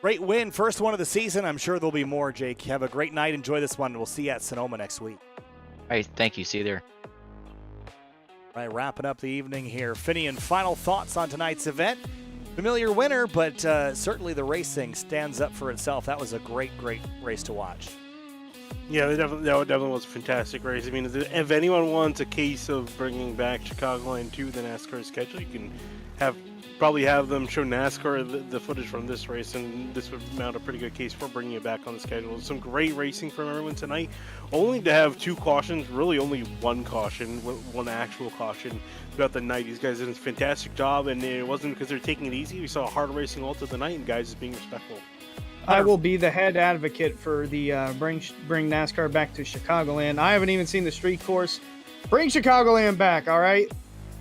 Great win, first one of the season. I'm sure there'll be more, Jake. Have a great night. Enjoy this one. We'll see you at Sonoma next week. All right, thank you. See you there. All right, wrapping up the evening here. Finian, final thoughts on tonight's event. Familiar winner, but certainly the racing stands up for itself. That was a great race to watch. Yeah, that definitely was a fantastic race. I mean, if anyone wants a case of bringing back Chicagoland to the NASCAR schedule, you can probably have them show NASCAR the footage from this race, and this would mount a pretty good case for bringing it back on the schedule. Some great racing from everyone tonight. Only to have 2 cautions, really only 1 caution, 1 actual caution throughout the night. These guys did a fantastic job, and it wasn't because they're taking it easy. We saw hard racing all through the night, and guys just being respectful. I will be the head advocate for the bring NASCAR back to Chicagoland. I haven't even seen the street course. Bring Chicagoland back, all right?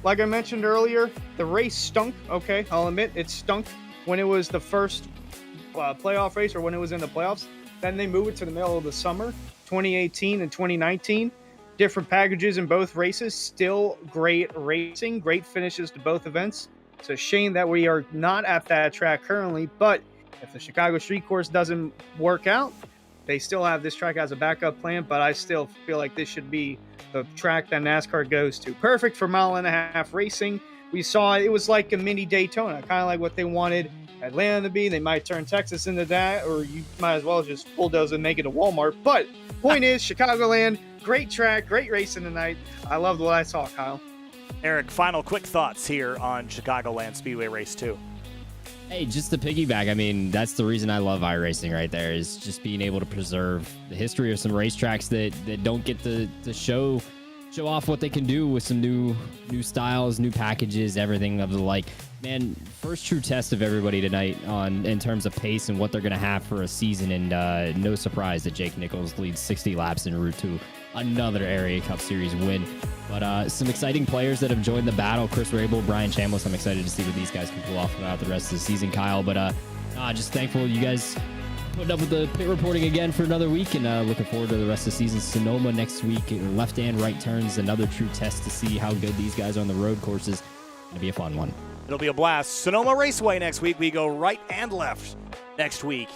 Like I mentioned earlier, the race stunk. Okay, I'll admit it stunk when it was the first playoff race or when it was in the playoffs. Then they moved it to the middle of the summer, 2018 and 2019. Different packages in both races. Still great racing, great finishes to both events. It's a shame that we are not at that track currently, but if the Chicago street course doesn't work out, they still have this track as a backup plan, but I still feel like this should be the track that NASCAR goes to. Perfect for 1.5 mile racing. We saw it was like a mini Daytona, kind of like what they wanted Atlanta to be. They might turn Texas into that, or you might as well just bulldoze and make it a Walmart. But point is, Chicagoland, great track, great racing tonight. I loved what I saw, Kyle. Eric, final quick thoughts here on Chicagoland Speedway Race 2. Hey, just to piggyback, I mean, that's the reason I love iRacing right there, is just being able to preserve the history of some racetracks that don't get to show off what they can do with some new styles, new packages, everything of the like. Man, first true test of everybody tonight in terms of pace and what they're going to have for a season, and no surprise that Jake Nichols leads 60 laps en route to another Area Cup Series win. But some exciting players that have joined the battle: Chris Rabel, Brian Chambliss. I'm excited to see what these guys can pull off throughout the rest of the season, Kyle. But just thankful you guys putting up with the pit reporting again for another week, and looking forward to the rest of the season. Sonoma next week, left and right turns, another true test to see how good these guys are on the road courses. Gonna be a fun one. It'll be a blast. Sonoma Raceway next week. We go right and left next week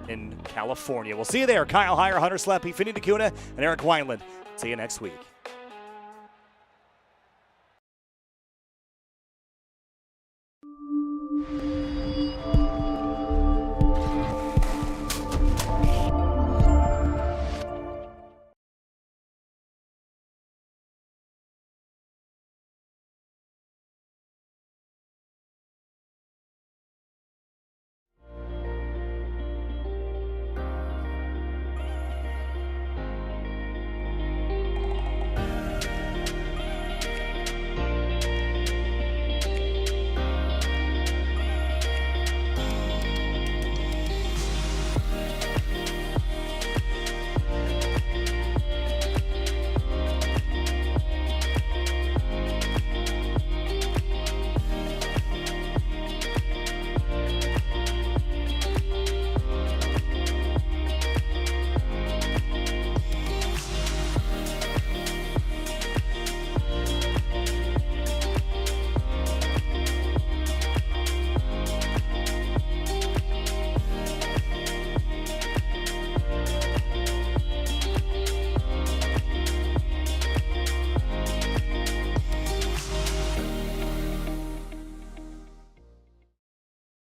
in California. We'll see you there. Kyle Heyer, Hunter Sleppy, Finney DeCuna, and Eric Wineland. See you next week.